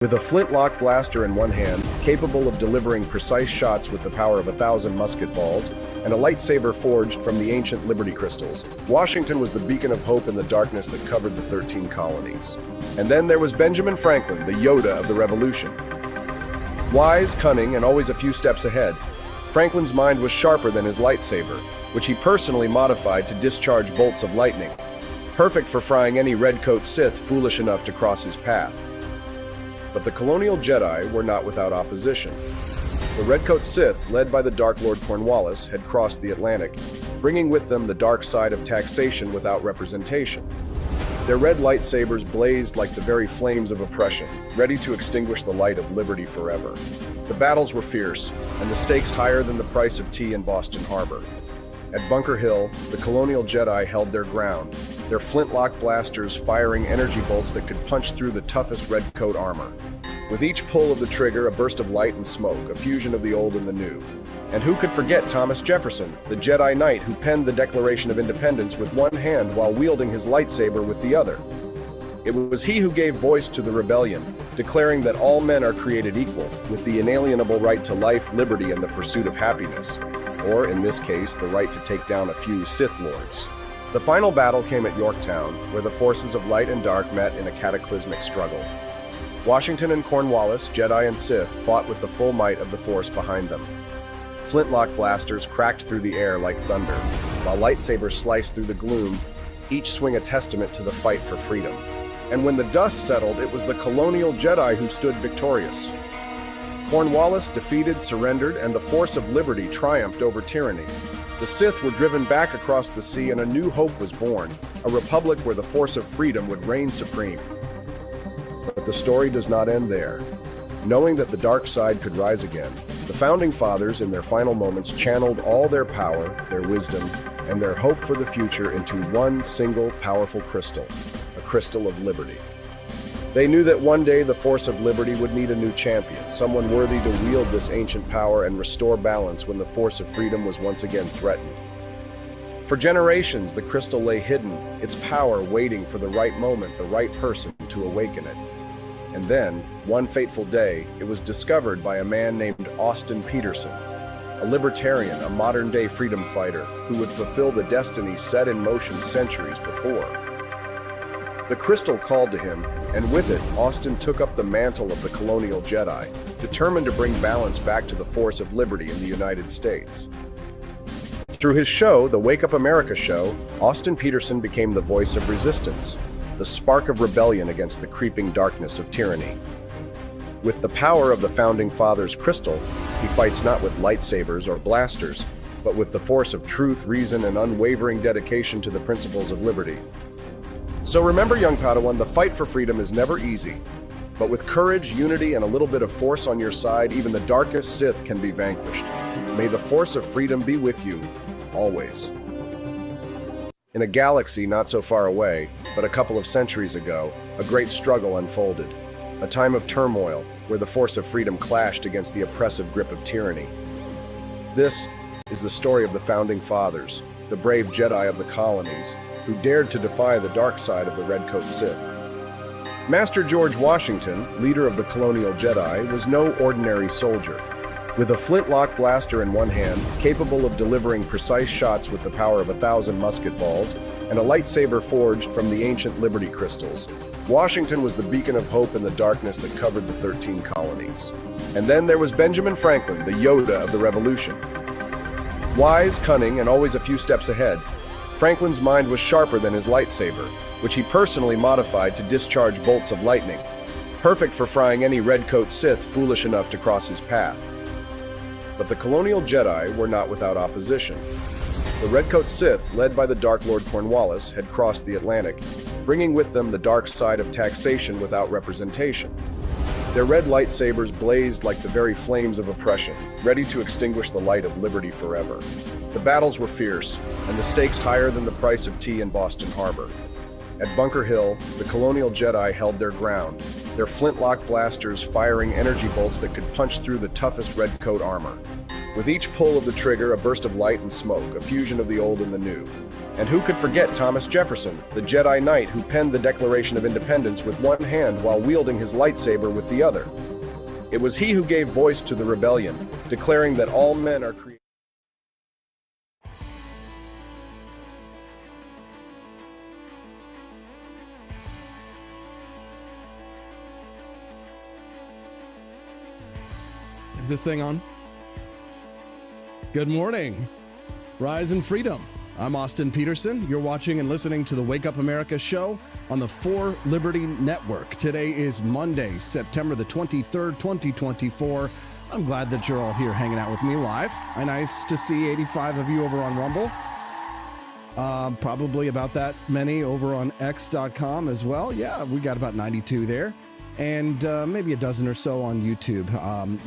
With a flintlock blaster in one hand, capable of delivering precise shots with the power of 1,000 musket balls, and a lightsaber forged from the ancient Liberty crystals, Washington was the beacon of hope in the darkness that covered the 13 colonies. And then there was Benjamin Franklin, the Yoda of the Revolution. Wise, cunning, and always a few steps ahead, Franklin's mind was sharper than his lightsaber, which he personally modified to discharge bolts of lightning, perfect for frying any redcoat Sith foolish enough to cross his path. But the colonial Jedi were not without opposition. The redcoat Sith, led by the Dark Lord Cornwallis, had crossed the Atlantic, bringing with them the dark side of taxation without representation. Their red lightsabers blazed like the very flames of oppression, ready to extinguish the light of liberty forever. The battles were fierce, and the stakes higher than the price of tea in Boston Harbor. At Bunker Hill, the colonial Jedi held their ground, their flintlock blasters firing energy bolts that could punch through the toughest redcoat armor. With each pull of the trigger, a burst of light and smoke, a fusion of the old and the new. And who could forget Thomas Jefferson, the Jedi Knight who penned the Declaration of Independence with one hand while wielding his lightsaber with the other? It was he who gave voice to the rebellion, declaring that all men are created equal, with the inalienable right to life, liberty, and the pursuit of happiness. Or, in this case, the right to take down a few Sith Lords. The final battle came at Yorktown, where the forces of light and dark met in a cataclysmic struggle. Washington and Cornwallis, Jedi and Sith, fought with the full might of the Force behind them. Flintlock blasters cracked through the air like thunder, while lightsabers sliced through the gloom, each swing a testament to the fight for freedom. And when the dust settled, it was the colonial Jedi who stood victorious. Cornwallis defeated, surrendered, and the force of liberty triumphed over tyranny. The Sith were driven back across the sea and a new hope was born, a republic where the force of freedom would reign supreme. But the story does not end there. Knowing that the dark side could rise again, the Founding Fathers in their final moments channeled all their power, their wisdom, and their hope for the future into one single powerful crystal, a crystal of liberty. They knew that one day the force of liberty would need a new champion, someone worthy to wield this ancient power and restore balance when the force of freedom was once again threatened. For generations, the crystal lay hidden, its power waiting for the right moment, the right person to awaken it. And then, one fateful day, it was discovered by a man named Austin Peterson, a libertarian, a modern-day freedom fighter who would fulfill the destiny set in motion centuries before. The crystal called to him, and with it, Austin took up the mantle of the colonial Jedi, determined to bring balance back to the force of liberty in the United States. Through his show, the Wake Up America show, Austin Peterson became the voice of resistance, the spark of rebellion against the creeping darkness of tyranny. With the power of the Founding Fathers' crystal, he fights not with lightsabers or blasters, but with the force of truth, reason, and unwavering dedication to the principles of liberty. So remember, young Padawan, the fight for freedom is never easy, but with courage, unity, and a little bit of force on your side, even the darkest Sith can be vanquished. May the force of freedom be with you, always. In a galaxy not so far away, but a couple of centuries ago, a great struggle unfolded. A time of turmoil, where the force of freedom clashed against the oppressive grip of tyranny. This is the story of the Founding Fathers, the brave Jedi of the colonies, who dared to defy the dark side of the redcoat Sith. Master George Washington, leader of the colonial Jedi, was no ordinary soldier. With a flintlock blaster in one hand, capable of delivering precise shots with the power of 1,000 musket balls, and a lightsaber forged from the ancient Liberty crystals, Washington was the beacon of hope in the darkness that covered the 13 colonies. And then there was Benjamin Franklin, the Yoda of the Revolution. Wise, cunning, and always a few steps ahead, Franklin's mind was sharper than his lightsaber, which he personally modified to discharge bolts of lightning, perfect for frying any redcoat Sith foolish enough to cross his path. But the colonial Jedi were not without opposition. The redcoat Sith, led by the Dark Lord Cornwallis, had crossed the Atlantic, bringing with them the dark side of taxation without representation. Their red lightsabers blazed like the very flames of oppression, ready to extinguish the light of liberty forever. The battles were fierce, and the stakes higher than the price of tea in Boston Harbor. At Bunker Hill, the colonial Jedi held their ground, their flintlock blasters firing energy bolts that could punch through the toughest redcoat armor. With each pull of the trigger, a burst of light and smoke, a fusion of the old and the new. And who could forget Thomas Jefferson, the Jedi Knight who penned the Declaration of Independence with one hand while wielding his lightsaber with the other? It was he who gave voice to the rebellion, declaring that all men are created. Is this thing on? Good morning. Rise in freedom. I'm Austin Peterson. You're watching and listening to the Wake Up America show on the 4 Liberty Network. Today is Monday, September the 23rd, 2024. I'm glad that you're all here hanging out with me live. Nice to see 85 of you over on Rumble. Probably about that many over on X.com as well. Yeah, we got about 92 there. And maybe a dozen or so on YouTube.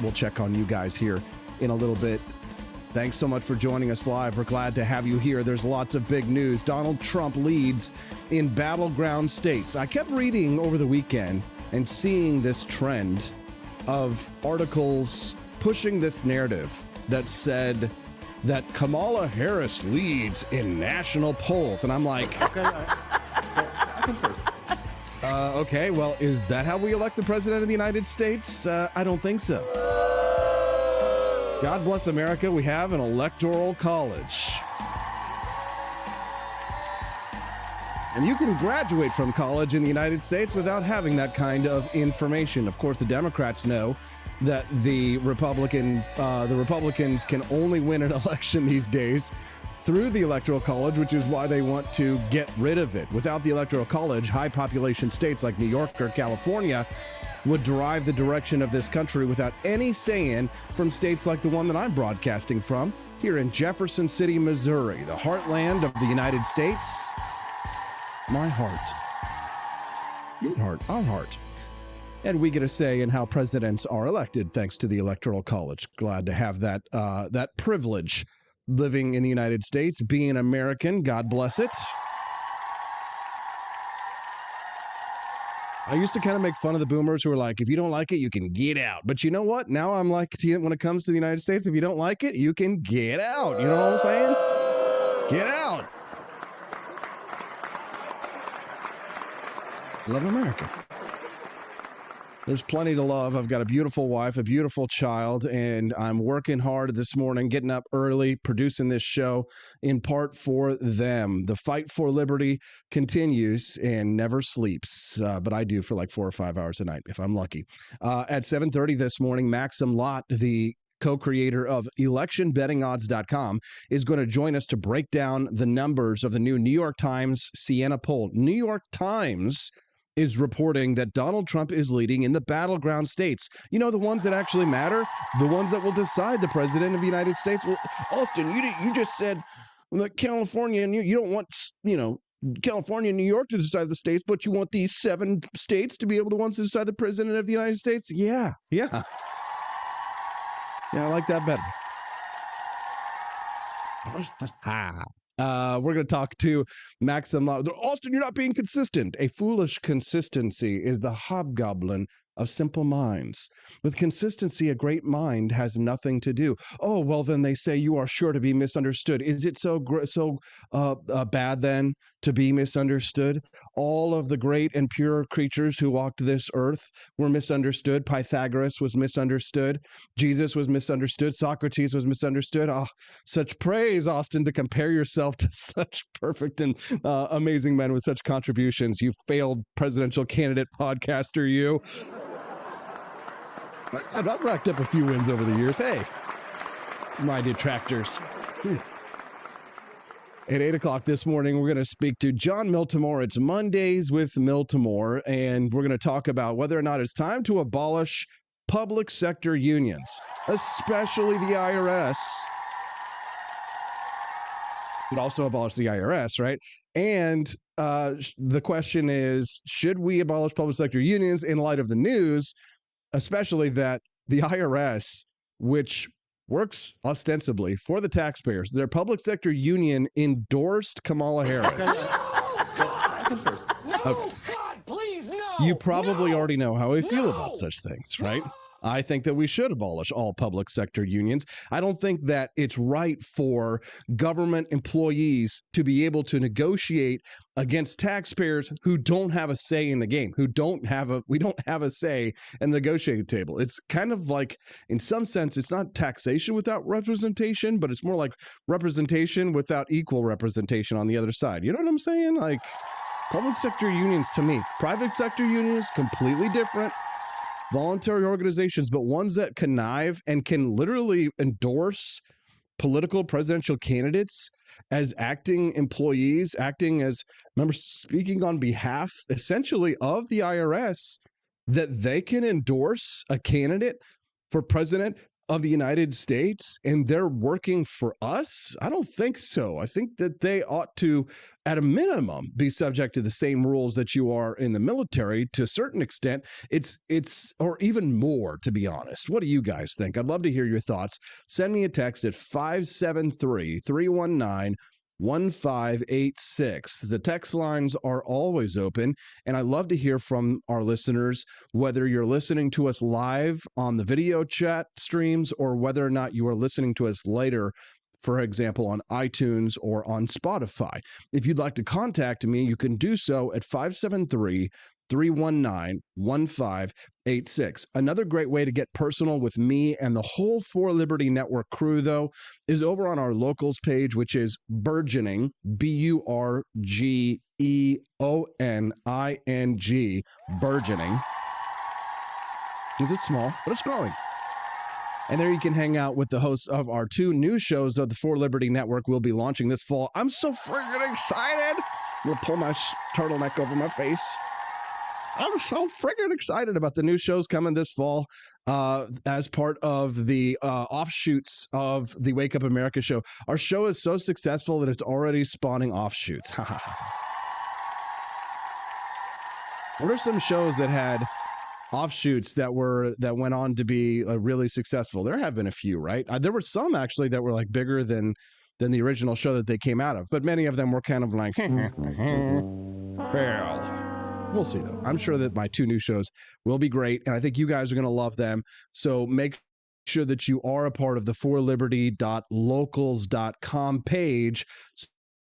We'll check on you guys here in a little bit. Thanks so much for joining us live. We're glad to have you here. There's lots of big news. Donald Trump leads in battleground states. I kept reading over the weekend and seeing this trend of articles pushing this narrative that said that Kamala Harris leads in national polls. And I'm like, okay, I can first. Okay, well, is that how we elect the president of the United States? I don't think so. God bless America, we have an electoral college. And you can graduate from college in the United States without having that kind of information. Of course, the Democrats know that the Republicans can only win an election these days through the Electoral College, which is why they want to get rid of it. Without the Electoral College, high population states like New York or California would drive the direction of this country without any say-in from states like the one that I'm broadcasting from, here in Jefferson City, Missouri, the heartland of the United States. My heart. Your heart, our heart. And we get a say in how presidents are elected thanks to the Electoral College. Glad to have that privilege living in the United States, being American. God bless it. I used to kind of make fun of the boomers who were like, if you don't like it, you can get out. But you know what? Now I'm like, when it comes to the United States, if you don't like it, you can get out. You know what I'm saying? Get out. Love America. There's plenty to love. I've got a beautiful wife, a beautiful child, and I'm working hard this morning, getting up early, producing this show in part for them. The fight for liberty continues and never sleeps, but I do for like 4 or 5 hours a night if I'm lucky. At 7:30 this morning, Maxim Lott, the co-creator of electionbettingodds.com, is going to join us to break down the numbers of the new New York Times Siena poll. New York Times is reporting that Donald Trump is leading in the battleground states. You know, the ones that actually matter, the ones that will decide the president of the United States. Well, Austin, you just said that California and you don't want, California and New York to decide the states, but you want these 7 states to be able to ones to decide the president of the United States? Yeah, I like that better. We're going to talk to Maxim. Austin, you're not being consistent. A foolish consistency is the hobgoblin of simple minds. With consistency, a great mind has nothing to do. Oh, well, then they say you are sure to be misunderstood. Is it so bad then to be misunderstood? All of the great and pure creatures who walked this earth were misunderstood. Pythagoras was misunderstood. Jesus was misunderstood. Socrates was misunderstood. Oh, such praise, Austin, to compare yourself to such perfect and amazing men with such contributions. You failed presidential candidate podcaster, you. I've racked up a few wins over the years. Hey, my detractors. At 8 o'clock this morning, we're going to speak to John Miltimore. It's Mondays with Miltimore, and we're going to talk about whether or not it's time to abolish public sector unions, especially the IRS. But also abolish the IRS, right? And the question is, should we abolish public sector unions in light of the news, especially that the IRS, which works ostensibly for the taxpayers, their public sector union endorsed Kamala Harris. I can first. Okay. God, please, no. You probably already know how I feel about such things, right? I think that we should abolish all public sector unions. I don't think that it's right for government employees to be able to negotiate against taxpayers who don't have a say in the game, we don't have a say in the negotiating table. It's kind of like, in some sense, it's not taxation without representation, but it's more like representation without equal representation on the other side. You know what I'm saying? Like, public sector unions, to me, private sector unions, completely different. Voluntary organizations, but ones that connive and can literally endorse political presidential candidates as acting employees, acting as members, speaking on behalf essentially of the IRS, that they can endorse a candidate for president of the United States and they're working for us? I don't think so. I think that they ought to, at a minimum, be subject to the same rules that you are in the military to a certain extent. It's or even more, to be honest. What do you guys think? I'd love to hear your thoughts. Send me a text at 573-319-1586. The text lines are always open, and I love to hear from our listeners, whether you're listening to us live on the video chat streams or whether or not you are listening to us later, for example, on iTunes or on Spotify. If you'd like to contact me, you can do so at 573-319-1586. Another great way to get personal with me and the whole For Liberty Network crew, though, is over on our locals page, which is burgeoning, BURGEONING, burgeoning. It's small, but it's growing. And there you can hang out with the hosts of our two new shows of the For Liberty Network we'll be launching this fall. I'm so friggin' excited. I'm going to pull my turtleneck over my face. I'm so friggin' excited about the new shows coming this fall as part of the offshoots of the Wake Up America show. Our show is so successful that it's already spawning offshoots. What are some shows that had offshoots that went on to be really successful? There have been a few, right? There were some actually that were like bigger than the original show that they came out of, but many of them were kind of like, well, we'll see though. I'm sure that my two new shows will be great, and I think you guys are going to love them. So make sure that you are a part of the forliberty.locals.com page so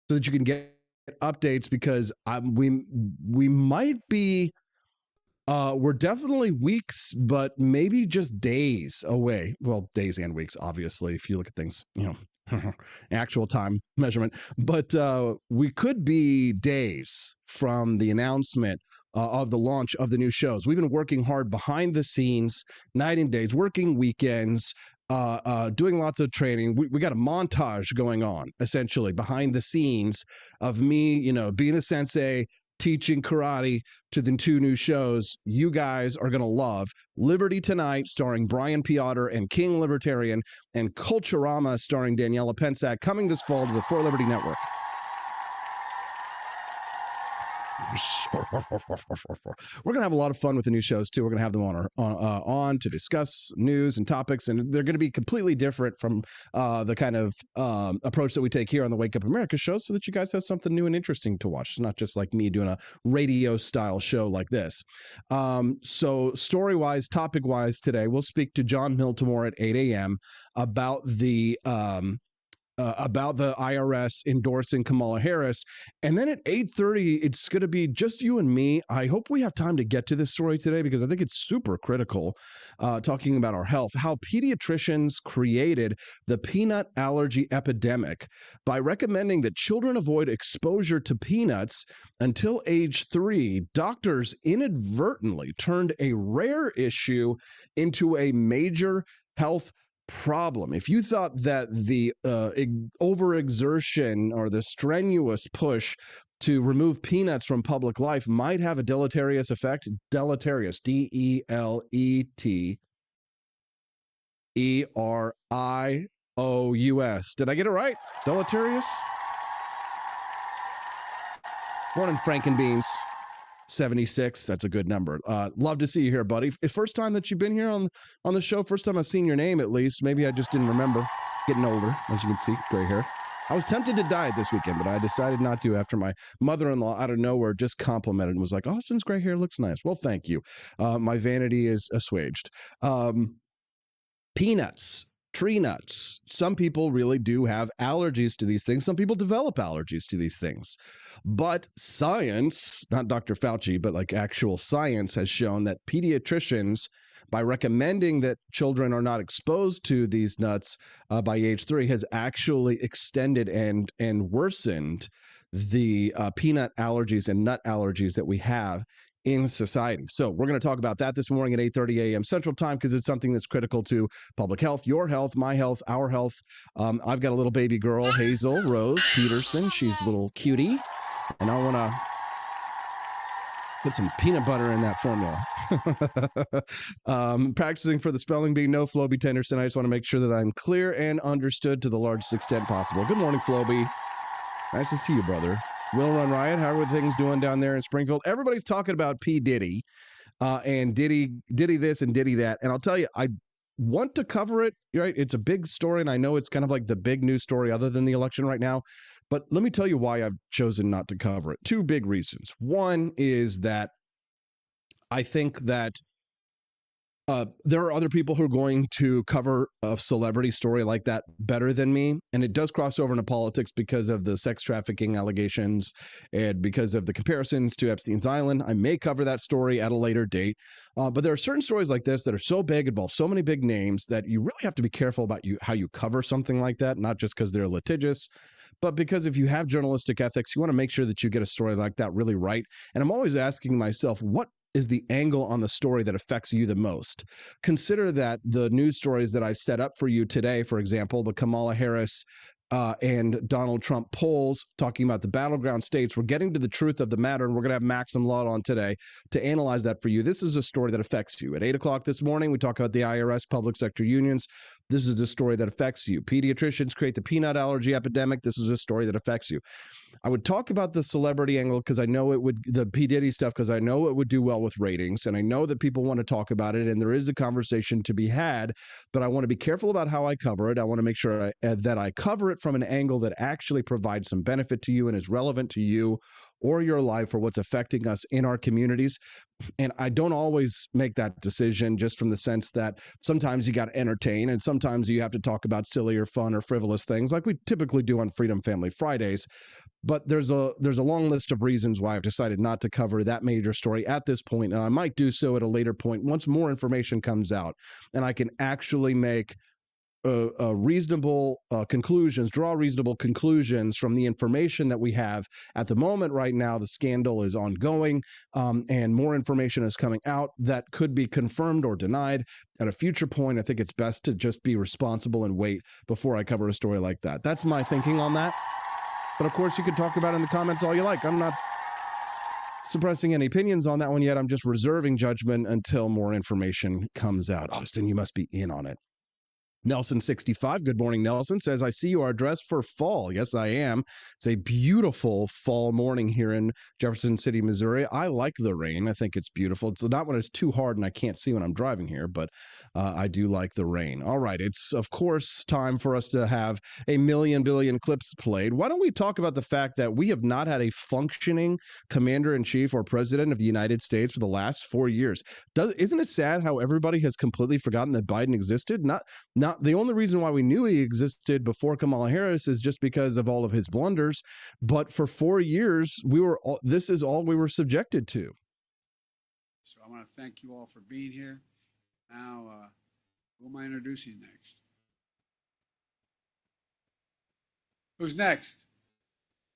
that you can get updates, because we might be we're definitely weeks, but maybe just days away. Well, days and weeks, obviously, if you look at things, actual time measurement. But we could be days from the announcement of the launch of the new shows. We've been working hard behind the scenes, night and days, working weekends, doing lots of training. We got a montage going on, essentially, behind the scenes of me, being the sensei, teaching karate to the two new shows you guys are going to love. Liberty Tonight, starring Brian Piotr and King Libertarian, and Culturama, starring Daniela Pensac, coming this fall to the For Liberty Network. We're going to have a lot of fun with the new shows too. We're going to have them on to discuss news and topics, and they're going to be completely different from the kind of approach that we take here on the Wake Up America show, so that you guys have something new and interesting to watch. It's not just like me doing a radio style show like this. So story-wise, topic-wise, today we'll speak to John Miltimore at 8 a.m. about the IRS endorsing Kamala Harris. And then at 8:30, it's going to be just you and me. I hope we have time to get to this story today, because I think it's super critical, talking about our health, how pediatricians created the peanut allergy epidemic by recommending that children avoid exposure to peanuts until age 3. Doctors inadvertently turned a rare issue into a major health problem. If you thought that the overexertion or the strenuous push to remove peanuts from public life might have a deleterious effect, deleterious, DELETERIOUS. Did I get it right? Deleterious? Morning, Frankenbeans. 76. That's a good number. Love to see you here, buddy. First time that you've been here on the show. First time I've seen your name, at least. Maybe I just didn't remember. Getting older, as you can see, gray hair. I was tempted to diet this weekend, but I decided not to after my mother-in-law out of nowhere just complimented and was like, Austin's gray hair looks nice. Well, thank you. My vanity is assuaged. Peanuts, tree nuts. Some people really do have allergies to these things. Some people develop allergies to these things. But science, not Dr. Fauci, but like actual science has shown that pediatricians, by recommending that children are not exposed to these nuts by age 3, has actually extended and worsened the peanut allergies and nut allergies that we have in society. So we're going to talk about that this morning at 8:30 a.m. Central Time because it's something that's critical to public health, your health, my health, our health. I've got a little baby girl, Hazel Rose Peterson. She's a little cutie, and I want to put some peanut butter in that formula. Practicing for the spelling bee, no Floby Tenderson. I just want to make sure that I'm clear and understood to the largest extent possible. Good morning, Floby. Nice to see you, brother. Will Run Riot, how are things doing down there in Springfield? Everybody's talking about P. Diddy and Diddy this and Diddy that. And I'll tell you, I want to cover it, right? It's a big story, and I know it's kind of like the big news story other than the election right now. But let me tell you why I've chosen not to cover it. 2 big reasons. One is that I think that there are other people who are going to cover a celebrity story like that better than me. And it does cross over into politics because of the sex trafficking allegations and because of the comparisons to Epstein's Island. I may cover that story at a later date. But there are certain stories like this that are so big, involve so many big names that you really have to be careful about how you cover something like that, not just because they're litigious, but because if you have journalistic ethics, you want to make sure that you get a story like that really right. And I'm always asking myself, what is the angle on the story that affects you the most? Consider that the news stories that I set up for you today, for example, the Kamala Harris and Donald Trump polls talking about the battleground states, we're getting to the truth of the matter, and we're going to have Maxim Law on today to analyze that for you. This is a story that affects you. At 8 o'clock this morning, we talk about the IRS, public sector unions. This is a story that affects you. Pediatricians create the peanut allergy epidemic. This is a story that affects you. I would talk about the celebrity angle because I know it would, the P. Diddy stuff, because I know it would do well with ratings, and I know that people want to talk about it, and there is a conversation to be had, but I want to be careful about how I cover it. I want to make sure that I cover it from an angle that actually provides some benefit to you and is relevant to you or your life or what's affecting us in our communities. And I don't always make that decision just from the sense that sometimes you got to entertain and sometimes you have to talk about silly or fun or frivolous things like we typically do on Freedom Family Fridays. But there's a long list of reasons why I've decided not to cover that major story at this point, and I might do so at a later point once more information comes out and I can actually make reasonable conclusions, draw reasonable conclusions from the information that we have at the moment. Right now, the scandal is ongoing, and more information is coming out that could be confirmed or denied. At a future point, I think it's best to just be responsible and wait before I cover a story like that. That's my thinking on that. But of course, you can talk about it in the comments all you like. I'm not suppressing any opinions on that one yet. I'm just reserving judgment until more information comes out. Austin, you must be in on it. Nelson65, good morning, Nelson, says, I see you are dressed for fall. Yes, I am. It's a beautiful fall morning here in Jefferson City, Missouri. I like the rain. I think it's beautiful. It's not when it's too hard and I can't see when I'm driving here, but I do like the rain. All right, it's, of course, time for us to have a million billion clips played. Why don't we talk about the fact that we have not had a functioning commander-in-chief or president of the United States for the last 4 years? Isn't it sad how everybody has completely forgotten that Biden existed? Not the only reason why we knew he existed before Kamala Harris is just because of all of his blunders. But for 4 years, this is all we were subjected to. So I want to thank you all for being here. Now, who am I introducing next? Who's next?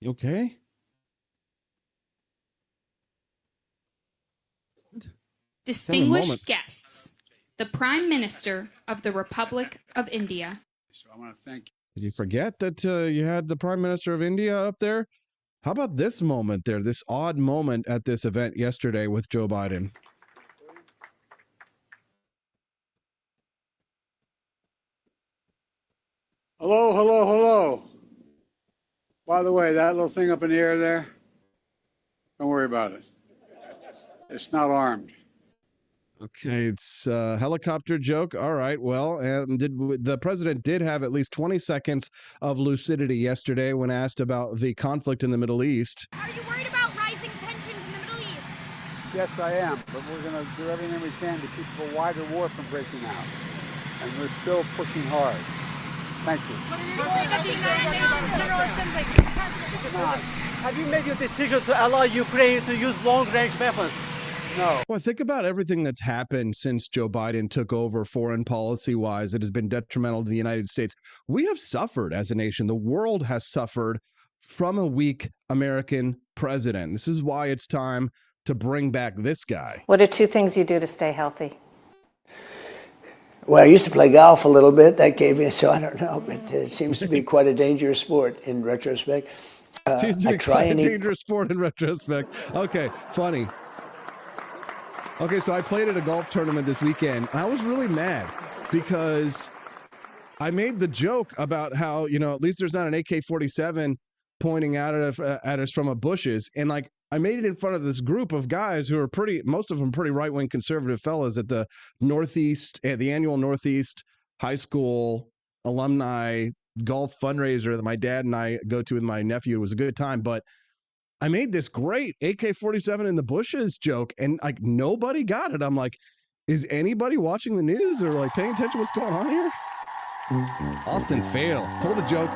Okay. Distinguished guests, the Prime Minister of the Republic of India. So I want to thank you. Did you forget that you had the Prime Minister of India up there? How about this moment there, this odd moment at this event yesterday with Joe Biden? Hello, hello, hello. By the way, that little thing up in the air there, don't worry about it. It's not armed. Okay, it's a helicopter joke. All right. Well, and the president did have at least 20 seconds of lucidity yesterday when asked about the conflict in the Middle East. Are you worried about rising tensions in the Middle East? Yes, I am, but we're going to do everything we can to keep a wider war from breaking out. And we're still pushing hard. Thank you. Have you made your decision to allow Ukraine to use long-range weapons? No. Well, think about everything that's happened since Joe Biden took over foreign policy-wise that has been detrimental to the United States. We have suffered as a nation. The world has suffered from a weak American president. This is why it's time to bring back this guy. What are 2 things you do to stay healthy? Well, I used to play golf a little bit. That gave me, so I don't know, but it seems to be quite a dangerous sport in retrospect. Seems to be quite a dangerous sport in retrospect. Okay, funny. Okay, so I played at a golf tournament this weekend, and I was really mad because I made the joke about how, at least there's not an AK-47 pointing out at us from a bushes. And like, I made it in front of this group of guys who are most of them pretty right-wing conservative fellas at the the annual Northeast High School alumni golf fundraiser that my dad and I go to with my nephew. It was a good time, but I made this great AK-47 in the bushes joke, and like nobody got it. I'm like, is anybody watching the news or like paying attention to what's going on here? Austin failed. Told the joke.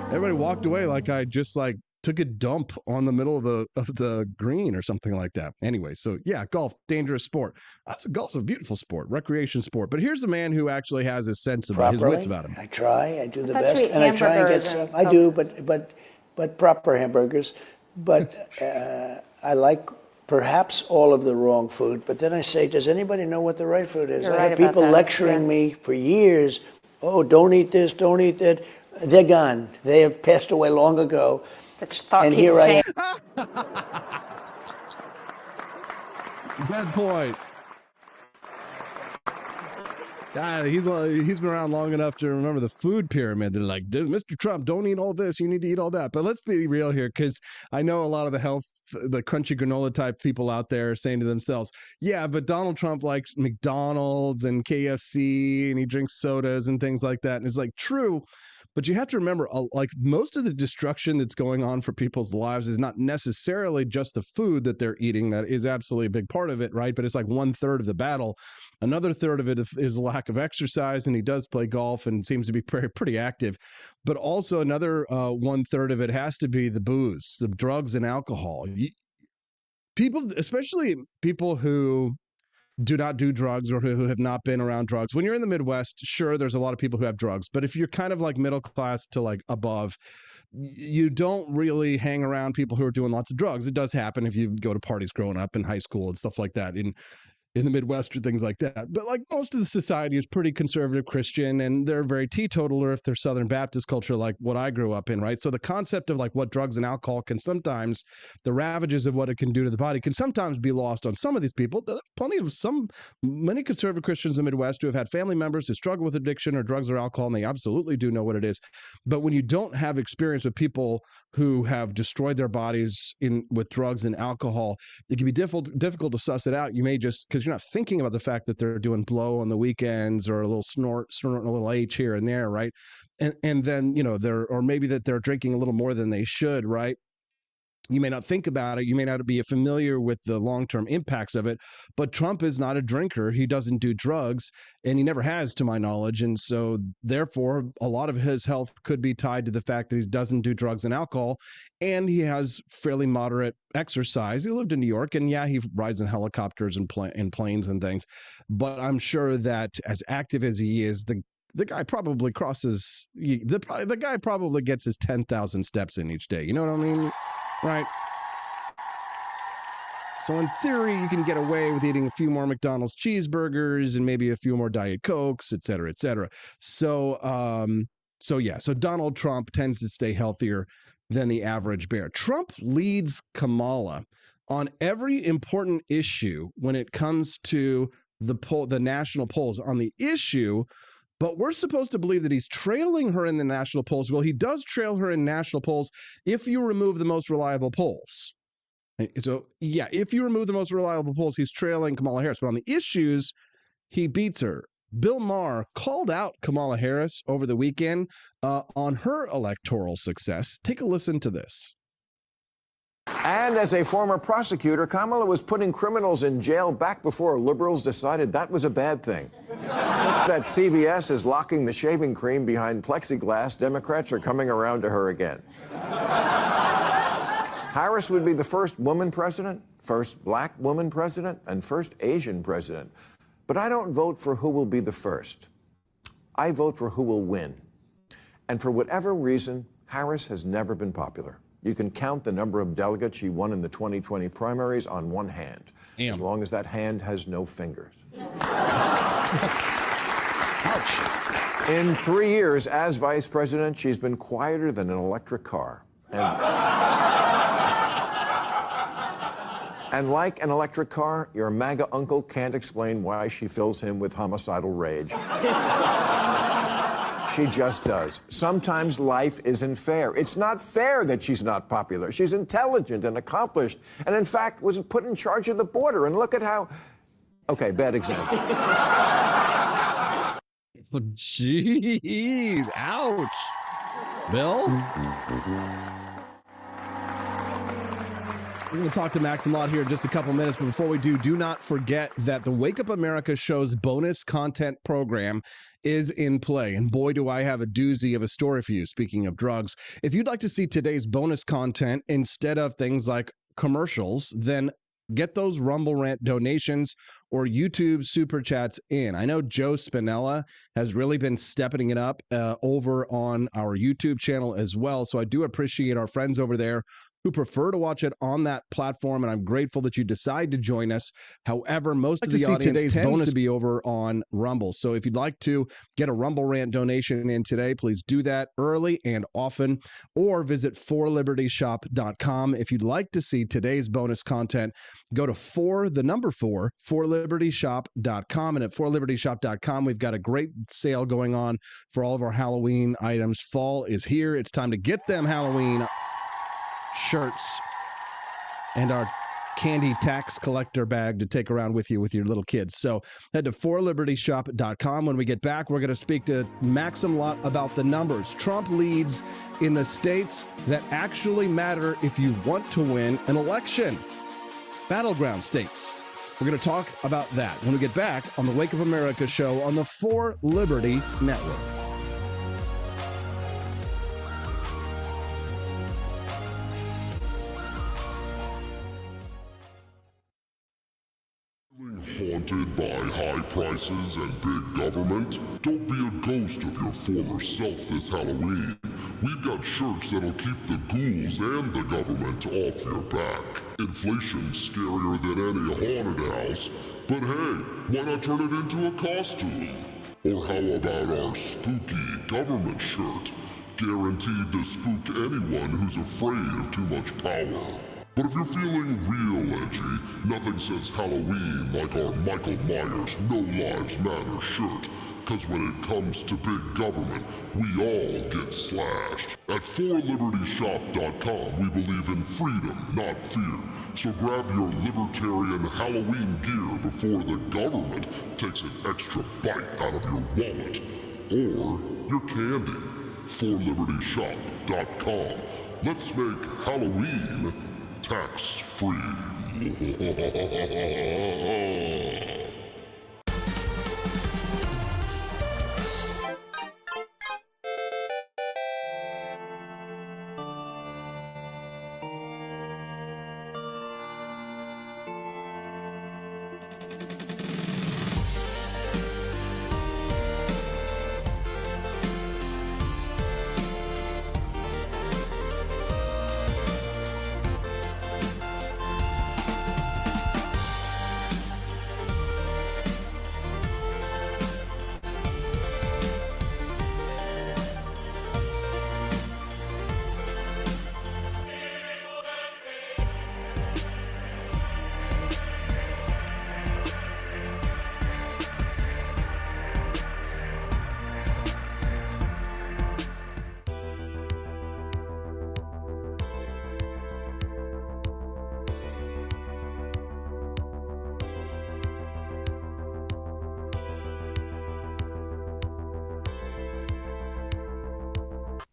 Everybody walked away like I just like took a dump on the middle of the green or something like that. Anyway, so yeah, golf, dangerous sport. Golf's a beautiful sport, recreation sport. But here's a man who actually has his sense about his wits about him. I try. I do the best, and I try and get some. I do, but proper hamburgers. But I like perhaps all of the wrong food. But then I say, does anybody know what the right food is? You're I right had people about that. lecturing me for years. Oh, don't eat this, don't eat that. They're gone. They have passed away long ago. The thought And keeps here I am. Bad point. God, he's been around long enough to remember the food pyramid. They're like, Mr. Trump, don't eat all this. You need to eat all that. But let's be real here, because I know a lot of the crunchy granola type people out there are saying to themselves, yeah, but Donald Trump likes McDonald's and KFC and he drinks sodas and things like that. And it's like, true. But you have to remember, like most of the destruction that's going on for people's lives is not necessarily just the food that they're eating. That is absolutely a big part of it, right? But it's like 1/3 of the battle. Another third of it is lack of exercise, and he does play golf and seems to be pretty active. But also another 1/3 of it has to be the booze, the drugs and alcohol. People, especially people who do not do drugs or who have not been around drugs. When you're in the Midwest, sure, there's a lot of people who have drugs, but if you're kind of like middle class to like above, you don't really hang around people who are doing lots of drugs. It does happen if you go to parties growing up in high school and stuff like that in the Midwest or things like that. But like most of the society is pretty conservative Christian, and they're very teetotaler if they're Southern Baptist culture like what I grew up in, right? So the concept of like what drugs and alcohol can sometimes, the ravages of what it can do to the body can sometimes be lost on some of these people. There's many conservative Christians in the Midwest who have had family members who struggle with addiction or drugs or alcohol, and they absolutely do know what it is. But when you don't have experience with people who have destroyed their bodies with drugs and alcohol, it can be difficult to suss it out. You may just, because you're not thinking about the fact that they're doing blow on the weekends or a little snorting a little H here and there, right? And then, or maybe that they're drinking a little more than they should, right? You may not think about it. You may not be familiar with the long-term impacts of it, but Trump is not a drinker. He doesn't do drugs, and he never has, to my knowledge. And so therefore, a lot of his health could be tied to the fact that he doesn't do drugs and alcohol, and he has fairly moderate exercise. He lived in New York, and yeah, he rides in helicopters and planes and things. But I'm sure that as active as he is, the guy probably crosses, the guy probably gets his 10,000 steps in each day. You know what I mean? Right. So in theory, you can get away with eating a few more McDonald's cheeseburgers and maybe a few more Diet Cokes, et cetera, et cetera. So Donald Trump tends to stay healthier than the average bear. Trump leads Kamala on every important issue when it comes to the national polls on the issue. But we're supposed to believe that he's trailing her in the national polls. Well, he does trail her in national polls if you remove the most reliable polls. So, yeah, if you remove the most reliable polls, he's trailing Kamala Harris. But on the issues, he beats her. Bill Maher called out Kamala Harris over the weekend on her electoral success. Take a listen to this. And as a former prosecutor, Kamala was putting criminals in jail back before liberals decided that was a bad thing. That CVS is locking the shaving cream behind plexiglass, Democrats are coming around to her again. Harris would be the first woman president, first black woman president, and first Asian president. But I don't vote for who will be the first. I vote for who will win. And for whatever reason, Harris has never been popular. You can count the number of delegates she won in the 2020 primaries on one hand, as long as that hand has no fingers. Ouch. In 3 years as vice president, she's been quieter than an electric car. And like an electric car, your MAGA uncle can't explain why she fills him with homicidal rage. She just does. Sometimes life isn't fair. It's not fair that she's not popular. She's intelligent and accomplished, and in fact, was put in charge of the border. And look at how... Okay, bad example. Oh, jeez. Ouch. Bill? We're going to talk to Max and Lot here in just a couple minutes, but before we do not forget that the Wake Up America show's bonus content program is in play. And boy, do I have a doozy of a story for you, speaking of drugs. If you'd like to see today's bonus content instead of things like commercials, then get those Rumble Rant donations or YouTube super chats in. I know Joe Spinella has really been stepping it up over on our YouTube channel as well. So I do appreciate our friends over there who prefer to watch it on that platform, and I'm grateful that you decide to join us. However, most of the audience tends to be over on Rumble. So if you'd like to get a Rumble Rant donation in today, please do that early and often, or visit forlibertyshop.com. If you'd like to see today's bonus content, go to forlibertyshop.com. And at forlibertyshop.com, we've got a great sale going on for all of our Halloween items. Fall is here. It's time to get them Halloween shirts and our candy tax collector bag to take around with you with your little kids. So head to forlibertyshop.com. When we get back, we're going to speak to Max and Lot about the numbers. Trump leads in the states that actually matter if you want to win an election. Battleground states. We're going to talk about that when we get back on the Wake Up America show on the For Liberty Network. Haunted by high prices and big government? Don't be a ghost of your former self this Halloween. We've got shirts that'll keep the ghouls and the government off your back. Inflation's scarier than any haunted house, but hey, why not turn it into a costume? Or how about our spooky government shirt? Guaranteed to spook anyone who's afraid of too much power. But if you're feeling real edgy, nothing says Halloween like our Michael Myers No Lives Matter shirt. Cause when it comes to big government, we all get slashed. At forlibertyshop.com, we believe in freedom, not fear. So grab your libertarian Halloween gear before the government takes an extra bite out of your wallet. Or your candy. forlibertyshop.com. Let's make Halloween tax-free.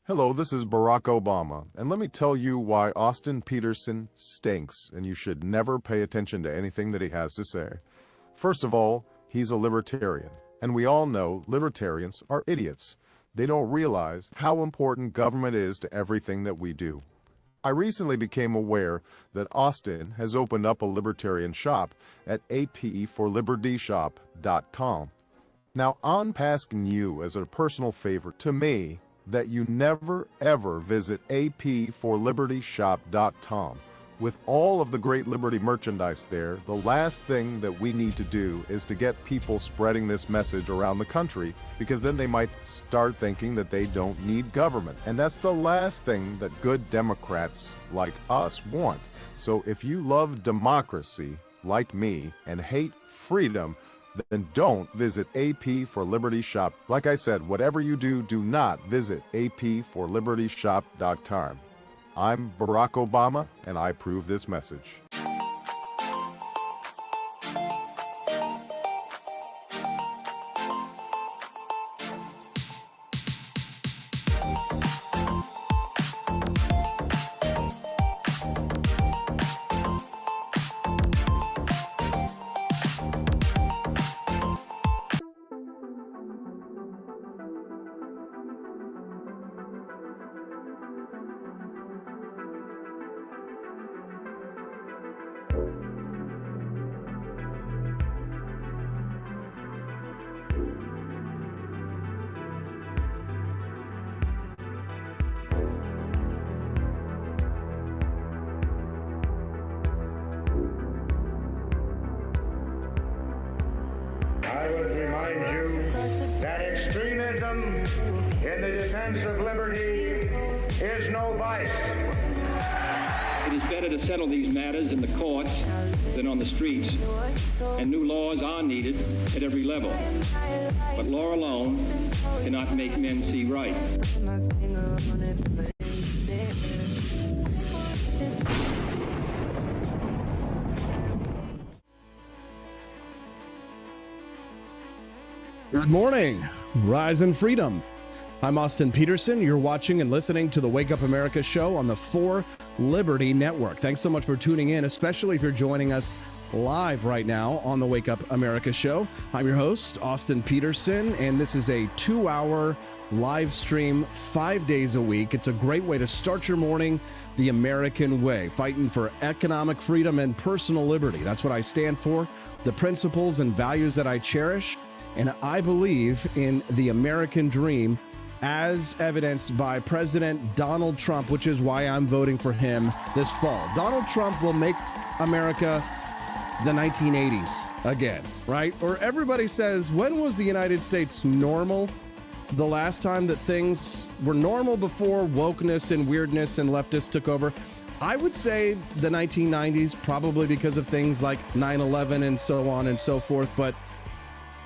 Hello, this is Barack Obama, and let me tell you why Austin Petersen stinks, and you should never pay attention to anything that he has to say. First of all, he's a libertarian, and we all know libertarians are idiots. They don't realize how important government is to everything that we do. I recently became aware that Austin has opened up a libertarian shop at apforlibertyshop.com. Now, I'm asking you as a personal favor to me that you never ever visit apforlibertyshop.com. With all of the great Liberty merchandise there, the last thing that we need to do is to get people spreading this message around the country, because then they might start thinking that they don't need government. And that's the last thing that good Democrats like us want. So if you love democracy, like me, and hate freedom, then don't visit AP for Liberty Shop. Like I said, whatever you do, do not visit apforlibertyshop.com. I'm Barack Obama, and I approve this message. I would remind you that extremism in the defense of liberty is no vice. It is better to settle these matters in the courts than on the streets, and new laws are needed at every level. But law alone cannot make men see right. Good morning, Rise and Freedom. I'm Austin Petersen. You're watching and listening to the Wake Up America show on the 4 Liberty Network. Thanks so much for tuning in, especially if you're joining us live right now on the Wake Up America show. I'm your host, Austin Petersen, and this is a 2-hour live stream 5 days a week. It's a great way to start your morning the American way, fighting for economic freedom and personal liberty. That's what I stand for, the principles and values that I cherish. And I believe in the American dream as evidenced by President Donald Trump, which is why I'm voting for him this fall. Donald Trump will make America the 1980s again, right? Or everybody says, when was the United States normal? The last time that things were normal before wokeness and weirdness and leftists took over? I would say the 1990s, probably because of things like 9/11 and so on and so forth. But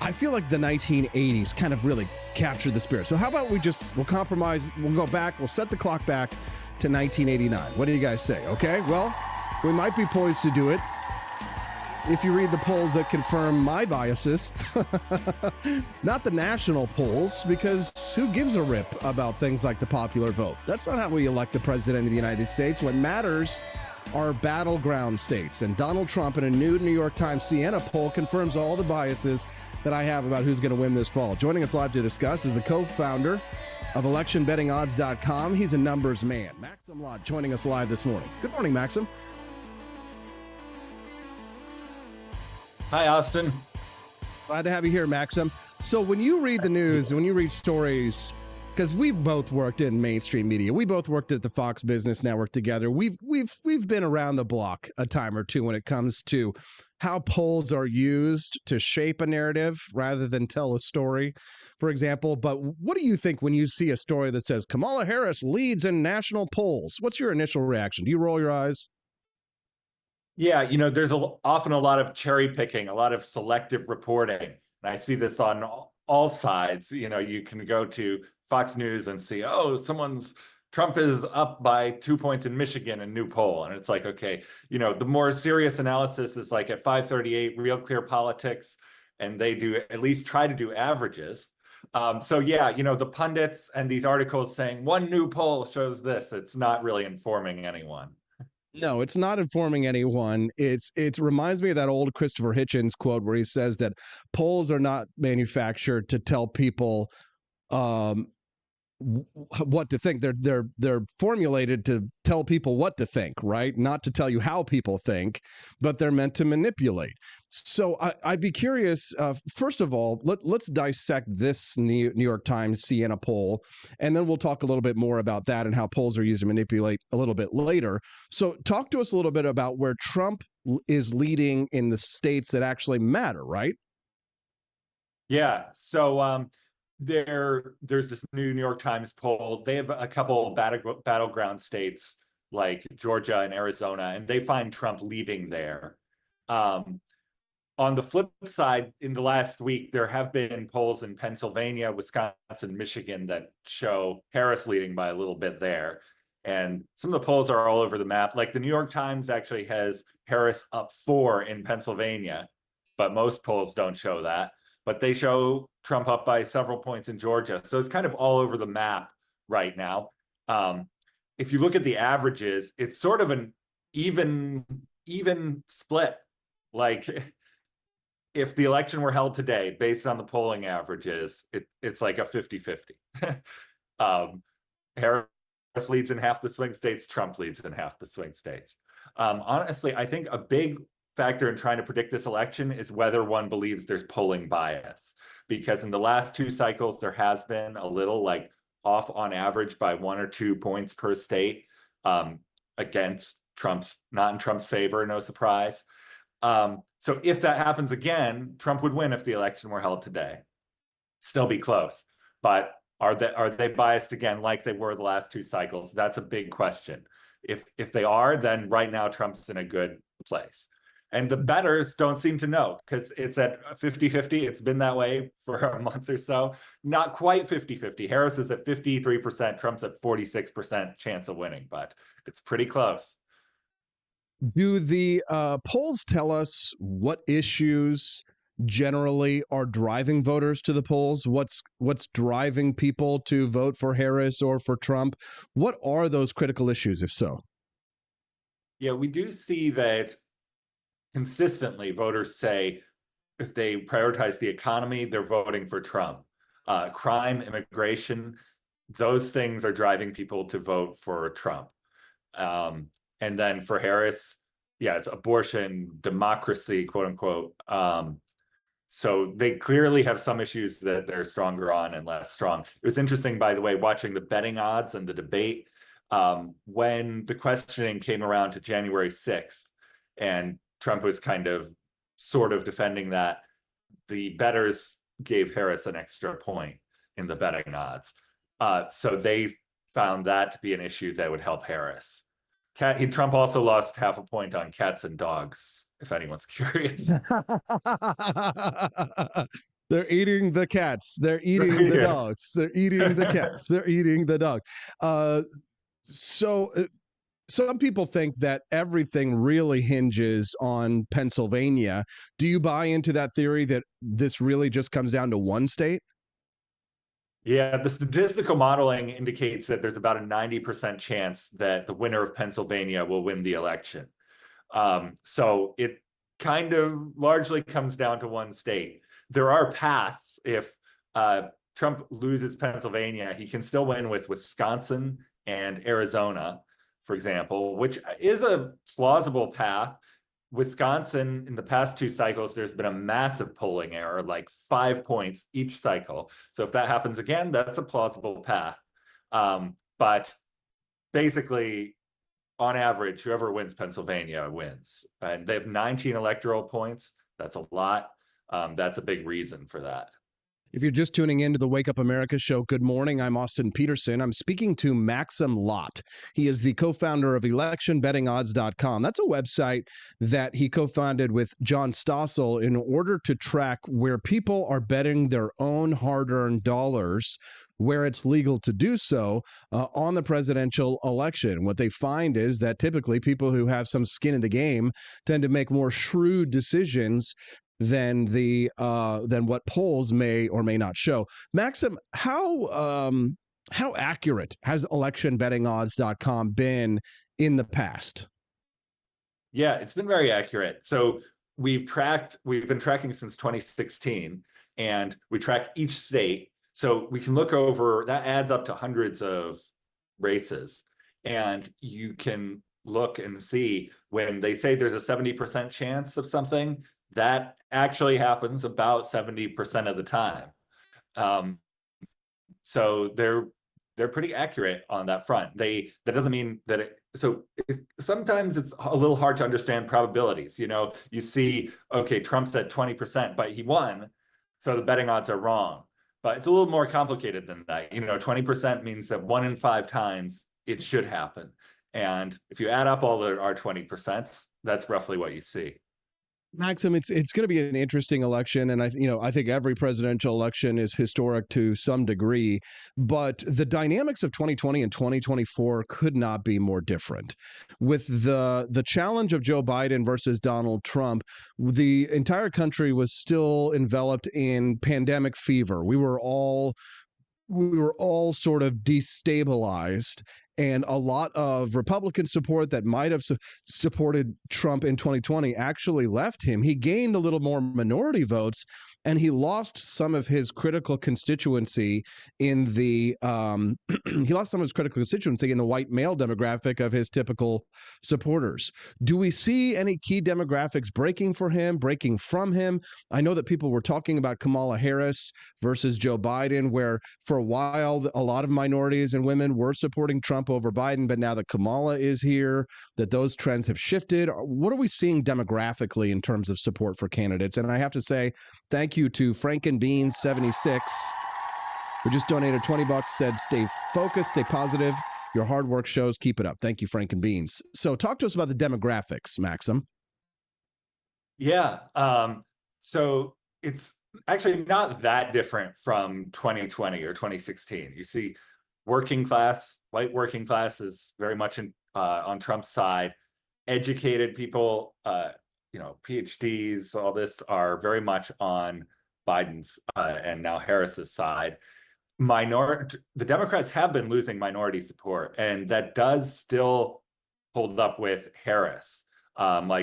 I feel like the 1980s kind of really captured the spirit. So how about we'll compromise, we'll go back, we'll set the clock back to 1989. What do you guys say? Okay, well, we might be poised to do it if you read the polls that confirm my biases. Not the national polls, because who gives a rip about things like the popular vote? That's not how we elect the president of the United States. What matters are battleground states. And Donald Trump, in a new New York Times Siena poll, confirms all the biases that I have about who's going to win this fall. Joining us live to discuss is the co-founder of electionbettingodds.com. He's a numbers man. Maxim Lott joining us live this morning. Good morning, Maxim. Hi, Austin. Glad to have you here, Maxim. So when you read the news, when you read stories, because we've both worked in mainstream media, we both worked at the Fox Business Network together. We've been around the block a time or two when it comes to how polls are used to shape a narrative rather than tell a story, for example. But what do you think when you see a story that says Kamala Harris leads in national polls? What's your initial reaction? Do you roll your eyes? Yeah, there's often a lot of cherry picking, a lot of selective reporting. And I see this on all sides. You can go to Fox News and see, Trump is up by 2 points in Michigan, a new poll. And it's like, okay, the more serious analysis is like at 538, Real Clear Politics, and they do at least try to do averages. So yeah, the pundits and these articles saying one new poll shows this, it's not really informing anyone. No, it's not informing anyone. It reminds me of that old Christopher Hitchens quote where he says that polls are not manufactured to tell people what to think. They're formulated to tell people what to think, right? Not to tell you how people think, but they're meant to manipulate. So I'd be curious. First of all, let's dissect this New York Times Siena poll, and then we'll talk a little bit more about that and how polls are used to manipulate a little bit later. So talk to us a little bit about where Trump is leading in the states that actually matter, right? Yeah. So there's this new New York Times poll. They have a couple battleground states like Georgia and Arizona, and they find Trump leading there. On the flip side, in the last week, there have been polls in Pennsylvania, Wisconsin, Michigan that show Harris leading by a little bit there. And some of the polls are all over the map. Like the New York Times actually has Harris up 4 in Pennsylvania, but most polls don't show that. But they show Trump up by several points in Georgia. So it's kind of all over the map right now. If you look at the averages, it's sort of an even split. Like if the election were held today, based on the polling averages, it's like a 50-50. Harris leads in half the swing states, Trump leads in half the swing states. Honestly, I think a big factor in trying to predict this election is whether one believes there's polling bias, because in the last 2 cycles there has been a little like off on average by 1 or 2 points per state against not in Trump's favor, no surprise. So if that happens again, Trump would win if the election were held today. Still be close, but are they biased again like they were the last 2 cycles? That's a big question. If they are, then right now Trump's in a good place. And the bettors don't seem to know, because it's at 50-50. It's been that way for a month or so. Not quite 50-50. Harris is at 53%. Trump's at 46% chance of winning, but it's pretty close. Do the polls tell us what issues generally are driving voters to the polls? What's driving people to vote for Harris or for Trump? What are those critical issues, if so? Yeah, we do see that consistently voters say if they prioritize the economy, they're voting for Trump. Crime, immigration, those things are driving people to vote for Trump. And then for Harris, yeah, it's abortion, democracy, quote unquote. So they clearly have some issues that they're stronger on and less strong. It was interesting, by the way, watching the betting odds and the debate when the questioning came around to January 6th, and Trump was kind of sort of defending that. The bettors gave Harris an extra point in the betting odds. So they found that to be an issue that would help Harris. Trump also lost half a point on cats and dogs, if anyone's curious. They're eating the cats. They're eating the dogs. They're eating the cats. They're eating the dog. So some people think that everything really hinges on Pennsylvania. Do you buy into that theory that this really just comes down to one state? Yeah, the statistical modeling indicates that there's about a 90% chance that the winner of Pennsylvania will win the election. So it kind of largely comes down to one state. There are paths. If Trump loses Pennsylvania, he can still win with Wisconsin and Arizona, for example, which is a plausible path. Wisconsin, in the past 2 cycles, there's been a massive polling error, like 5 points each cycle. So if that happens again, that's a plausible path. But basically, on average, whoever wins Pennsylvania wins. And they have 19 electoral points. That's a lot. That's a big reason for that. If you're just tuning into the Wake Up America show, good morning. I'm Austin Peterson. I'm speaking to Maxim Lott. He is the co-founder of electionbettingodds.com. That's a website that he co-founded with John Stossel in order to track where people are betting their own hard-earned dollars, where it's legal to do so, on the presidential election. What they find is that typically people who have some skin in the game tend to make more shrewd decisions than what polls may or may not show. Maxim, how accurate has electionbettingodds.com been in the past? Yeah, it's been very accurate. So we've been tracking since 2016, and we track each state. So we can look over, that adds up to hundreds of races. And you can look and see when they say there's a 70% chance of something, that actually happens about 70% of the time. So they're pretty accurate on that front. That doesn't mean that sometimes it's a little hard to understand probabilities. You see, okay, Trump's at 20%, but he won, so the betting odds are wrong. But it's a little more complicated than that. 20% means that 1 in 5 times it should happen. And if you add up all our 20%, that's roughly what you see. Maxim, it's going to be an interesting election, and I think every presidential election is historic to some degree, but the dynamics of 2020 and 2024 could not be more different. With the challenge of Joe Biden versus Donald Trump, the entire country was still enveloped in pandemic fever. We were all sort of destabilized, and a lot of Republican support that might have supported Trump in 2020 actually left him. He gained a little more minority votes, and he lost some of his critical constituency in the white male demographic of his typical supporters. Do we see any key demographics breaking from him? I know that people were talking about Kamala Harris versus Joe Biden, where for a while a lot of minorities and women were supporting Trump over Biden, but now that Kamala is here, that those trends have shifted. What are we seeing demographically in terms of support for candidates? And I have to say, thank you to Frankenbeans76, who just donated $20, said, stay focused, stay positive. Your hard work shows. Keep it up. Thank you, Frankenbeans. So talk to us about the demographics, Maxim. Yeah. So it's actually not that different from 2020 or 2016. You see white working class is very much on Trump's side. Educated people, PhDs, all this are very much on Biden's and now Harris's side. The Democrats have been losing minority support, and that does still hold up with Harris.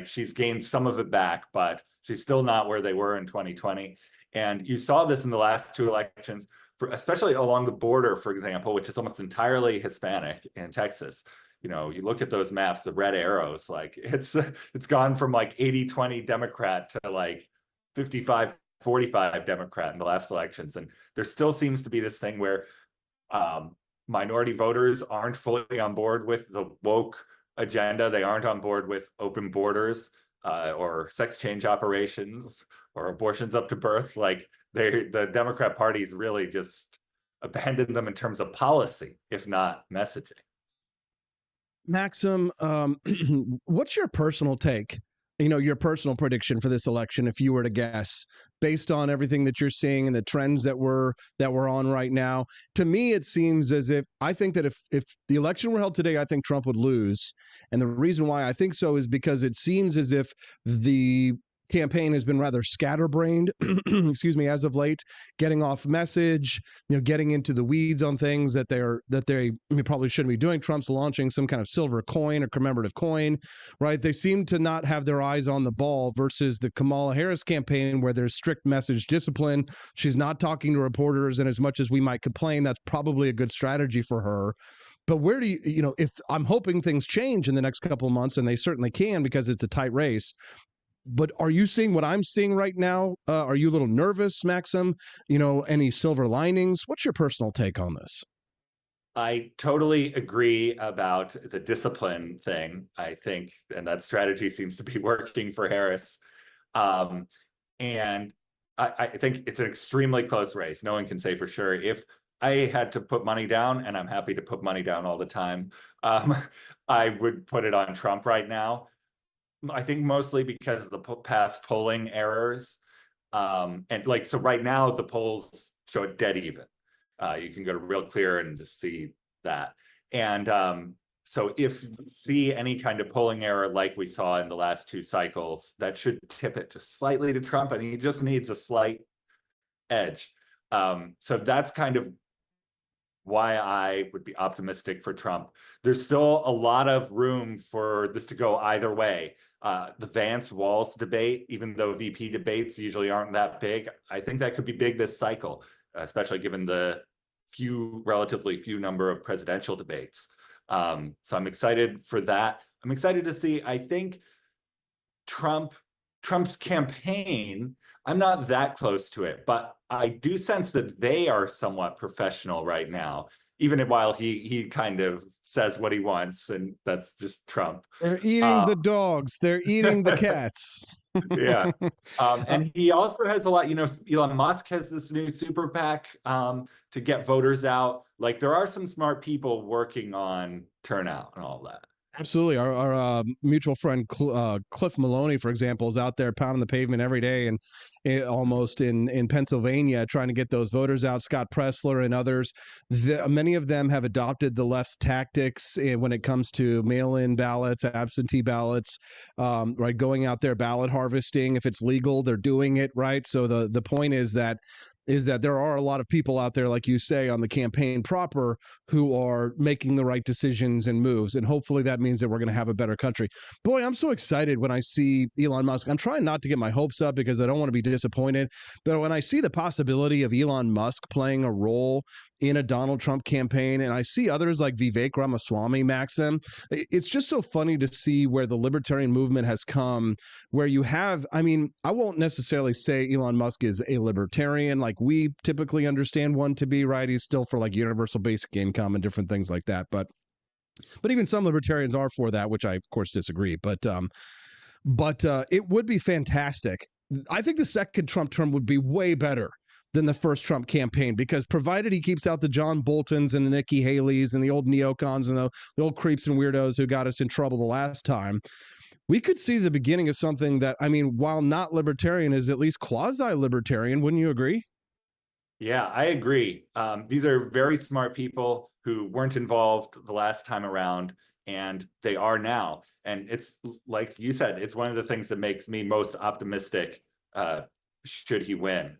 She's gained some of it back, but she's still not where they were in 2020. And you saw this in the last 2 elections, especially along the border, for example, which is almost entirely Hispanic in Texas. You look at those maps, the red arrows, it's gone from 80-20 Democrat to 55-45 Democrat in the last elections. And there still seems to be this thing where minority voters aren't fully on board with the woke agenda. They aren't on board with open borders or sex change operations or abortions up to birth. The Democrat Party's really just abandoned them in terms of policy, if not messaging. Maxim, what's your personal take, your personal prediction for this election, if you were to guess, based on everything that you're seeing and the trends that we're on right now? To me, it seems as if if the election were held today, I think Trump would lose. And the reason why I think so is because it seems as if the campaign has been rather scatterbrained, as of late, getting off message, getting into the weeds on things that they probably shouldn't be doing. Trump's launching some kind of silver coin or commemorative coin, right? They seem to not have their eyes on the ball versus the Kamala Harris campaign, where there's strict message discipline. She's not talking to reporters, and as much as we might complain, that's probably a good strategy for her. But where do if I'm hoping things change in the next couple of months, and they certainly can because it's a tight race. But are you seeing what I'm seeing right now? Are you a little nervous, Maxim? Any silver linings? What's your personal take on this? I totally agree about the discipline thing. I think, and that strategy seems to be working for Harris. And I think it's an extremely close race. No one can say for sure. If I had to put money down, and I'm happy to put money down all the time, I would put it on Trump right now. I think mostly because of the past polling errors. So right now the polls show it dead even. You can go to Real Clear and just see that. And So if we see any kind of polling error like we saw in the last 2 cycles, that should tip it just slightly to Trump, and he just needs a slight edge. So that's kind of why I would be optimistic for Trump. There's still a lot of room for this to go either way. The Vance-Walz debate, even though VP debates usually aren't that big, I think that could be big this cycle, especially given the relatively few number of presidential debates. So I'm excited for that. I'm excited to see, I think Trump's campaign, I'm not that close to it, but I do sense that they are somewhat professional right now, even while he kind of says what he wants, and that's just Trump. They're eating the dogs. They're eating the cats. Yeah. And he also has a lot, Elon Musk has this new super PAC to get voters out. Like, there are some smart people working on turnout and all that. Absolutely. Our mutual friend Cliff Maloney, for example, is out there pounding the pavement every day and almost in Pennsylvania trying to get those voters out. Scott Pressler and others. Many of them have adopted the left's tactics when it comes to mail-in ballots, absentee ballots, right? Going out there ballot harvesting. If it's legal, they're doing it, right? So the point is that there are a lot of people out there, like you say, on the campaign proper who are making the right decisions and moves. And hopefully that means that we're going to have a better country. Boy, I'm so excited when I see Elon Musk. I'm trying not to get my hopes up because I don't want to be disappointed. But when I see the possibility of Elon Musk playing a role in a Donald Trump campaign, and I see others like Vivek Ramaswamy, Maxim, it's just so funny to see where the libertarian movement has come, where you have, I won't necessarily say Elon Musk is a libertarian like we typically understand one to be, right? He's still for like universal basic income and different things like that. But even some libertarians are for that, which I, of course, disagree. But it would be fantastic. I think the second Trump term would be way better than the first Trump campaign, because provided he keeps out the John Boltons and the Nikki Haley's and the old neocons and the old creeps and weirdos who got us in trouble the last time, we could see the beginning of something that, while not libertarian, is at least quasi-libertarian. Wouldn't you agree? Yeah, I agree. These are very smart people who weren't involved the last time around, and they are now. And it's like you said, it's one of the things that makes me most optimistic should he win.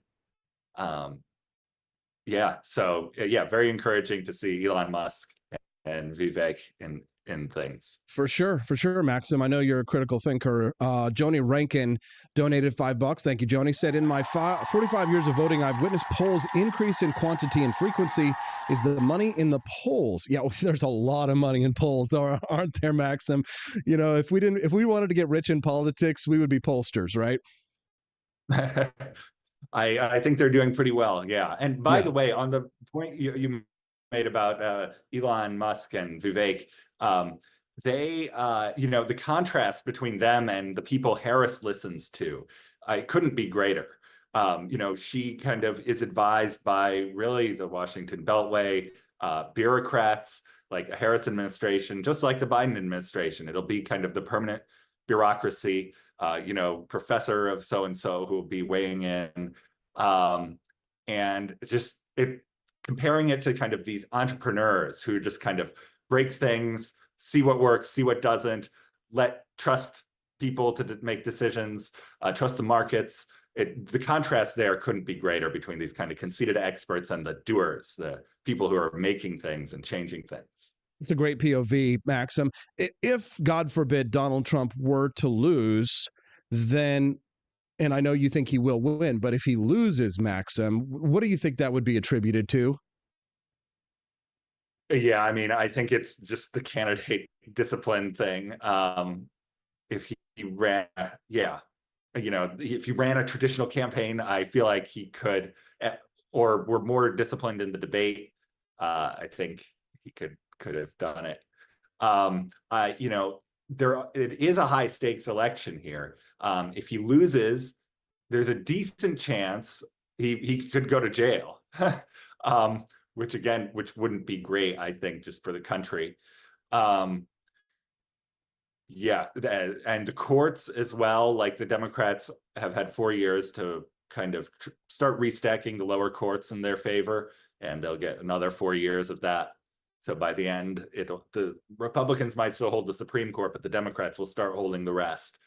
Very encouraging to see Elon Musk and Vivek in things. For sure, Maxim. I know you're a critical thinker. Joni Rankin donated $5. Thank you, Joni. Said, in my 45 years of voting, I've witnessed polls increase in quantity and frequency. Is the money in the polls? Yeah, there's a lot of money in polls, aren't there, Maxim? If we wanted to get rich in politics, we would be pollsters, right? I think they're doing pretty well. Yeah. And by the way, on the point you made about Elon Musk and Vivek, the contrast between them and the people Harris listens to, couldn't be greater. She kind of is advised by really the Washington Beltway, bureaucrats, like a Harris administration, just like the Biden administration. It'll be kind of the permanent bureaucracy, professor of so-and-so who will be weighing in. And comparing it to kind of these entrepreneurs who just kind of break things, see what works, see what doesn't, trust people to make decisions, trust the markets. The contrast there couldn't be greater between these kind of conceited experts and the doers, the people who are making things and changing things. It's a great POV, Maxim. If, God forbid, Donald Trump were to lose, then, and I know you think he will win, but if he loses, Maxim, what do you think that would be attributed to? Yeah, I think it's just the candidate discipline thing. If he ran, if he ran a traditional campaign, I feel like he could, or were more disciplined in the debate. I think he could have done it. It is a high stakes election here. If he loses, there's a decent chance he could go to jail. Which wouldn't be great, I think, just for the country. And the courts as well, like the Democrats have had 4 years to kind of start restacking the lower courts in their favor, and they'll get another 4 years of that. So by the end, the Republicans might still hold the Supreme Court, but the Democrats will start holding the rest.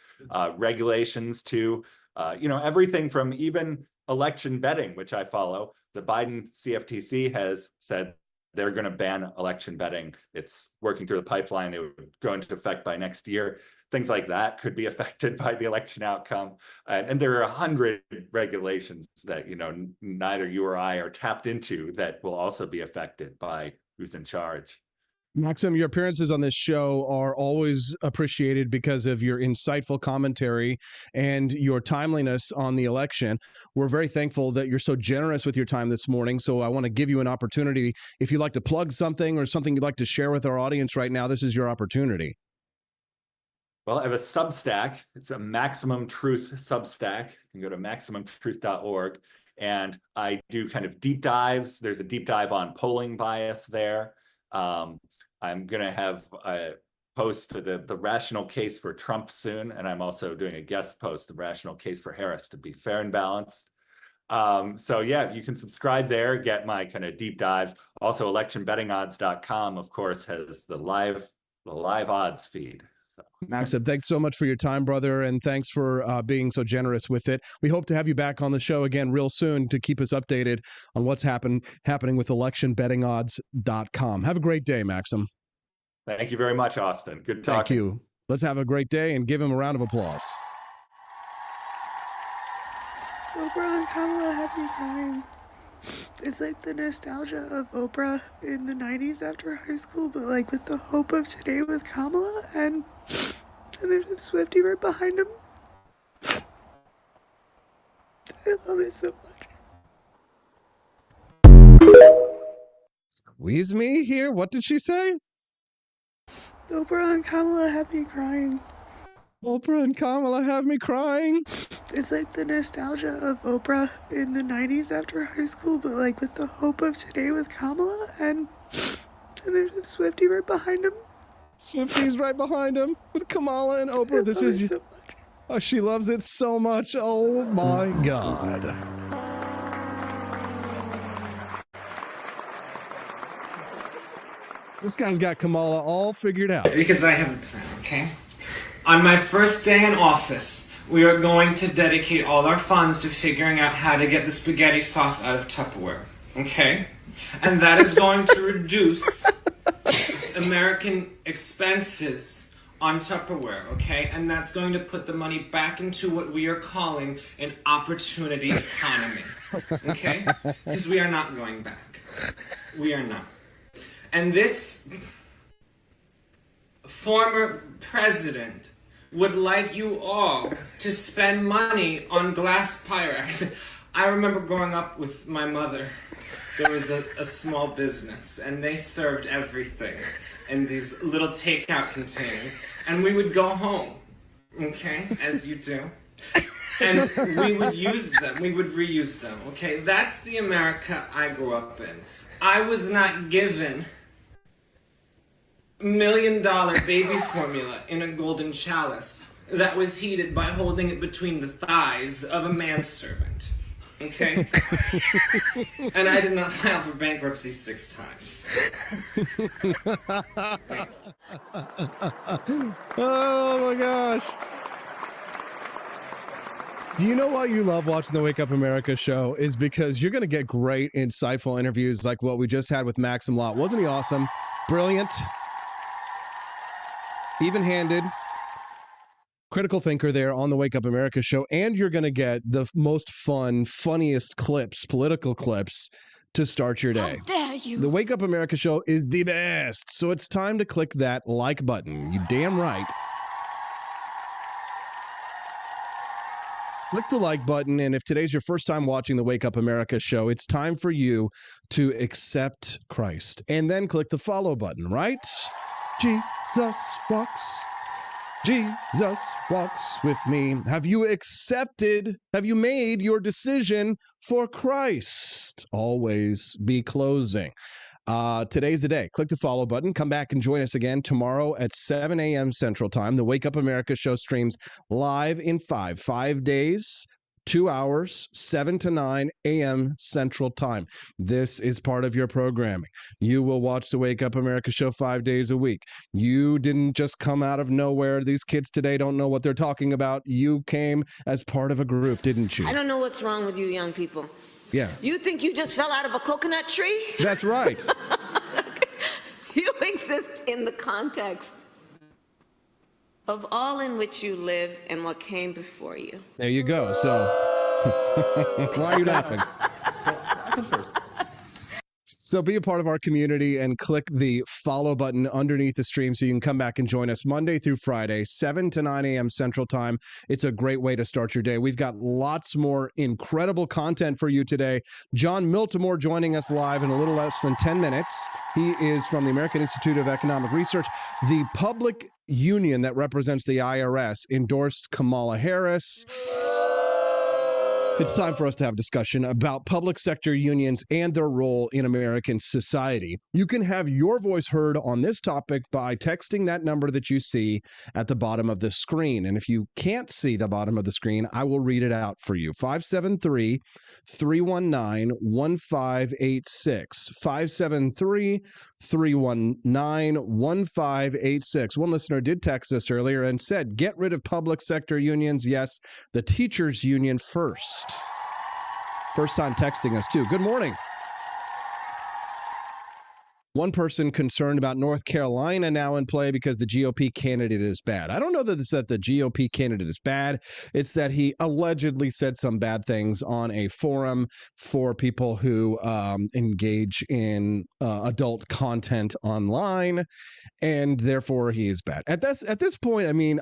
Regulations to, everything from even election betting, which I follow. The Biden CFTC has said they're going to ban election betting. It's working through the pipeline. It would go into effect by next year. Things like that could be affected by the election outcome. And there are 100 regulations that, neither you or I are tapped into that will also be affected by who's in charge. Maxim, your appearances on this show are always appreciated because of your insightful commentary and your timeliness on the election. We're very thankful that you're so generous with your time this morning. So I want to give you an opportunity. If you'd like to plug something or something you'd like to share with our audience right now, this is your opportunity. Well, I have a Substack. It's a Maximum Truth Substack. You can go to MaximumTruth.org. And I do kind of deep dives. There's a deep dive on polling bias there. I'm going to have a post to the rational case for Trump soon. And I'm also doing a guest post, the rational case for Harris, to be fair and balanced. So yeah, you can subscribe there, get my kind of deep dives. Also, electionbettingodds.com, of course, has the live odds feed. Maxim, thanks so much for your time, brother, and thanks for being so generous with it. We hope to have you back on the show again real soon to keep us updated on what's happening with electionbettingodds.com. Have a great day, Maxim. Thank you very much, Austin. Good talking. Thank you. Let's have a great day and give him a round of applause. Oprah and Kamala have me crying. It's like the nostalgia of Oprah in the 90s after high school, but like with the hope of today with Kamala, and there's a Swiftie right behind him. I love it so much. Squeeze me here? What did she say? Oprah and Kamala have me crying. Oprah and Kamala have me crying. It's like the nostalgia of Oprah in the 90s after high school, but like with the hope of today with Kamala, and there's a Swiftie right behind him. Swiftie's right behind him with Kamala and Oprah. This is so much. Oh, she loves it so much. Oh my God. This guy's got Kamala all figured out. Because I have a plan, okay? On my first day in office, we are going to dedicate all our funds to figuring out how to get the spaghetti sauce out of Tupperware, okay? And that is going to reduce American expenses on Tupperware, okay? And that's going to put the money back into what we are calling an opportunity economy, okay? Because we are not going back. We are not. And this former president would like you all to spend money on glass Pyrex. I remember growing up with my mother. There was a small business, and they served everything in these little takeout containers. And we would go home, okay, as you do. And we would use them. We would reuse them, okay? That's the America I grew up in. I was not given $1 million baby formula in a golden chalice that was heated by holding it between the thighs of a manservant. Okay? And I did not file for bankruptcy 6 times. Oh my gosh. Do you know why you love watching the Wake Up America show? Is because you're going to get great, insightful interviews like what we just had with Maxim Lott. Wasn't he awesome? Brilliant. Even-handed, critical thinker there on the Wake Up America show, and you're going to get the most fun, funniest clips, political clips to start your day. How dare you? The Wake Up America show is the best, so it's time to click that like button. You damn right. Click the like button, and if today's your first time watching the Wake Up America show, it's time for you to accept Christ, and then click the follow button, right? Jesus walks. Jesus walks with me. Have you accepted? Have you made your decision for Christ? Always be closing. Today's the day. Click the follow button. Come back and join us again tomorrow at 7 a.m. Central Time. The Wake Up America show streams live in 5 days. 2 hours, 7 to 9 a.m. Central Time. This is part of your programming. You will watch the Wake Up America show 5 days a week. You didn't just come out of nowhere. These kids today don't know what they're talking about. You came as part of a group, didn't you? I don't know what's wrong with you young people. Yeah. You think you just fell out of a coconut tree? That's right. You exist in the context of all in which you live and what came before you. There you go. So, why are you laughing? I can first. So be a part of our community and click the follow button underneath the stream so you can come back and join us Monday through Friday, 7 to 9 a.m. Central Time. It's a great way to start your day. We've got lots more incredible content for you today. John Miltimore joining us live in a little less than 10 minutes. He is from the American Institute of Economic Research. The public union that represents the IRS endorsed Kamala Harris. It's time for us to have a discussion about public sector unions and their role in American society. You can have your voice heard on this topic by texting that number that you see at the bottom of the screen. And if you can't see the bottom of the screen, I will read it out for you. 573-319-1586. 573-319-1586. One listener did text us earlier and said, get rid of public sector unions. Yes, the teachers union first. First time texting us too. Good morning. One person concerned about North Carolina now in play because the GOP candidate is bad. I don't know that it's that the GOP candidate is bad. It's that he allegedly said some bad things on a forum for people who engage in adult content online, and therefore he is bad. At this point, I mean,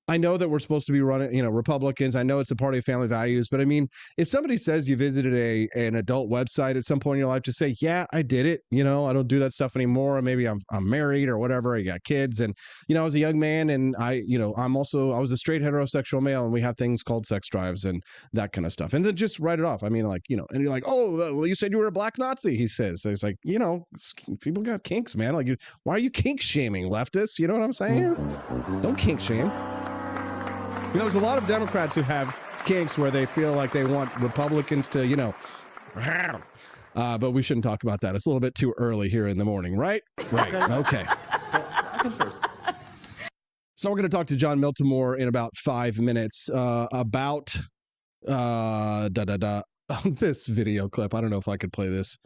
I know that we're supposed to be running, Republicans. I know it's a party of family values, but I mean, if somebody says you visited an adult website at some point in your life, just say, yeah, I did it. I don't do that stuff anymore. Or maybe I'm married or whatever. I got kids. And, I was a young man and I was a straight heterosexual male and we have things called sex drives and that kind of stuff. And then just write it off. I mean, and you're like, oh, well, you said you were a black Nazi, he says. So it's like, people got kinks, man. Like, why are you kink shaming leftists? You know what I'm saying? Don't kink shame. There's a lot of Democrats who have kinks where they feel like they want Republicans to, but we shouldn't talk about that. It's a little bit too early here in the morning, right? Right. Okay. I can first. So we're going to talk to John Miltimore in about 5 minutes about this video clip. I don't know if I could play this.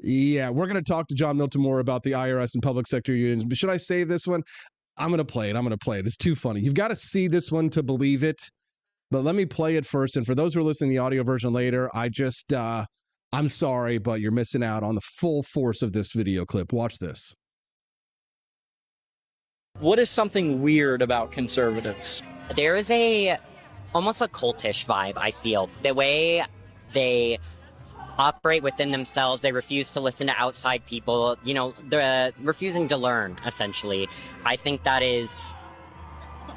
Yeah, we're going to talk to John Miltimore about the IRS and public sector unions. But should I save this one? I'm going to play it. It's too funny. You've got to see this one to believe it. But let me play it first. And for those who are listening to the audio version later, I'm sorry, but you're missing out on the full force of this video clip. Watch this. What is something weird about conservatives? There is almost a cultish vibe, I feel. The way they operate within themselves, they refuse to listen to outside people, they're refusing to learn, essentially. I think that is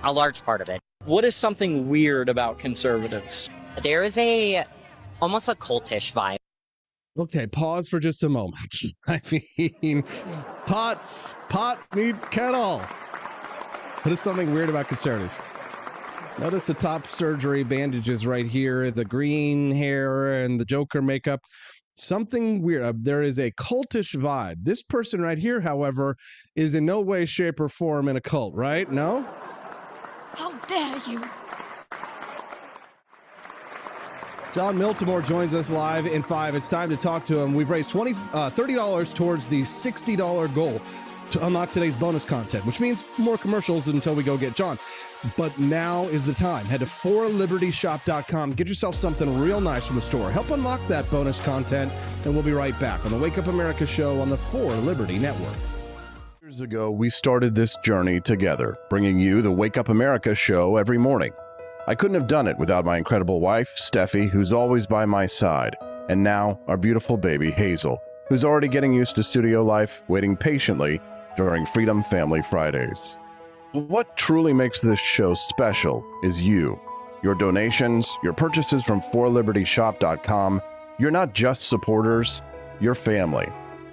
a large part of it. What is something weird about conservatives? There is almost a cultish vibe. Okay, pause for just a moment. I mean, pot meets kettle. What is something weird about conservatives? Notice the top surgery bandages right here, the green hair and the Joker makeup. Something weird. There is a cultish vibe. This person right here, however, is in no way, shape, or form in a cult, right? No? How dare you? John Miltimore joins us live in 5. It's time to talk to him. We've raised $30 towards the $60 goal to unlock today's bonus content, which means more commercials until we go get John. But now is the time. Head to forlibertyshop.com. Get yourself something real nice from the store. Help unlock that bonus content, and we'll be right back on the Wake Up America show on the For Liberty Network. Years ago, we started this journey together, bringing you the Wake Up America show every morning. I couldn't have done it without my incredible wife, Steffi, who's always by my side, and now our beautiful baby, Hazel, who's already getting used to studio life, waiting patiently during Freedom Family Fridays. What truly makes this show special is you. Your donations, your purchases from forlibertyshop.com. You're not just supporters, you're family.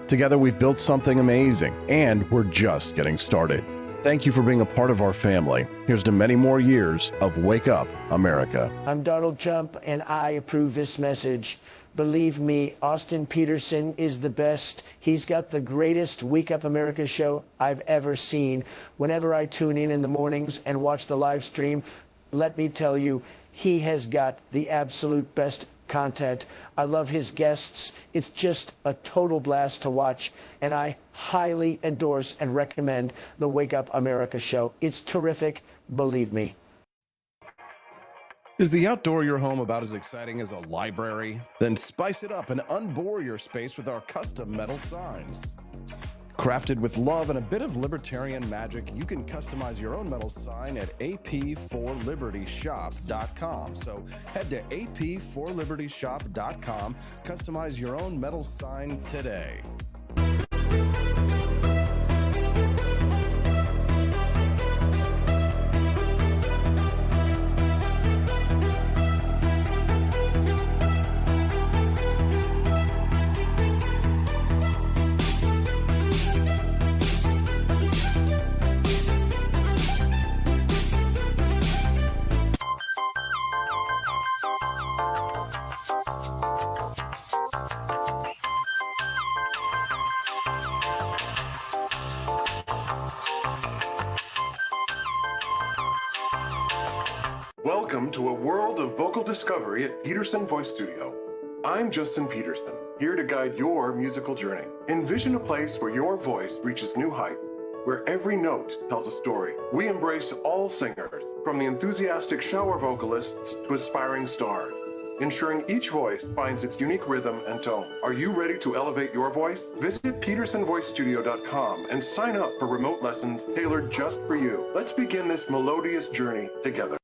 Together we've built something amazing, and we're just getting started. Thank you for being a part of our family. Here's to many more years of Wake Up America. I'm Donald Trump, and I approve this message. Believe me, Austin Peterson is the best. He's got the greatest Wake Up America show I've ever seen. Whenever I tune in the mornings and watch the live stream, let me tell you, he has got the absolute best content. I love his guests. It's just a total blast to watch, and I highly endorse and recommend the Wake Up America show. It's terrific, believe me. Is the outdoor of your home about as exciting as a library? Then spice it up and unbore your space with our custom metal signs. Crafted with love and a bit of libertarian magic, you can customize your own metal sign at ap4libertyshop.com. So head to ap4libertyshop.com, customize your own metal sign today. Welcome to a world of vocal discovery at Peterson Voice Studio. I'm Justin Peterson, here to guide your musical journey. Envision a place where your voice reaches new heights, where every note tells a story. We embrace all singers, from the enthusiastic shower vocalists to aspiring stars, ensuring each voice finds its unique rhythm and tone. Are you ready to elevate your voice? Visit petersonvoicestudio.com and sign up for remote lessons tailored just for you. Let's begin this melodious journey together.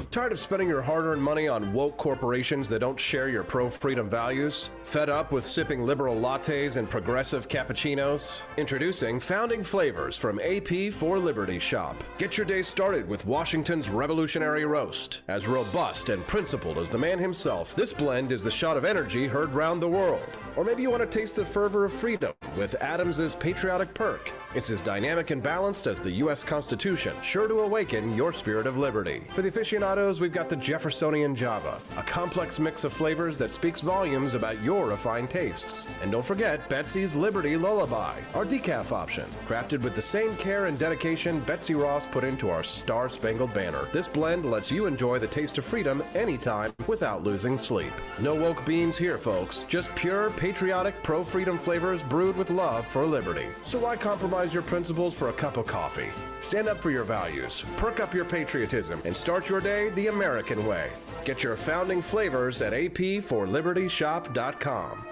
Tired of spending your hard-earned money on woke corporations that don't share your pro-freedom values? Fed up with sipping liberal lattes and progressive cappuccinos? Introducing Founding Flavors from AP for Liberty Shop. Get your day started with Washington's Revolutionary Roast. As robust and principled as the man himself, this blend is the shot of energy heard round the world. Or maybe you want to taste the fervor of freedom with Adams's Patriotic Perk. It's as dynamic and balanced as the U.S. Constitution, sure to awaken your spirit of liberty. For the aficionados, we've got the Jeffersonian Java, a complex mix of flavors that speaks volumes about your refined tastes. And don't forget Betsy's Liberty Lullaby, our decaf option, crafted with the same care and dedication Betsy Ross put into our Star-Spangled Banner. This blend lets you enjoy the taste of freedom anytime without losing sleep. No woke beans here, folks. Just pure, patriotic, pro-freedom flavors brewed with love for liberty. So why compromise your principles for a cup of coffee? Stand up for your values, perk up your patriotism, and start your day the American way. Get your founding flavors at ap4libertyshop.com.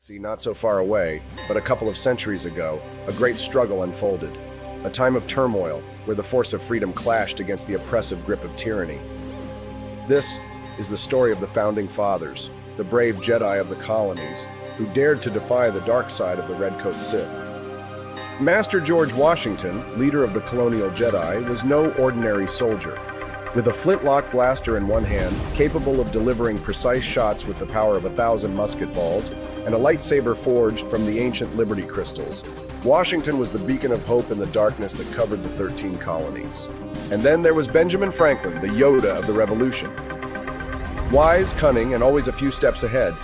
See, not so far away, but a couple of centuries ago, a great struggle unfolded. A time of turmoil where the force of freedom clashed against the oppressive grip of tyranny. This is the story of the Founding Fathers, the brave Jedi of the colonies, who dared to defy the dark side of the Redcoat Sith. Master George Washington, leader of the colonial Jedi, was no ordinary soldier. With a flintlock blaster in one hand, capable of delivering precise shots with the power of 1,000 musket balls, and a lightsaber forged from the ancient Liberty crystals, Washington was the beacon of hope in the darkness that covered the 13 colonies. And then there was Benjamin Franklin, the Yoda of the Revolution. Wise, cunning, and always a few steps ahead,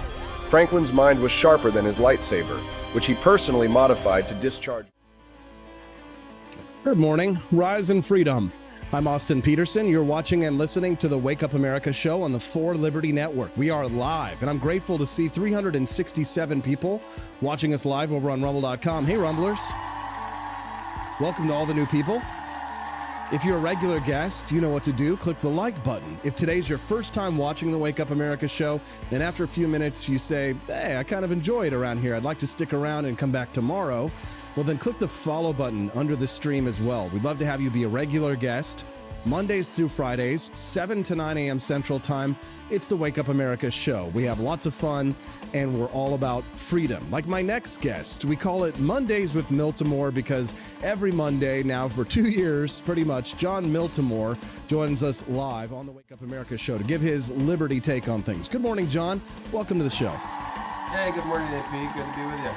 Franklin's mind was sharper than his lightsaber, which he personally modified to discharge. Good morning. Rise in freedom. I'm Austin Peterson. You're watching and listening to the Wake Up America show on the For Liberty Network. We are live, and I'm grateful to see 367 people watching us live over on rumble.com. Hey, Rumblers. Welcome to all the new people. If you're a regular guest, you know what to do. Click the like button. If today's your first time watching the Wake Up America show, and after a few minutes you say, hey, I kind of enjoy it around here, I'd like to stick around and come back tomorrow, well, then click the follow button under the stream as well. We'd love to have you be a regular guest. Mondays through Fridays, 7 to 9 a.m. Central Time. It's the Wake Up America show. We have lots of fun, and we're all about freedom. Like my next guest, we call it Mondays with Miltimore because every Monday now for 2 years, pretty much, John Miltimore joins us live on the Wake Up America show to give his liberty take on things. Good morning, John. Welcome to the show. Hey, good morning, AP. Good to be with you.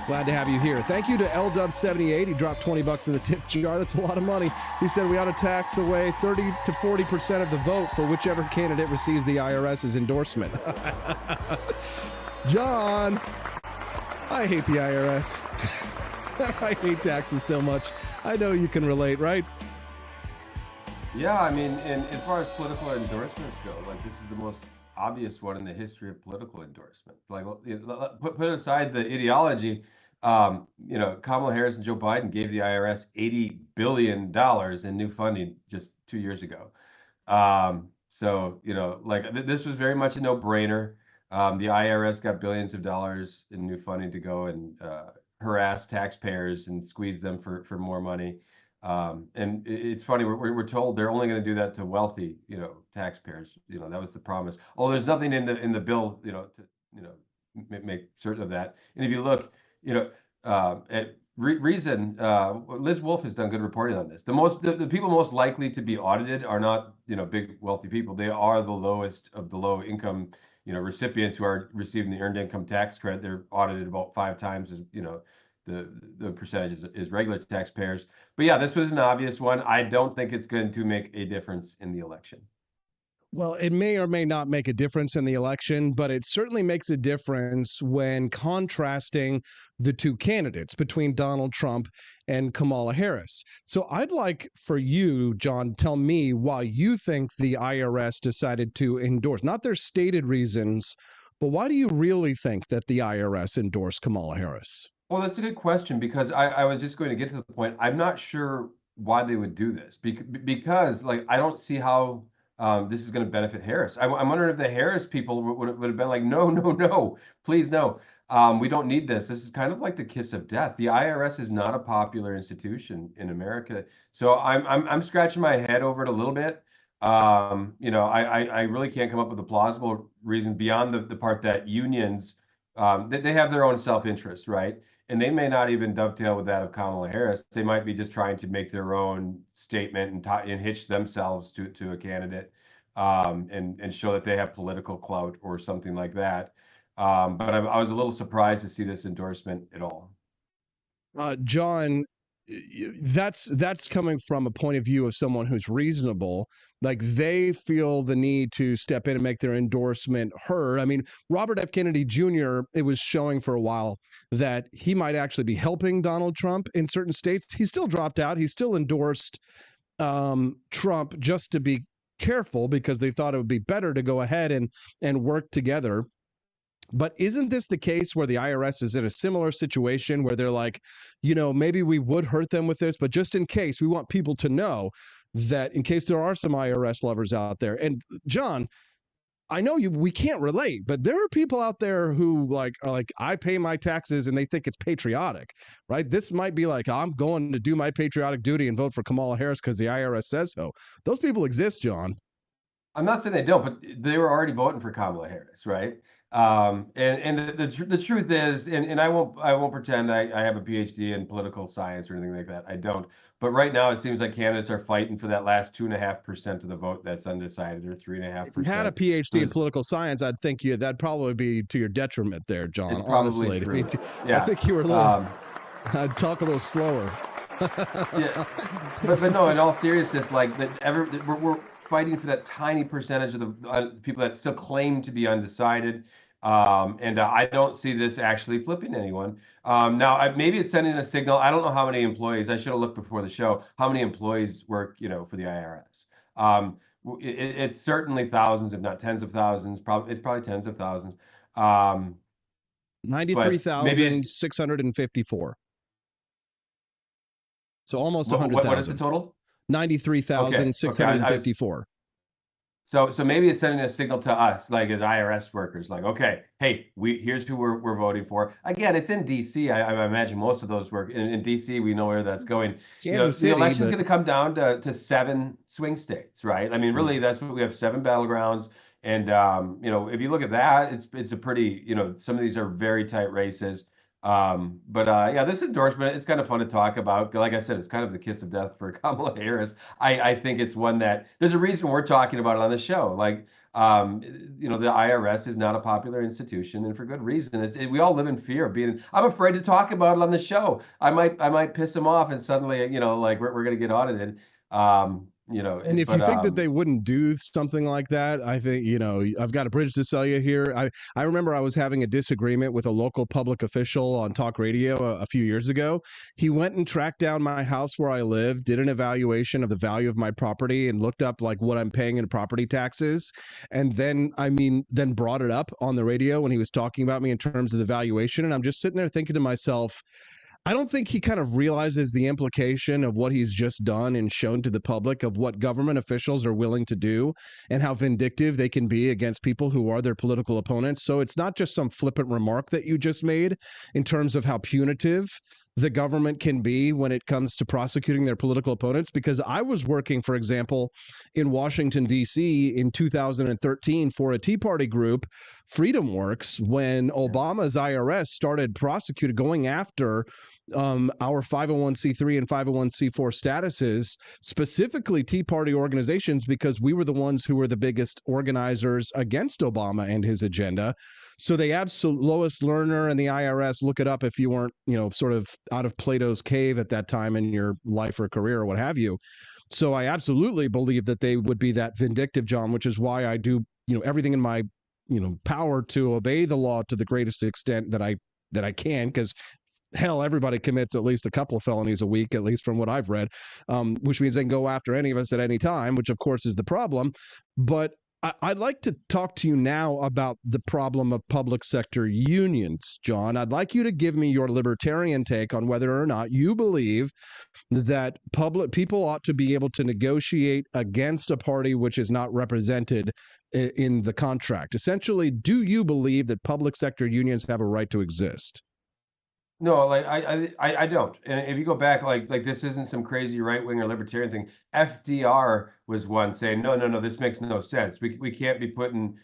Glad to have you here. Thank you to LW78. He dropped $20 in the tip jar. That's a lot of money. He said we ought to tax away 30 to 40% of the vote for whichever candidate receives the IRS's endorsement. John, I hate the IRS. I hate taxes so much. I know you can relate, right? Yeah, I mean, and as far as political endorsements go, like this is the most obvious one in the history of political endorsement. Like, put aside the ideology. Kamala Harris and Joe Biden gave the IRS $80 billion in new funding just 2 years ago. This was very much a no-brainer. The IRS got billions of dollars in new funding to go and harass taxpayers and squeeze them for more money. And it's funny, we're told they're only going to do that to wealthy, taxpayers. That was the promise. Oh, there's nothing in the bill, to make certain of that. And if you look, at Reason, Liz Wolfe has done good reporting on this. The people most likely to be audited are not, big wealthy people. They are the lowest of the low income, recipients who are receiving the earned income tax credit. They're audited about 5 times as, the percentage is regular taxpayers. But yeah, this was an obvious one. I don't think it's going to make a difference in the election. Well, it may or may not make a difference in the election, but it certainly makes a difference when contrasting the two candidates between Donald Trump and Kamala Harris. So I'd like for you, John, tell me why you think the IRS decided to endorse, not their stated reasons, but why do you really think that the IRS endorsed Kamala Harris? Well, that's a good question because I was just going to get to the point. I'm not sure why they would do this because I don't see how this is going to benefit Harris. I'm wondering if the Harris people would have been like, no, please no. We don't need this. This is kind of like the kiss of death. The IRS is not a popular institution in America. So I'm scratching my head over it a little bit. I really can't come up with a plausible reason beyond the part that unions, they have their own self-interest, right? And they may not even dovetail with that of Kamala Harris. They might be just trying to make their own statement and hitch themselves to a candidate and show that they have political clout or something like that. But I was a little surprised to see this endorsement at all. John, that's coming from a point of view of someone who's reasonable. Like they feel the need to step in and make their endorsement heard. I mean, Robert F. Kennedy Jr., it was showing for a while that he might actually be helping Donald Trump in certain states. He still dropped out. He still endorsed Trump just to be careful because they thought it would be better to go ahead and work together. But isn't this the case where the IRS is in a similar situation where they're like, maybe we would hurt them with this, but just in case, we want people to know that in case there are some IRS lovers out there. And John, I know we can't relate, but there are people out there who are like, I pay my taxes and they think it's patriotic, right? This might be like, I'm going to do my patriotic duty and vote for Kamala Harris because the IRS says so. Those people exist, John. I'm not saying they don't, but they were already voting for Kamala Harris, right? The truth is, and I won't pretend I have a PhD in political science or anything like that. I don't. But right now, it seems like candidates are fighting for that last 2.5% of the vote that's undecided, or 3.5%. If you had a PhD in political science, I'd think that'd probably be to your detriment there, John. Honestly, yeah. I think you were a little. I'd talk a little slower. Yeah, but no. In all seriousness, we're fighting for that tiny percentage of the people that still claim to be undecided. I don't see this actually flipping anyone. Now, maybe it's sending a signal. I don't know how many employees. I should have looked before the show. How many employees work, for the IRS? It's certainly thousands, if not tens of thousands. It's probably tens of thousands. 93,654. So almost What is the 100,000. total? 93,654. So maybe it's sending a signal to us, like as IRS workers, like, okay, hey, here's who we're voting for. Again, it's in DC. I imagine most of those work in DC. We know where that's going. Kansas The City, election's but going to come down to 7 swing states, right? I mean, really, that's what we have, 7 battlegrounds. And if you look at that, it's a pretty, some of these are very tight races. But this endorsement, it's kind of fun to talk about. Like I said, it's kind of the kiss of death for Kamala Harris. I think it's one that there's a reason we're talking about it on the show. Like, the IRS is not a popular institution, and for good reason. We all live in fear of being. I'm afraid to talk about it on the show. I might piss them off, and suddenly, like we're going to get audited. And if you think that they wouldn't do something like that, I think, I've got a bridge to sell you here. I remember I was having a disagreement with a local public official on talk radio a few years ago. He went and tracked down my house where I live, did an evaluation of the value of my property, and looked up like what I'm paying in property taxes. And then brought it up on the radio when he was talking about me in terms of the valuation. And I'm just sitting there thinking to myself, I don't think he kind of realizes the implication of what he's just done and shown to the public of what government officials are willing to do and how vindictive they can be against people who are their political opponents. So it's not just some flippant remark that you just made in terms of how punitive the government can be when it comes to prosecuting their political opponents. Because I was working, for example, in Washington, D.C. in 2013 for a Tea Party group, Freedom Works, when Obama's IRS started going after our 501c3 and 501c4 statuses, specifically Tea Party organizations, because we were the ones who were the biggest organizers against Obama and his agenda. So they absolutely, Lois Lerner and the IRS, look it up if you weren't, sort of out of Plato's cave at that time in your life or career or what have you. So I absolutely believe that they would be that vindictive, John, which is why I do, everything in my, power to obey the law to the greatest extent that I can, because hell, everybody commits at least a couple of felonies a week, at least from what I've read, which means they can go after any of us at any time, which of course is the problem. But I'd like to talk to you now about the problem of public sector unions, John. I'd like you to give me your libertarian take on whether or not you believe that people ought to be able to negotiate against a party which is not represented in the contract. Essentially, do you believe that public sector unions have a right to exist? No, like I don't. And if you go back, like this isn't some crazy right wing or libertarian thing. FDR was one saying, no, this makes no sense. We can't be putting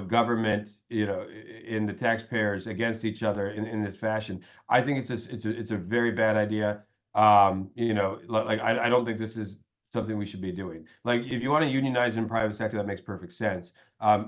government in the taxpayers against each other in this fashion. I think it's a very bad idea. I don't think this is something we should be doing. Like, if you want to unionize in private sector, that makes perfect sense.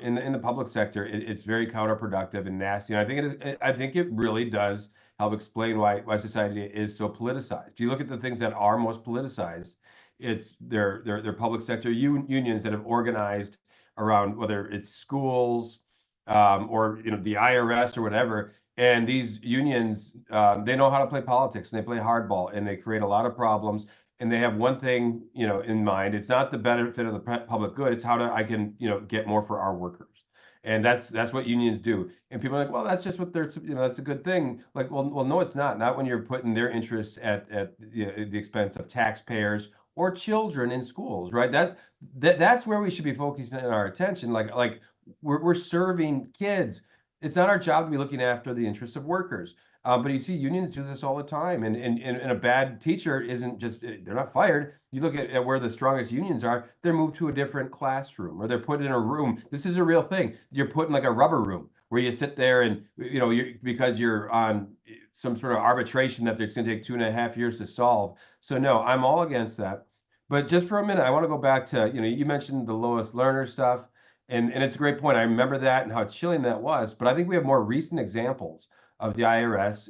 In the public sector, it's very counterproductive and nasty. And I think it really does help explain why society is so politicized. You look at the things that are most politicized, it's their public sector unions that have organized around, whether it's schools or the IRS or whatever. And these unions, they know how to play politics, and they play hardball, and they create a lot of problems. And they have one thing in mind. It's not the benefit of the public good. It's how I can get more for our workers. And that's what unions do. And people are like, well, that's just what they're, that's a good thing. Like, well, no, it's not. Not when you're putting their interests at the expense of taxpayers or children in schools, right? That's where we should be focusing our attention. Like we're serving kids. It's not our job to be looking after the interests of workers. But you see unions do this all the time. And a bad teacher isn't just, they're not fired. You look at where the strongest unions are, they're moved to a different classroom, or they're put in a room. This is a real thing. You're put in like a rubber room where you sit there and, because you're on some sort of arbitration that it's going to take 2.5 years to solve. So no, I'm all against that. But just for a minute, I want to go back to, you mentioned the Lois Lerner stuff. And it's a great point. I remember that and how chilling that was. But I think we have more recent examples of the IRS,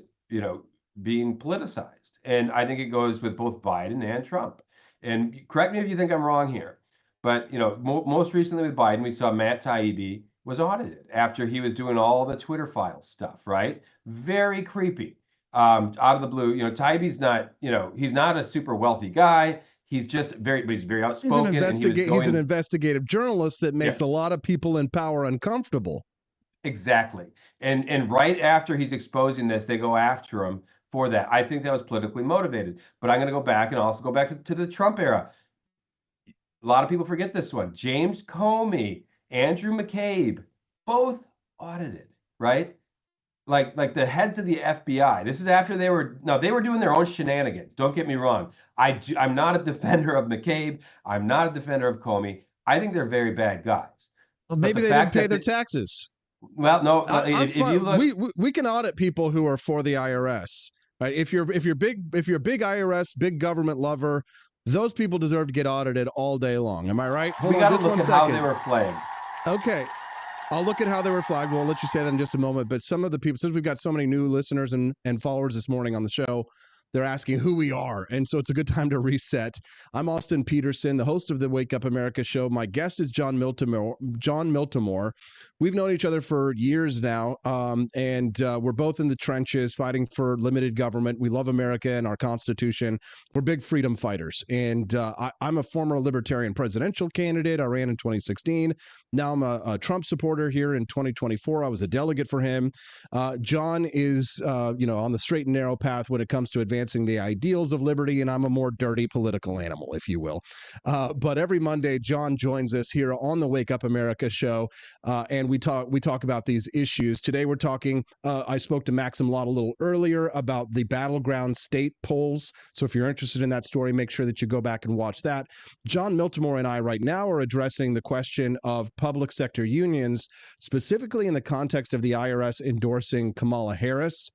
being politicized. And I think it goes with both Biden and Trump. And correct me if you think I'm wrong here, but most recently with Biden, we saw Matt Taibbi was audited after he was doing all the Twitter files stuff, right? Very creepy. Out of the blue, Taibbi's not, he's not a super wealthy guy. He's just but he's very outspoken. He's an investigative journalist that makes a lot of people in power uncomfortable. Exactly. And right after he's exposing this, they go after him for that. I think that was politically motivated. But I'm going to go back and also go back to the Trump era. A lot of people forget this one. James Comey, Andrew McCabe, both audited, right? Like the heads of the FBI. This is after they were doing their own shenanigans. Don't get me wrong. I'm not a defender of McCabe. I'm not a defender of Comey. I think they're very bad guys. Well, maybe they didn't pay their taxes. Well, no. If you look, we can audit people who are for the IRS, right? If you're a big IRS, big government lover, those people deserve to get audited all day long. Am I right? We got to look at how they were flagged. Okay. I'll look at how they were flagged. We'll let you say that in just a moment. But some of the people, since we've got so many new listeners and followers this morning on the show, they're asking who we are. And so it's a good time to reset. I'm Austin Peterson, the host of the Wake Up America show. My guest is John Miltimore. We've known each other for years now, and we're both in the trenches fighting for limited government. We love America and our Constitution. We're big freedom fighters. And I'm a former libertarian presidential candidate. I ran in 2016. Now I'm a Trump supporter here in 2024. I was a delegate for him. John is, on the straight and narrow path when it comes to advancing the ideals of liberty, and I'm a more dirty political animal, if you will. But every Monday, John joins us here on the Wake Up America show, and we talk about these issues. Today, we're talking. I spoke to Maxim Lott a little earlier about the Battleground state polls. So if you're interested in that story, make sure that you go back and watch that. John Miltimore and I right now are addressing the question of public sector unions, specifically in the context of the IRS endorsing Kamala Harris,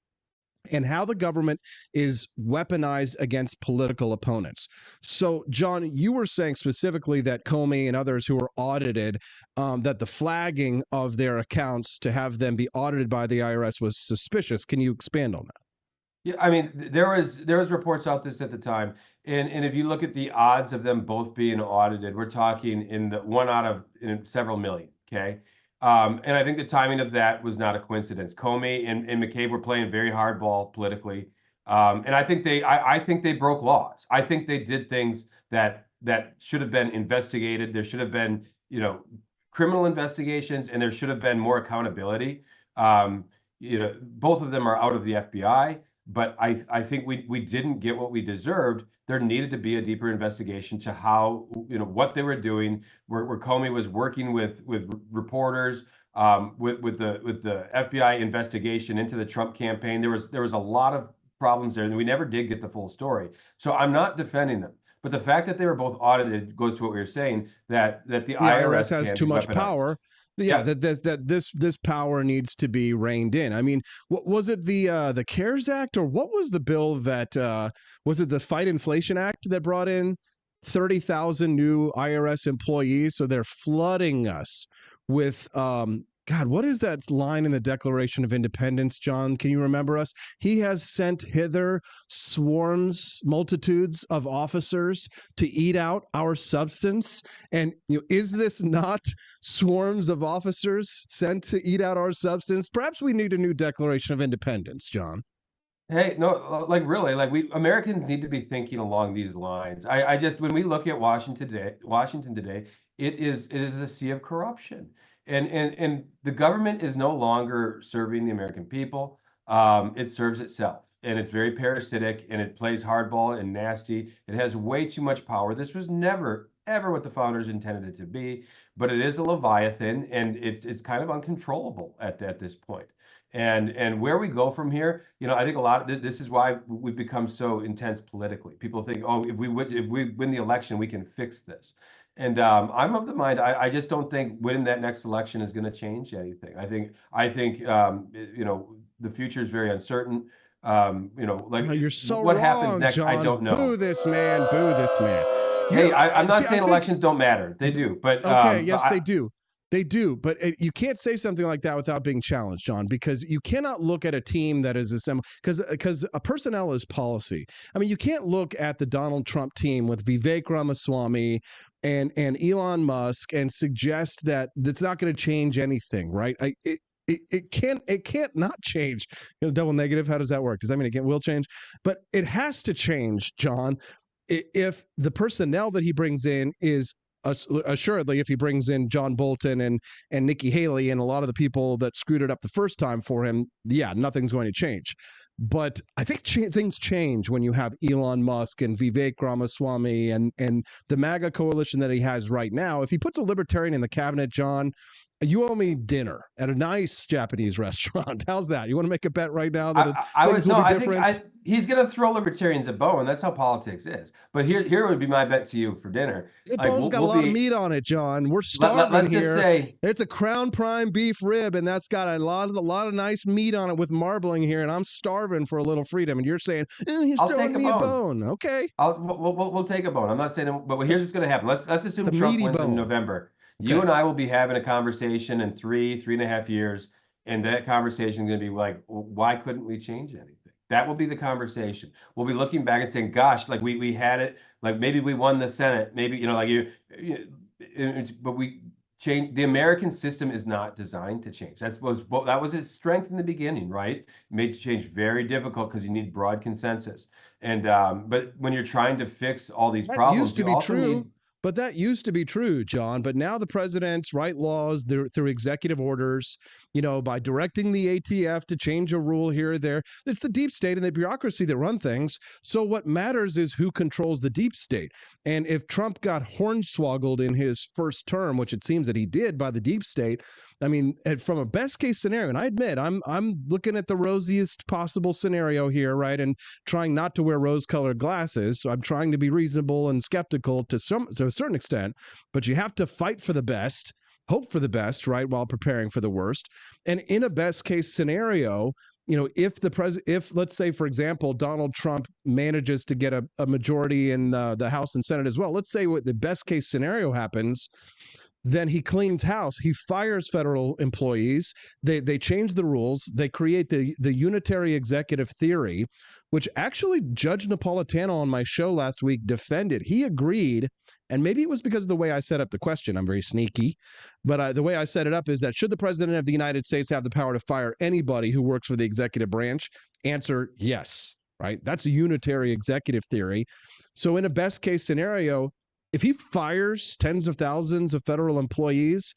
and how the government is weaponized against political opponents. So, John, you were saying specifically that Comey and others who were audited, that the flagging of their accounts to have them be audited by the IRS was suspicious. Can you expand on that? Yeah, I mean, there was reports out this at the time, and if you look at the odds of them both being audited, we're talking in the one out of several million. Okay. And I think the timing of that was not a coincidence. Comey and McCabe were playing very hardball politically, and I think they broke laws. I think they did things that should have been investigated. There should have been criminal investigations, and there should have been more accountability. Both of them are out of the FBI, but I think we didn't get what we deserved. There needed to be a deeper investigation to how, what they were doing, where Comey was working with reporters, with the FBI investigation into the Trump campaign. There was a lot of problems there, and we never did get the full story. So I'm not defending them, but the fact that they were both audited goes to what we were saying, that the IRS has too much power. Yeah, that this power needs to be reined in. I mean, what was it, the CARES Act, or what was the bill that was it the Fight Inflation Act that brought in 30,000 new IRS employees? So they're flooding us with God, what is that line in the Declaration of Independence, John? Can you remember us? He has sent hither multitudes of officers to eat out our substance. And is this not swarms of officers sent to eat out our substance? Perhaps we need a new Declaration of Independence, John. Hey, no, really, we Americans need to be thinking along these lines. I just, when we look at Washington today, it is a sea of corruption. And the government is no longer serving the American people. It serves itself, and it's very parasitic, and it plays hardball and nasty. It has way too much power. This was never, ever what the founders intended it to be, but it is a Leviathan, and it's kind of uncontrollable at this point. And where we go from here, I think a lot of this is why we've become so intense politically. People think, oh, if we win the election, we can fix this. And I'm of the mind, I just don't think winning that next election is going to change anything. I think the future is very uncertain. You're so what wrong, happens next, John. I don't know. Boo this man. Boo this man. Hey, I'm not saying elections don't matter. They do, but okay, yes, they do. They do, but you can't say something like that without being challenged, John, because you cannot look at a team that is assembled, because a personnel is policy. I mean, you can't look at the Donald Trump team with Vivek Ramaswamy and Elon Musk and suggest that that's not going to change anything, right? It can't not change. Double negative, how does that work? Does that mean it will change? But it has to change, John, if the personnel that he brings in is assuredly, if he brings in John Bolton and Nikki Haley and a lot of the people that screwed it up the first time for him, yeah, nothing's going to change. But I think things change when you have Elon Musk and Vivek Ramaswamy and the MAGA coalition that he has right now. If he puts a libertarian in the cabinet, John, you owe me dinner at a nice Japanese restaurant. How's that? You want to make a bet right now that things will be different? He's going to throw libertarians a bone. That's how politics is. But here would be my bet to you for dinner. The bone's got a lot of meat on it, John. We're starving let's here. Just say, it's a Crown Prime beef rib, and that's got a lot of nice meat on it with marbling here, and I'm starving for a little freedom. And you're saying, he's throwing me a bone. Okay. We'll take a bone. I'm not saying, but here's what's going to happen. Let's assume Trump wins in November. Okay. You and I will be having a conversation in 3.5 years, and that conversation is going to be like, well, why couldn't we change anything? That will be the conversation. We'll be looking back and saying, gosh, like we had it, like maybe we won the Senate, maybe, but we changed. The American system is not designed to change. That was its strength in the beginning, right? It made change very difficult because you need broad consensus. And but when you're trying to fix all these problems, used to be true. But that used to be true, John. But now the presidents write laws through executive orders, by directing the ATF to change a rule here or there. It's the deep state and the bureaucracy that run things. So what matters is who controls the deep state. And if Trump got hornswoggled in his first term, which it seems that he did by the deep state, I mean, from a best case scenario, and I admit I'm looking at the rosiest possible scenario here, right? And trying not to wear rose-colored glasses. So I'm trying to be reasonable and skeptical to a certain extent, but you have to fight for the best, hope for the best, right, while preparing for the worst. And in a best case scenario, if let's say, for example, Donald Trump manages to get a majority in the House and Senate as well, let's say what the best case scenario happens, then he cleans house. He fires federal employees. They change the rules. They create the unitary executive theory, which actually Judge Napolitano on my show last week defended. He agreed, and maybe it was because of the way I set up the question. I'm very sneaky, but the way I set it up is that should the president of the United States have the power to fire anybody who works for the executive branch? Answer, yes, right? That's a unitary executive theory. So in a best case scenario, if he fires tens of thousands of federal employees,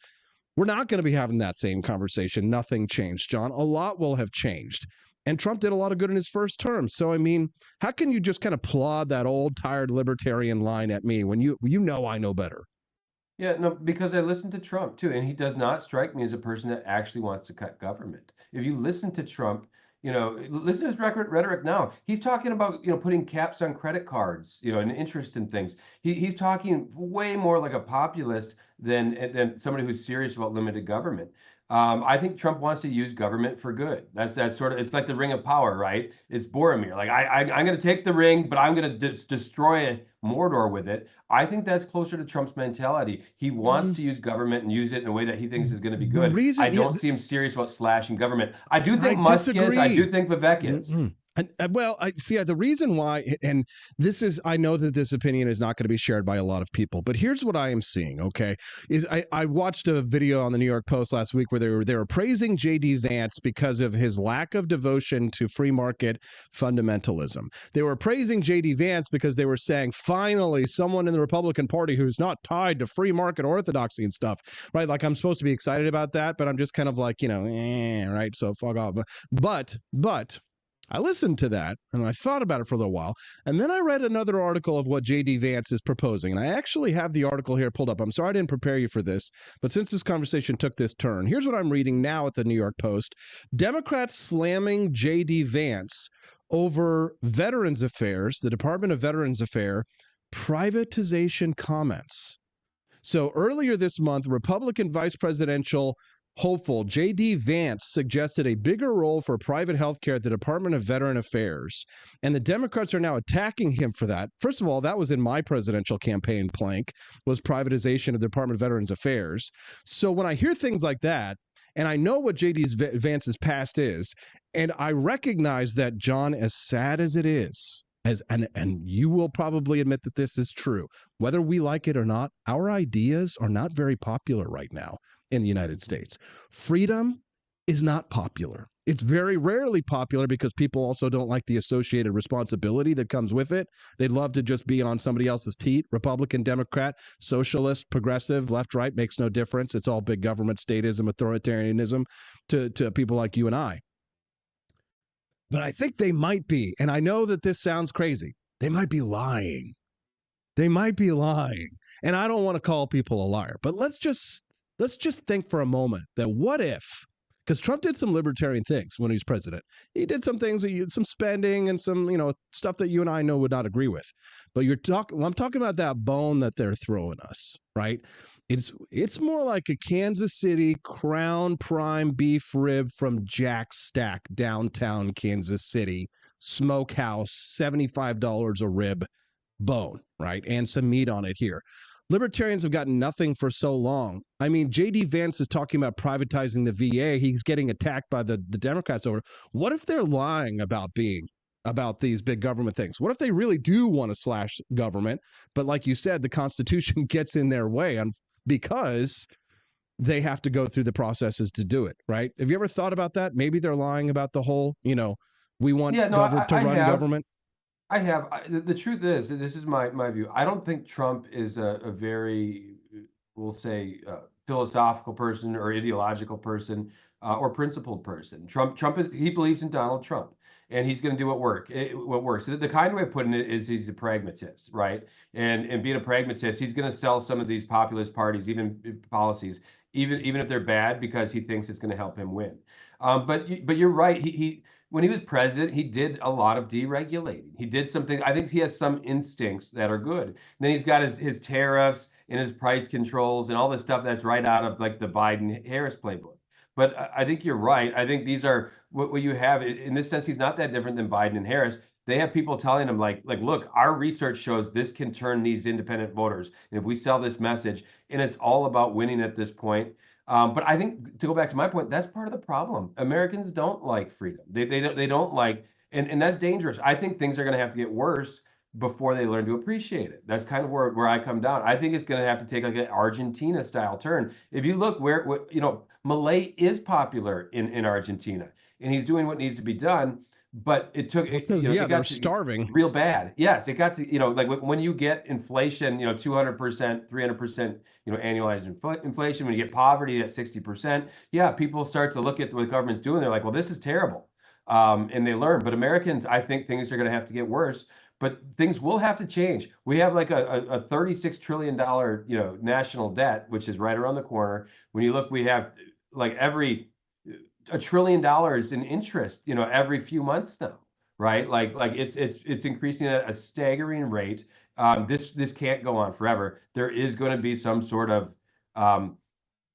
we're not going to be having that same conversation. Nothing changed, John. A lot will have changed. And Trump did a lot of good in his first term. So, I mean, how can you just kind of plod that old, tired libertarian line at me when you know I know better? Yeah, no, because I listen to Trump, too, and he does not strike me as a person that actually wants to cut government. If you listen to Trump, listen to his rhetoric now. He's talking about, putting caps on credit cards, and interest in things. He's talking way more like a populist than somebody who's serious about limited government. I think Trump wants to use government for good. That's sort of, it's like the ring of power, right? It's Boromir. Like I'm going to take the ring, but I'm going to destroy Mordor with it. I think that's closer to Trump's mentality. He wants to use government and use it in a way that he thinks is going to be good. I don't see him serious about slashing government. I do think Musk is. I do think Vivek is. Well, I see the reason why, and this is, I know that this opinion is not going to be shared by a lot of people, but here's what I am seeing, okay, is I watched a video on the New York Post last week where they were praising J.D. Vance because of his lack of devotion to free market fundamentalism. They were praising J.D. Vance because they were saying, finally, someone in the Republican Party who's not tied to free market orthodoxy and stuff, right? Like, I'm supposed to be excited about that, but I'm just kind of like, right? So fuck off. But I listened to that and I thought about it for a little while. And then I read another article of what J.D. Vance is proposing. And I actually have the article here pulled up. I'm sorry I didn't prepare you for this, but since this conversation took this turn, here's what I'm reading now at the New York Post. Democrats slamming J.D. Vance over Veterans Affairs, the Department of Veterans Affairs, privatization comments. So earlier this month, Republican vice presidential hopeful J.D. Vance suggested a bigger role for private health care at the Department of Veteran Affairs, and the Democrats are now attacking him for that. First of all, that was in my presidential campaign plank, was privatization of the Department of Veterans Affairs. So when I hear things like that, and I know what J.D. Vance's past is, and I recognize that, John, as sad as it is, and you will probably admit that this is true, whether we like it or not, our ideas are not very popular right now in the United States. Freedom is not popular. It's very rarely popular because people also don't like the associated responsibility that comes with it. They'd love to just be on somebody else's teat. Republican, Democrat, socialist, progressive, left, right, makes no difference. It's all big government, statism, authoritarianism to people like you and I. But I think they might be, and I know that this sounds crazy, they might be lying. They might be lying. And I don't want to call people a liar, but let's just think for a moment that what if, because Trump did some libertarian things when he was president. He did some things, some spending and some, stuff that you and I know would not agree with. But I'm talking about that bone that they're throwing us, right? It's more like a Kansas City Crown Prime beef rib from Jack Stack, downtown Kansas City, smokehouse, $75 a rib bone, right? And some meat on it here. Libertarians have gotten nothing for so long. I mean, J.D. Vance is talking about privatizing the VA. He's getting attacked by the Democrats over. What if they're lying about these big government things? What if they really do want to slash government? But like you said, the Constitution gets in their way because they have to go through the processes to do it, right? Have you ever thought about that? Maybe they're lying about the whole, we want government to run government. I have. The truth is, this is my view. I don't think Trump is a very, we'll say, philosophical person or ideological person or principled person. Trump he believes in Donald Trump, and he's going to do what works. The kind way of putting it is he's a pragmatist, right? And being a pragmatist, he's going to sell some of these populist parties, even policies, even if they're bad, because he thinks it's going to help him win. But you're right. He when he was president, he did a lot of deregulating. He did something. I think he has some instincts that are good. And then he's got his tariffs and his price controls and all this stuff that's right out of like the Biden-Harris playbook. But I think you're right. I think these are what you have in this sense. He's not that different than Biden and Harris. They have people telling them like, look, our research shows this can turn these independent voters. And if we sell this message, and it's all about winning at this point. But I think, to go back to my point, that's part of the problem. Americans don't like freedom. They don't like, and that's dangerous. I think things are going to have to get worse before they learn to appreciate it. That's kind of where I come down. I think it's going to have to take like an Argentina style turn. If you look where Milei is popular in Argentina, and he's doing what needs to be done. But it took they're starving real bad. Yes, it got to like when you get inflation, 200%, 300%, annualized inflation. When you get poverty at 60%, yeah, people start to look at what the government's doing. They're like, well, this is terrible, and they learn. But Americans, I think things are going to have to get worse. But things will have to change. We have like a $36 trillion national debt, which is right around the corner. When you look, we have like $1 trillion in interest, every few months now, right? Like it's increasing at a staggering rate. This can't go on forever. There is going to be some sort of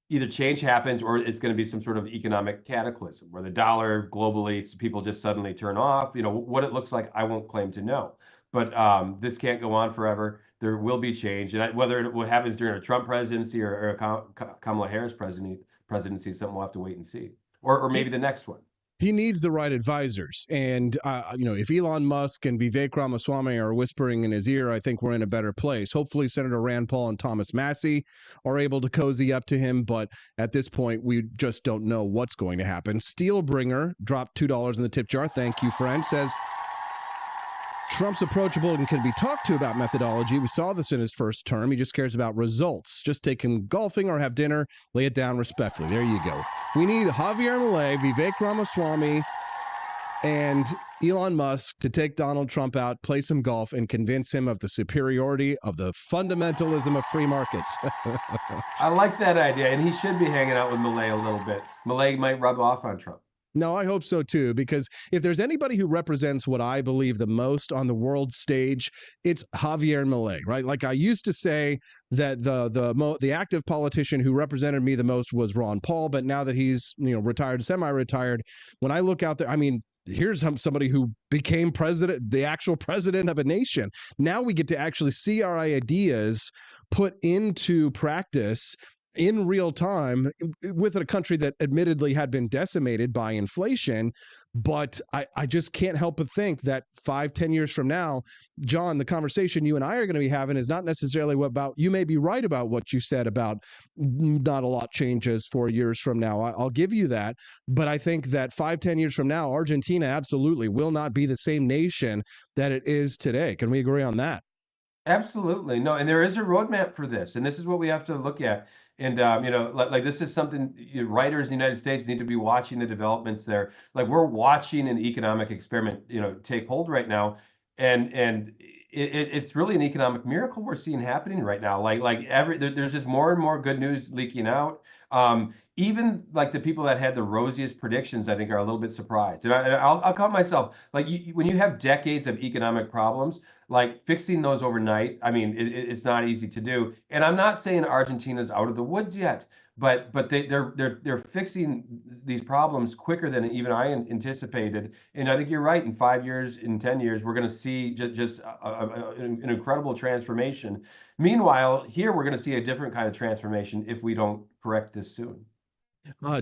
either change happens or it's going to be some sort of economic cataclysm where the dollar globally, people just suddenly turn off. What it looks like, I won't claim to know, but this can't go on forever. There will be change, and whether what happens during a Trump presidency or a Kamala Harris presidency, something we'll have to wait and see. Or maybe the next one. He needs the right advisors. And, if Elon Musk and Vivek Ramaswamy are whispering in his ear, I think we're in a better place. Hopefully Senator Rand Paul and Thomas Massie are able to cozy up to him. But at this point, we just don't know what's going to happen. Steelbringer dropped $2 in the tip jar. Thank you, friend. Says, Trump's approachable and can be talked to about methodology. We saw this in his first term. He just cares about results. Just take him golfing or have dinner. Lay it down respectfully. There you go. We need Javier Milei, Vivek Ramaswamy, and Elon Musk to take Donald Trump out, play some golf, and convince him of the superiority of the fundamentalism of free markets. I like that idea, and he should be hanging out with Milei a little bit. Milei might rub off on Trump. No, I hope so too, because if there's anybody who represents what I believe the most on the world stage, it's Javier Milei, right? Like I used to say that the active politician who represented me the most was Ron Paul, but now that he's retired, semi-retired, when I look out there, I mean, here's somebody who became president, the actual president of a nation. Now we get to actually see our ideas put into practice in real time with a country that admittedly had been decimated by inflation. But I just can't help but think that 5-10 years from now, John, the conversation you and I are going to be having is not necessarily about, you may be right about what you said about not a lot changes 4 years from now. I'll give you that. But I think that 5-10 years from now, Argentina absolutely will not be the same nation that it is today. Can we agree on that? Absolutely. No, and there is a roadmap for this, and this is what we have to look at. And like this is something writers in the United States need to be watching the developments there. Like we're watching an economic experiment, take hold right now, and it's really an economic miracle we're seeing happening right now. There's just more and more good news leaking out. Even like the people that had the rosiest predictions, I think, are a little bit surprised. And I'll call myself like when you have decades of economic problems, like fixing those overnight. I mean, it's not easy to do. And I'm not saying Argentina's out of the woods yet, but they're fixing these problems quicker than even I anticipated. And I think you're right. In 5 years, in 10 years, we're going to see just an incredible transformation. Meanwhile, here we're going to see a different kind of transformation if we don't correct this soon.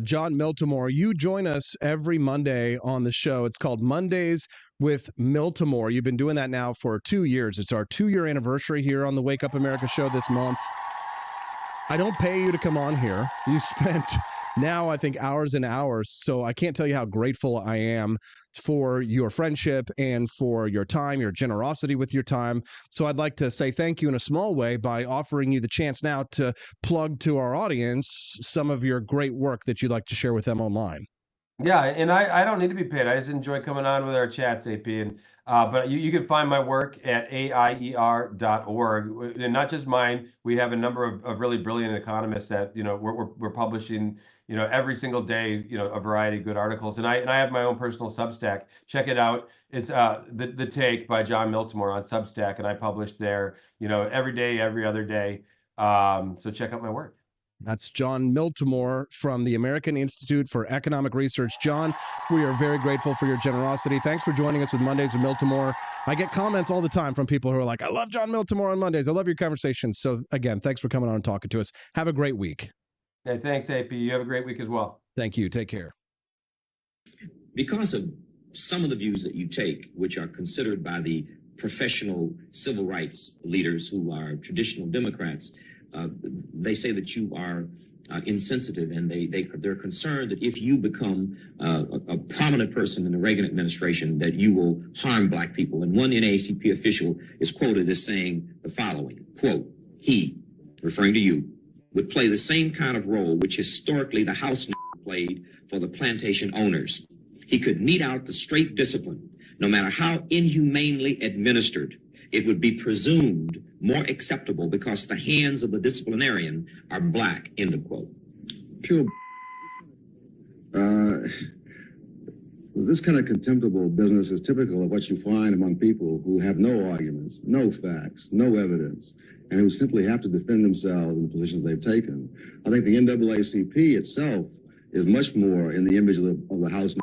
John Miltimore, you join us every Monday on the show. It's called Mondays with Miltimore. You've been doing that now for 2 years. It's our 2-year anniversary here on the Wake Up America show this month. I don't pay you to come on here. You spent now, I think, hours and hours. So I can't tell you how grateful I am for your friendship and for your time, your generosity with your time. So I'd like to say thank you in a small way by offering you the chance now to plug to our audience some of your great work that you'd like to share with them online. Yeah, and I don't need to be paid. I just enjoy coming on with our chats, AP. And but you can find my work at aier.org, and not just mine. We have a number of really brilliant economists that we're publishing every single day a variety of good articles. And I have my own personal Substack. Check it out. It's the Take by John Miltimore on Substack, and I publish there every day, every other day. So check out my work. That's John Miltimore from the American Institute for Economic Research. John, we are very grateful for your generosity. Thanks for joining us with Mondays with Miltimore. I get comments all the time from people who are like, I love John Miltimore on Mondays. I love your conversations. So again, thanks for coming on and talking to us. Have a great week. Hey, thanks, AP. You have a great week as well. Thank you. Take care. Because of some of the views that you take, which are considered by the professional civil rights leaders who are traditional Democrats, they say that you are insensitive, and they're concerned that if you become a prominent person in the Reagan administration, that you will harm Black people. And one NAACP official is quoted as saying the following, quote, he, referring to you, would play the same kind of role which historically the House played for the plantation owners. He could mete out the straight discipline, no matter how inhumanely administered. It would be presumed more acceptable because the hands of the disciplinarian are Black, end of quote. Pure. This kind of contemptible business is typical of what you find among people who have no arguments, no facts, no evidence, and who simply have to defend themselves in the positions they've taken. I think the NAACP itself is much more in the image of the House,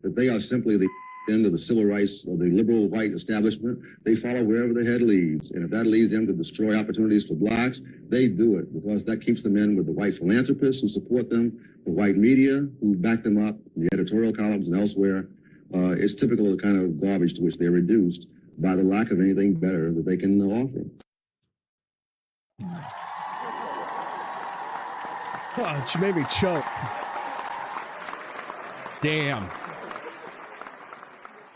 that they are simply the end of the civil rights of the liberal white establishment. They follow wherever the head leads. And if that leads them to destroy opportunities for Blacks, they do it because that keeps them in with the white philanthropists who support them, the white media who back them up, the editorial columns and elsewhere. It's typical of the kind of garbage to which they're reduced by the lack of anything better that they can offer. Oh, she made me choke. Damn.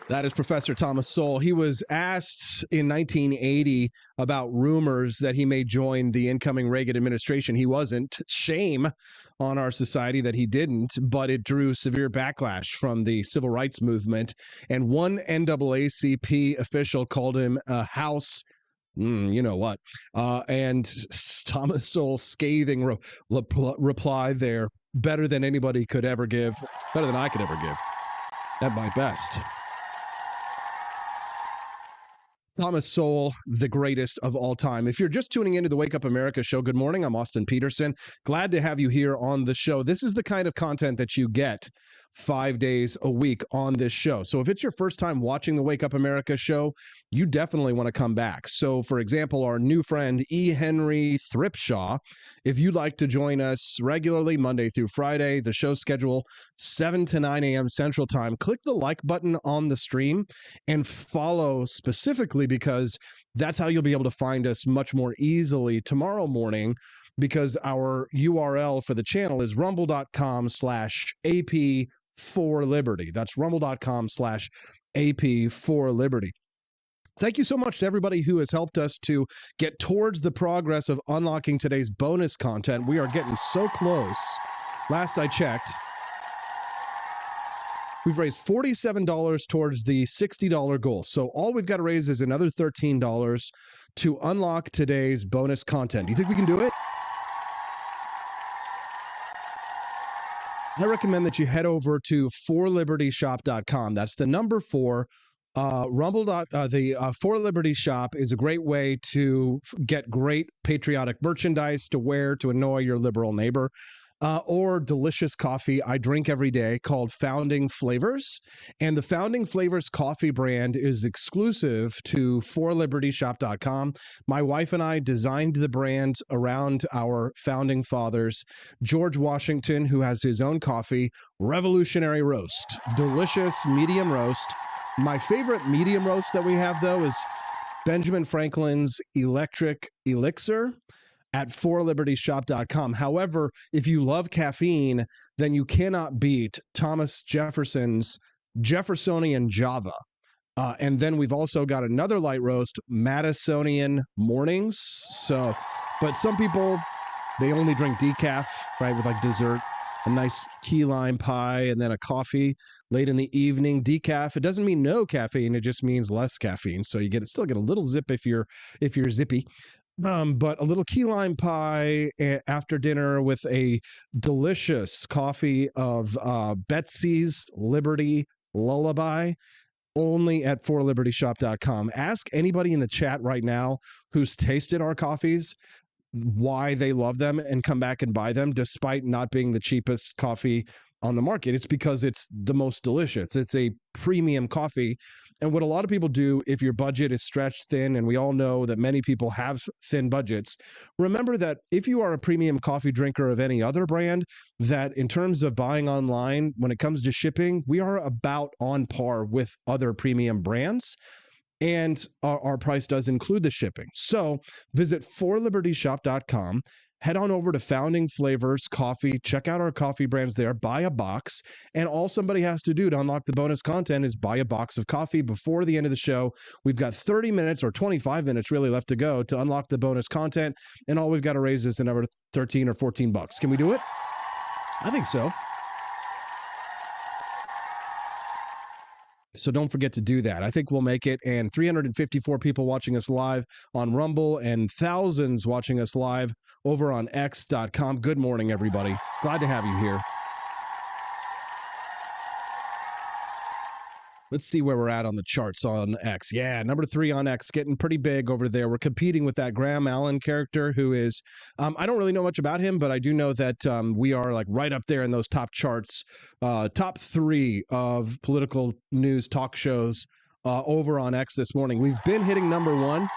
That is Professor Thomas Sowell. He was asked in 1980 about rumors that he may join the incoming Reagan administration. He wasn't. Shame on our society that he didn't, but it drew severe backlash from the civil rights movement. And one NAACP official called him a house, you know what, and Thomas Sowell's scathing reply there, better than anybody could ever give, better than I could ever give, at my best. Thomas Sowell, the greatest of all time. If you're just tuning into the Wake Up America show, good morning. I'm Austin Peterson. Glad to have you here on the show. This is the kind of content that you get 5 days a week on this show. So if it's your first time watching the Wake Up America show, you definitely want to come back. So for example, our new friend E. Henry Thripshaw, if you'd like to join us regularly Monday through Friday, the show schedule 7 to 9 a.m. Central Time, click the like button on the stream and follow specifically because that's how you'll be able to find us much more easily tomorrow morning, because our URL for the channel is rumble.com/AP for Liberty. That's rumble.com/AP for Liberty. Thank you so much to everybody who has helped us to get towards the progress of unlocking today's bonus content. We are getting so close. Last I checked, we've raised $47 towards the $60 goal. So all we've got to raise is another $13 to unlock today's bonus content. Do you think we can do it? I recommend that you head over to forlibertyshop.com. That's the number 4. The For Liberty shop is a great way to get great patriotic merchandise to wear to annoy your liberal neighbor. Or delicious coffee I drink every day called Founding Flavors. And the Founding Flavors coffee brand is exclusive to forlibertyshop.com. My wife and I designed the brand around our founding fathers, George Washington, who has his own coffee, Revolutionary Roast, delicious medium roast. My favorite medium roast that we have, though, is Benjamin Franklin's Electric Elixir at forlibertyshop.com. However, if you love caffeine, then you cannot beat Thomas Jefferson's Jeffersonian Java. And then we've also got another light roast, Madisonian Mornings. So, but some people, they only drink decaf, right, with like dessert, a nice key lime pie, and then a coffee late in the evening. Decaf, it doesn't mean no caffeine, it just means less caffeine. So you still get a little zip if you're zippy. But a little key lime pie after dinner with a delicious coffee of Betsy's Liberty Lullaby, only at forlibertyshop.com. Ask anybody in the chat right now who's tasted our coffees why they love them and come back and buy them despite not being the cheapest coffee on the market. It's because it's the most delicious. It's a premium coffee. And what a lot of people do if your budget is stretched thin, and we all know that many people have thin budgets, remember that if you are a premium coffee drinker of any other brand, that in terms of buying online, when it comes to shipping, we are about on par with other premium brands. And our price does include the shipping. So visit forlibertyshop.com, head on over to Founding Flavors Coffee, check out our coffee brands there, buy a box, and all somebody has to do to unlock the bonus content is buy a box of coffee before the end of the show. We've got 30 minutes or 25 minutes really left to go to unlock the bonus content, and all we've got to raise is another 13 or 14 bucks. Can we do it? I think so. So don't forget to do that. I think we'll make it. And 354 people watching us live on Rumble and thousands watching us live over on X.com. Good morning, everybody. Glad to have you here. Let's see where we're at on the charts on X. Yeah, number 3 on X, getting pretty big over there. We're competing with that Graham Allen character who is, I don't really know much about him, but I do know that we are like right up there in those top charts, top 3 of political news talk shows over on X this morning. We've been hitting number 1.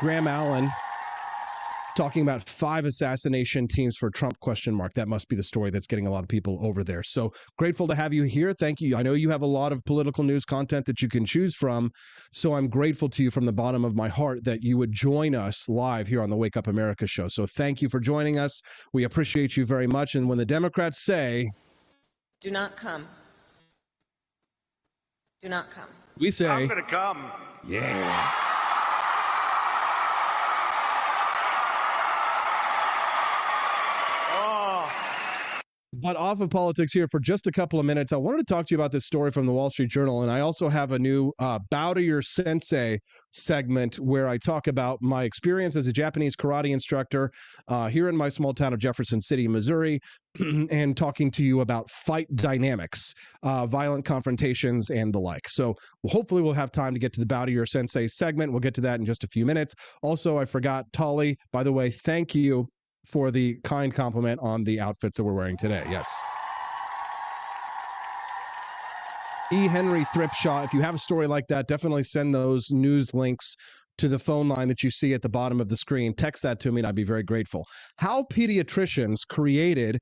Graham Allen talking about 5 assassination teams for Trump ? That must be the story that's getting a lot of people over there. So grateful to have you here. Thank you. I know you have a lot of political news content that you can choose from. So I'm grateful to you from the bottom of my heart that you would join us live here on the Wake Up America show. So thank you for joining us. We appreciate you very much. And when the Democrats say, do not come. Do not come. We say, I'm going to come. Yeah. But off of politics here for just a couple of minutes, I wanted to talk to you about this story from the Wall Street Journal. And I also have a new Bow to Your Sensei segment where I talk about my experience as a Japanese karate instructor here in my small town of Jefferson City, Missouri, and talking to you about fight dynamics, violent confrontations, and the like. So hopefully we'll have time to get to the Bow to Your Sensei segment. We'll get to that in just a few minutes. Also, I forgot, Tolly, by the way, thank you for the kind compliment on the outfits that we're wearing today. Yes. E. Henry Thripshaw, if you have a story like that, definitely send those news links to the phone line that you see at the bottom of the screen. Text that to me and I'd be very grateful. How pediatricians created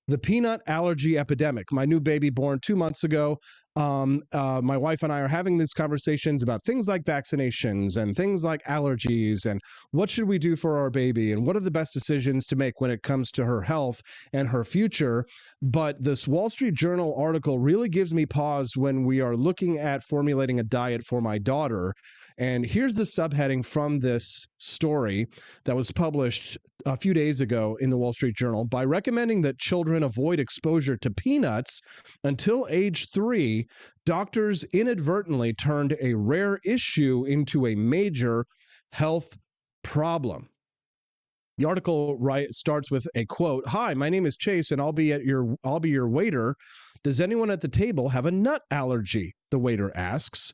the peanut allergy epidemic. My new baby born 2 months ago. My wife and I are having these conversations about things like vaccinations and things like allergies and what should we do for our baby and what are the best decisions to make when it comes to her health and her future. But this Wall Street Journal article really gives me pause when we are looking at formulating a diet for my daughter. And here's the subheading from this story that was published a few days ago in the Wall Street Journal. By recommending that children avoid exposure to peanuts until age 3, doctors inadvertently turned a rare issue into a major health problem. The article starts with a quote. "Hi, my name is Chase and I'll be your waiter. Does anyone at the table have a nut allergy?" the waiter asks.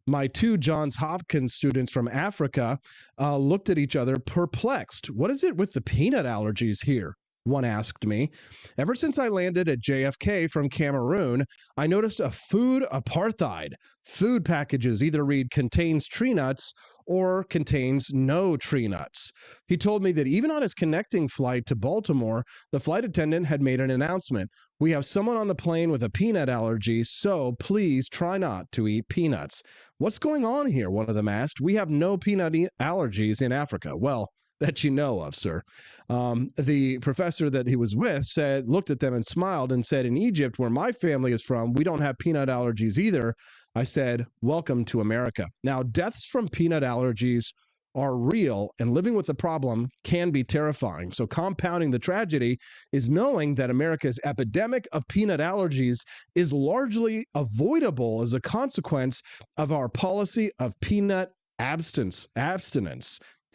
My 2 Johns Hopkins students from Africa looked at each other perplexed. "What is it with the peanut allergies here?" one asked me. "Ever since I landed at JFK from Cameroon, I noticed a food apartheid. Food packages either read contains tree nuts or contains no tree nuts." He told me that even on his connecting flight to Baltimore, the flight attendant had made an announcement. "We have someone on the plane with a peanut allergy, so please try not to eat peanuts." "What's going on here?" one of them asked. "We have no peanut allergies in Africa." "Well, that you know of, sir." The professor that he was with looked at them and smiled and said, "In Egypt, where my family is from, we don't have peanut allergies either." I said, "Welcome to America." Now, deaths from peanut allergies are real, and living with the problem can be terrifying. So compounding the tragedy is knowing that America's epidemic of peanut allergies is largely avoidable as a consequence of our policy of peanut abstinence.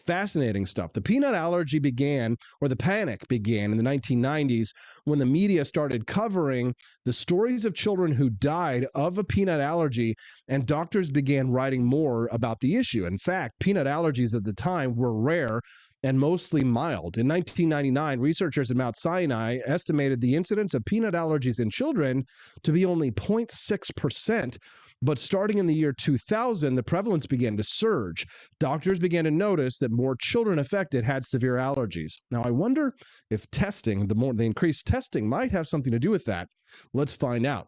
Fascinating stuff. The peanut allergy began, or the panic began, in the 1990s when the media started covering the stories of children who died of a peanut allergy, and doctors began writing more about the issue. In fact, peanut allergies at the time were rare and mostly mild. In 1999, researchers at Mount Sinai estimated the incidence of peanut allergies in children to be only 0.6%. But starting in the year 2000, the prevalence began to surge. Doctors began to notice that more children affected had severe allergies. Now, I wonder if testing, the increased testing might have something to do with that. Let's find out.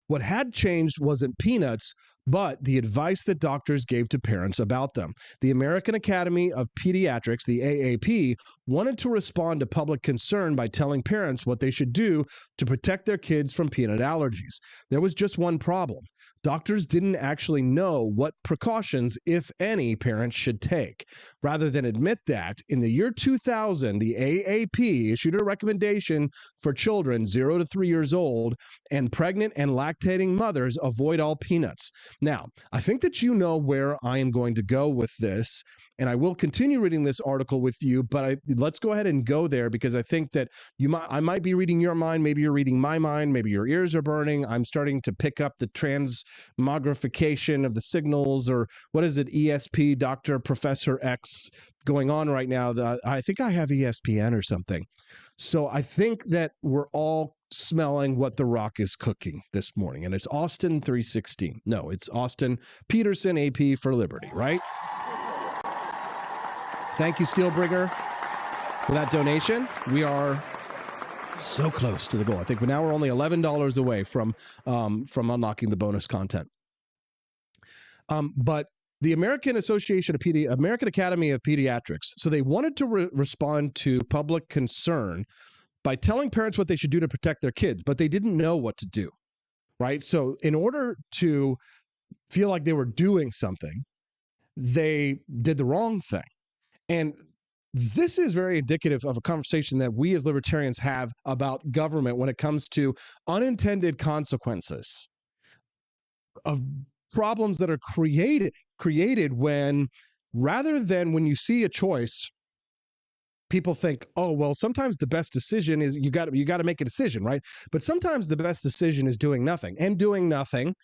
What had changed wasn't peanuts, but the advice that doctors gave to parents about them. The American Academy of Pediatrics, the AAP, wanted to respond to public concern by telling parents what they should do to protect their kids from peanut allergies. There was just one problem. Doctors didn't actually know what precautions, if any, parents should take. Rather than admit that, in the year 2000, the AAP issued a recommendation for children 0 to 3 years old and pregnant and lactating mothers avoid all peanuts. Now, I think that you know where I am going to go with this, and I will continue reading this article with you, but let's go ahead and go there because I think that I might be reading your mind, maybe you're reading my mind, maybe your ears are burning. I'm starting to pick up the transmogrification of the signals, or what is it, ESP, Dr. Professor X going on right now. I think I have ESPN or something. So I think that we're all smelling what The Rock is cooking this morning, and it's Austin 316. No, it's Austin Peterson AP for Liberty, right? Thank you, Steelbringer, for that donation. We are so close to the goal. I think now we're only $11 away from unlocking the bonus content. But the American Academy of Pediatrics, so they wanted to respond to public concern by telling parents what they should do to protect their kids, but they didn't know what to do, right? So in order to feel like they were doing something, they did the wrong thing. And This is very indicative of a conversation that we as libertarians have about government when it comes to unintended consequences of problems that are created when, rather than when you see a choice, people think, oh, well, sometimes the best decision is you got to make a decision, right? But sometimes the best decision is doing nothing, and doing nothing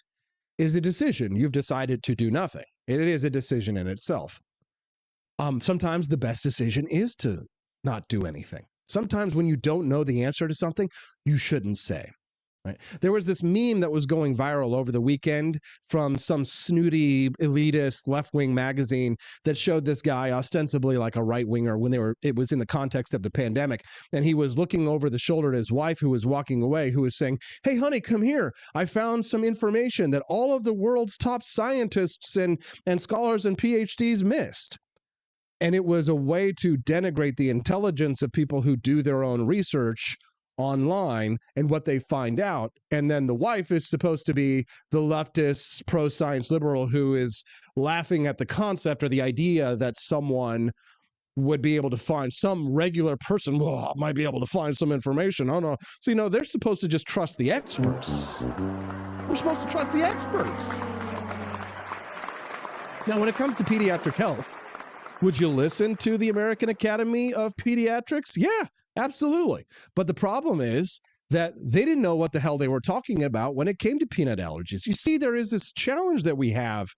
is a decision. You've decided to do nothing. It is a decision in itself. Sometimes the best decision is to not do anything. Sometimes when you don't know the answer to something, you shouldn't say. Right? There was this meme that was going viral over the weekend from some snooty elitist left-wing magazine that showed this guy ostensibly like a right-winger when it was in the context of the pandemic, and he was looking over the shoulder at his wife who was walking away, who was saying, "Hey honey, come here. I found some information that all of the world's top scientists and scholars and PhDs missed." And it was a way to denigrate the intelligence of people who do their own research online and what they find out. And then the wife is supposed to be the leftist pro-science liberal who is laughing at the concept or the idea that someone would be able to find, some regular person might be able to find some information. Oh no. So, they're supposed to just trust the experts. We're supposed to trust the experts. Now, when it comes to pediatric health, would you listen to the American Academy of Pediatrics? Yeah, absolutely. But the problem is that they didn't know what the hell they were talking about when it came to peanut allergies. You see, there is this challenge that we have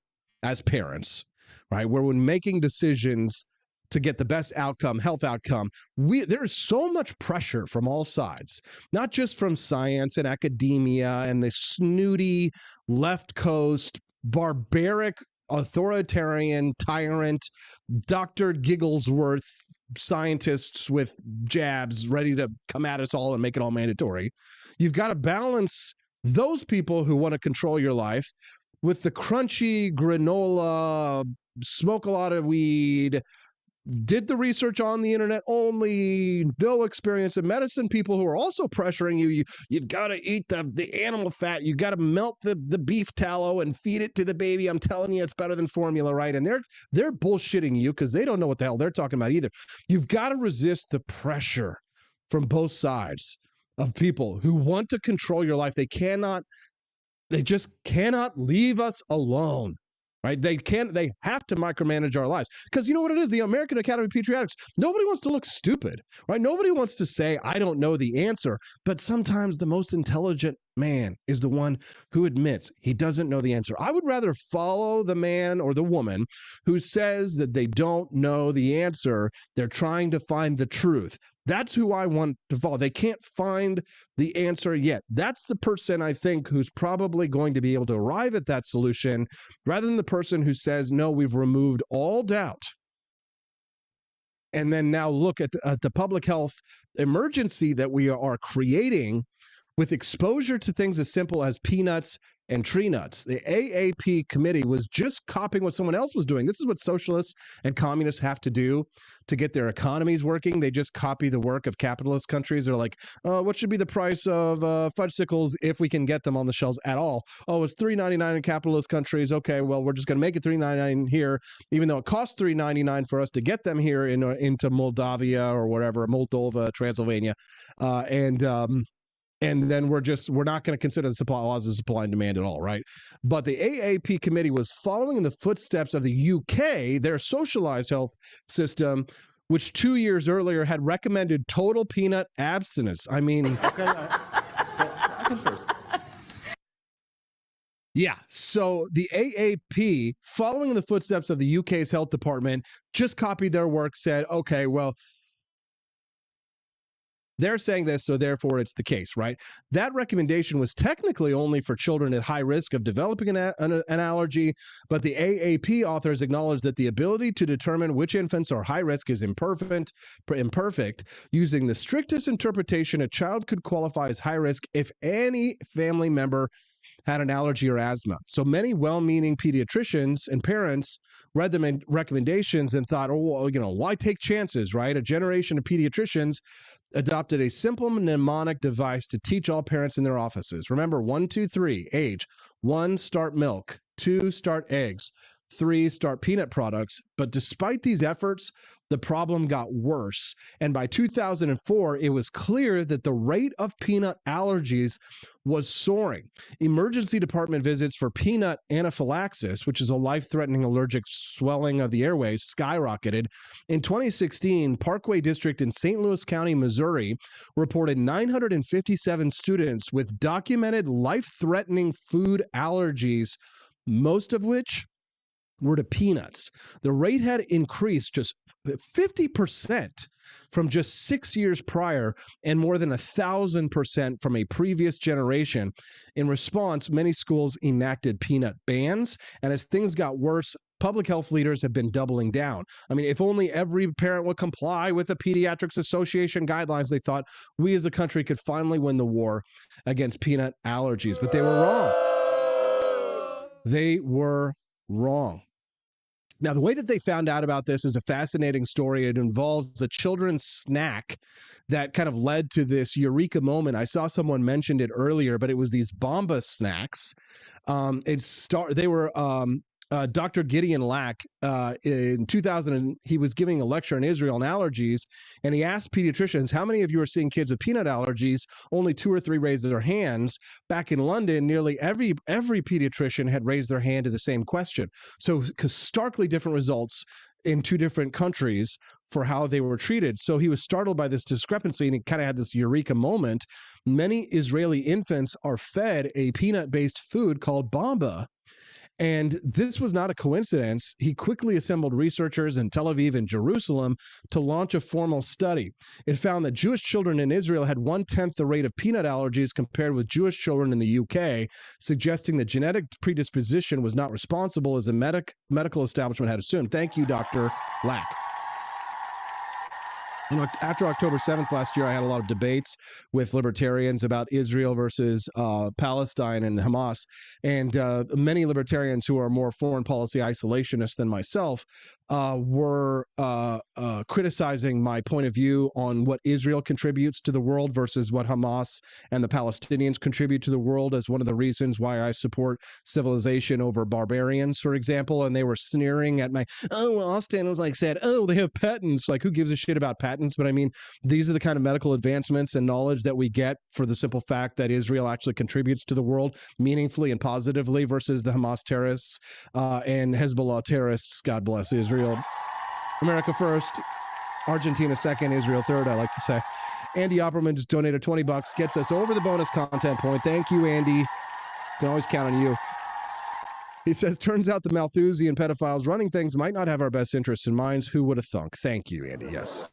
as parents, right? Where when making decisions to get the best outcome, health outcome, there is so much pressure from all sides, not just from science and academia and the snooty left coast, barbaric, authoritarian, tyrant, Dr. Gigglesworth scientists with jabs ready to come at us all and make it all mandatory. You've got to balance those people who want to control your life with the crunchy granola, smoke a lot of weed, did the research on the internet only, no experience in medicine people who are also pressuring you. You've got to eat the animal fat. You got to melt the beef tallow and feed it to the baby. I'm telling you, it's better than formula, right? And they're bullshitting you because they don't know what the hell they're talking about either. You've got to resist the pressure from both sides of people who want to control your life. They just cannot leave us alone. Right? They have to micromanage our lives. Because you know what it is? The American Academy of Pediatrics, nobody wants to look stupid, right? Nobody wants to say, I don't know the answer. But sometimes the most intelligent man is the one who admits he doesn't know the answer. I would rather follow the man or the woman who says that they don't know the answer. They're trying to find the truth. That's who I want to follow. They can't find the answer yet. That's the person I think who's probably going to be able to arrive at that solution rather than the person who says, no, we've removed all doubt. And then now look at the public health emergency that we are creating with exposure to things as simple as peanuts and tree nuts. The AAP committee was just copying what someone else was doing. This is what socialists and communists have to do to get their economies working. They just copy the work of capitalist countries. They're like, what should be the price of fudgesicles if we can get them on the shelves at all? Oh, it's $3.99 in capitalist countries. Okay, well, we're just going to make it $3.99 here, even though it costs $3.99 for us to get them here into Moldavia or whatever, Moldova, Transylvania, and then we're not going to consider the supply laws of supply and demand at all, right? But the AAP committee was following in the footsteps of the UK, their socialized health system, which 2 years earlier had recommended total peanut abstinence. I mean, okay, I can first. Yeah, so the AAP, following in the footsteps of the UK's health department, just copied their work, said, okay, well, they're saying this, so therefore it's the case, right? That recommendation was technically only for children at high risk of developing an allergy, but the AAP authors acknowledge that the ability to determine which infants are high risk is imperfect. Using the strictest interpretation, a child could qualify as high risk if any family member had an allergy or asthma. So many well-meaning pediatricians and parents read the recommendations and thought, oh, well, why take chances, right? A generation of pediatricians adopted a simple mnemonic device to teach all parents in their offices. Remember, 1, 2, 3, age. 1, start milk. 2, start eggs. 3, start peanut products. But despite these efforts, the problem got worse. And by 2004, it was clear that the rate of peanut allergies was soaring. Emergency department visits for peanut anaphylaxis, which is a life-threatening allergic swelling of the airways, skyrocketed. In 2016, Parkway District in St. Louis County, Missouri, reported 957 students with documented life-threatening food allergies, most of which were to peanuts. The rate had increased just 50% from just 6 years prior and more than 1,000% from a previous generation. In response, many schools enacted peanut bans, and as things got worse, public health leaders have been doubling down. I mean, if only every parent would comply with the Pediatrics Association guidelines, they thought we as a country could finally win the war against peanut allergies. But they were wrong. They were wrong. Now, the way that they found out about this is a fascinating story. It involves a children's snack that kind of led to this eureka moment. I saw someone mentioned it earlier, but it was these Bomba snacks. They were Dr. Gideon Lack in 2000. He was giving a lecture in Israel on allergies, and he asked pediatricians, how many of you are seeing kids with peanut allergies? Only 2 or 3 raised their hands. Back in London, nearly every pediatrician had raised their hand to the same question. So starkly different results in 2 different countries for how they were treated. So he was startled by this discrepancy, and he kind of had this eureka moment. Many Israeli infants are fed a peanut-based food called Bomba. And this was not a coincidence. He quickly assembled researchers in Tel Aviv and Jerusalem to launch a formal study. It found that Jewish children in Israel had 1/10 the rate of peanut allergies compared with Jewish children in the UK, suggesting that genetic predisposition was not responsible as the medical establishment had assumed. Thank you, Dr. Lack. After October 7th last year, I had a lot of debates with libertarians about Israel versus Palestine and Hamas. And many libertarians who are more foreign policy isolationists than myself were criticizing my point of view on what Israel contributes to the world versus what Hamas and the Palestinians contribute to the world as one of the reasons why I support civilization over barbarians, for example. And they were sneering at my, Austin was like said, they have patents. Like, who gives a shit about patents? But I mean, these are the kind of medical advancements and knowledge that we get for the simple fact that Israel actually contributes to the world meaningfully and positively versus the Hamas terrorists and Hezbollah terrorists. God bless Israel. America first, Argentina second, Israel third, I like to say. Andy Opperman just donated $20, gets us over the bonus content point. Thank you, Andy. You can always count on you. He says, turns out the Malthusian pedophiles running things might not have our best interests in mind. Who would have thunk? Thank you, Andy. Yes.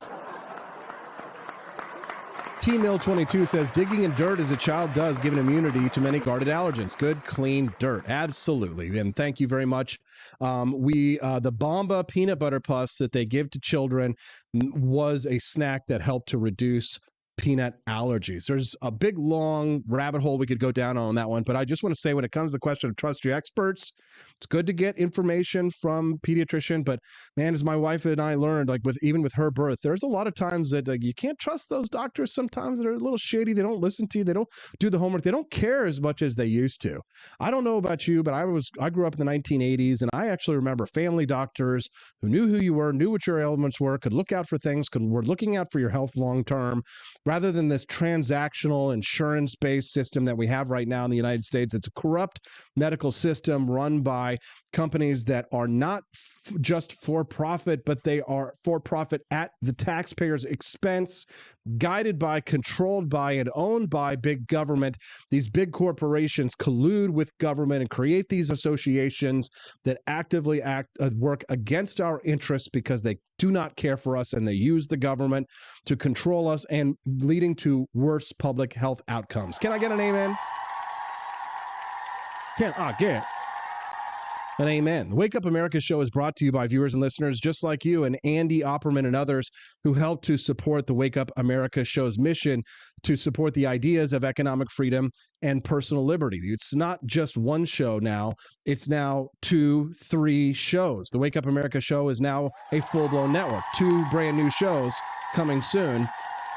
T-Mill22 says, digging in dirt as a child does give an immunity to many guarded allergens. Good, clean dirt. Absolutely. And thank you very much. The Bomba peanut butter puffs that they give to children was a snack that helped to reduce peanut allergies. There's a big, long rabbit hole we could go down on that one, but I just want to say when it comes to the question of trust your experts, it's good to get information from pediatrician, but man, as my wife and I learned, like even with her birth, there's a lot of times that you can't trust those doctors sometimes that are a little shady. They don't listen to you. They don't do the homework. They don't care as much as they used to. I don't know about you, but I grew up in the 1980s, and I actually remember family doctors who knew who you were, knew what your ailments were, could look out for things, were looking out for your health long term, rather than this transactional insurance-based system that we have right now in the United States. It's a corrupt medical system run by companies that are not just for profit, but they are for profit at the taxpayer's expense, guided by, controlled by, and owned by big government. These big corporations collude with government and create these associations that actively work against our interests because they do not care for us, and they use the government to control us and leading to worse public health outcomes. Can I get an amen? Get an amen. The Wake Up America show is brought to you by viewers and listeners just like you and Andy Opperman and others who help to support the Wake Up America show's mission to support the ideas of economic freedom and personal liberty. It's not just one show now. It's now 2, 3 shows. The Wake Up America show is now a full-blown network. 2 brand new shows coming soon.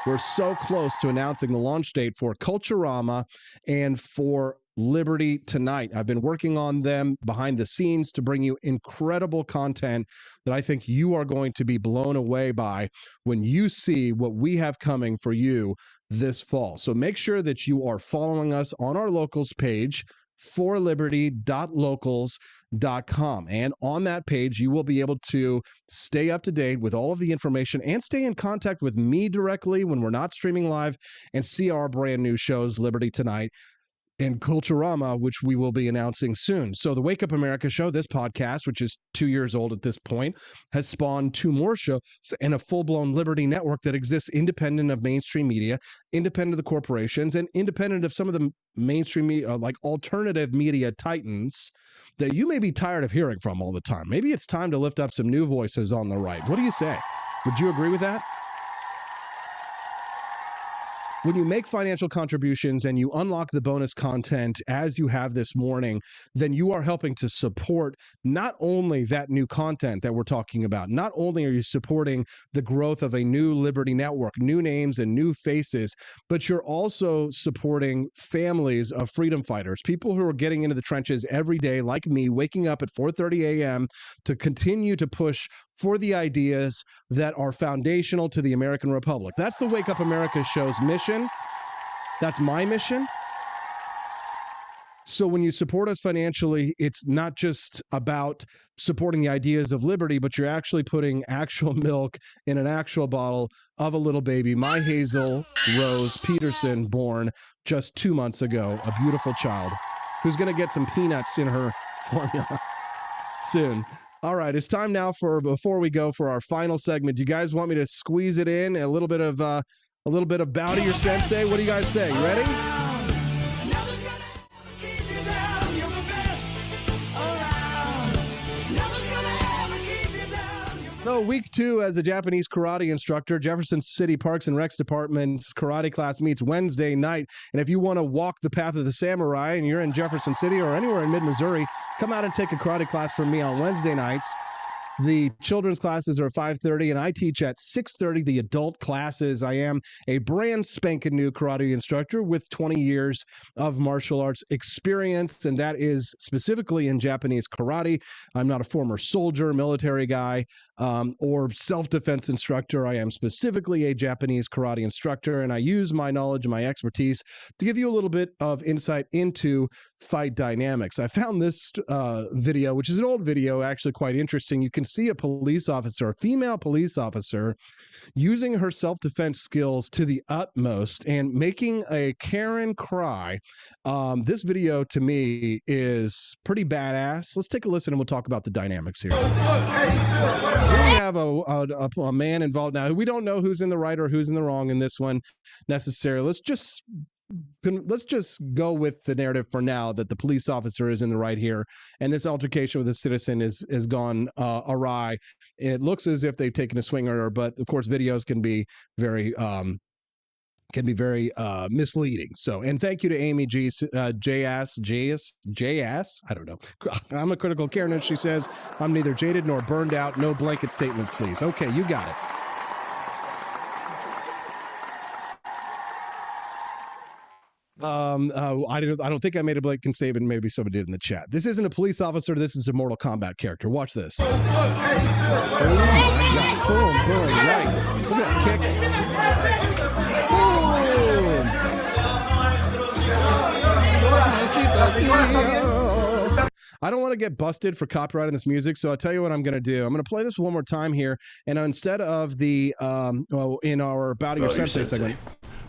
We're so close to announcing the launch date for Culturama and for Liberty Tonight. I've been working on them behind the scenes to bring you incredible content that I think you are going to be blown away by when you see what we have coming for you this fall. So make sure that you are following us on our locals page, forliberty.locals.com. And on that page, you will be able to stay up to date with all of the information and stay in contact with me directly when we're not streaming live and see our brand new shows, Liberty Tonight and Culturama, which we will be announcing soon. So the Wake Up America show, this podcast, which is 2 years old at this point, has spawned 2 more shows and a full-blown Liberty network that exists independent of mainstream media, independent of the corporations, and independent of some of the mainstream media, like alternative media titans that you may be tired of hearing from all the time. Maybe it's time to lift up some new voices on the right. What do you say? Would you agree with that? When you make financial contributions and you unlock the bonus content as you have this morning, then you are helping to support not only that new content that we're talking about, not only are you supporting the growth of a new Liberty network, new names and new faces, but you're also supporting families of freedom fighters, people who are getting into the trenches every day, like me, waking up at 4:30 a.m. to continue to push for the ideas that are foundational to the American Republic. That's the Wake Up America show's mission. That's my mission. So when you support us financially, it's not just about supporting the ideas of liberty, but you're actually putting actual milk in an actual bottle of a little baby, my Hazel Rose Peterson, born just 2 months ago, a beautiful child who's going to get some peanuts in her formula soon. All right, it's time now before we go for our final segment. Do you guys want me to squeeze it in a little bit of bow to your sensei? What do you guys say? You ready? So week 2 as a Japanese karate instructor, Jefferson City Parks and Recs Department's karate class meets Wednesday night. And if you want to walk the path of the samurai and you're in Jefferson City or anywhere in mid-Missouri, come out and take a karate class from me on Wednesday nights. The children's classes are at 5:30, and I teach at 6:30 the adult classes. I am a brand spanking new karate instructor with 20 years of martial arts experience, and that is specifically in Japanese karate. I'm not a former soldier, military guy, or self-defense instructor. I am specifically a Japanese karate instructor, and I use my knowledge and my expertise to give you a little bit of insight into fight dynamics. I found this video, which is an old video, actually quite interesting. You can see a police officer, a female police officer, using her self-defense skills to the utmost and making a Karen cry. This video, to me, is pretty badass. Let's take a listen and we'll talk about the dynamics here. Here we have a man involved now. We don't know who's in the right or who's in the wrong in this one necessarily. Let's just go with the narrative for now that the police officer is in the right here, and this altercation with a citizen is gone awry. It looks as if they've taken a swing at her, but of course videos can be very misleading. So, and thank you to Amy JS. I don't know. I'm a critical care nurse. She says, I'm neither jaded nor burned out. No blanket statement, please. Okay, you got it. I don't think I made a blanket statement. Maybe somebody did in the chat. This isn't a police officer. This is a Mortal Kombat character. Watch this. Oh my God. Boom, boom, right. Look at that kick. Boom. I don't want to get busted for copyrighting this music, so I'll tell you what I'm going to do. I'm going to play this one more time here, and instead of the in our Bow to Your Sensei segment.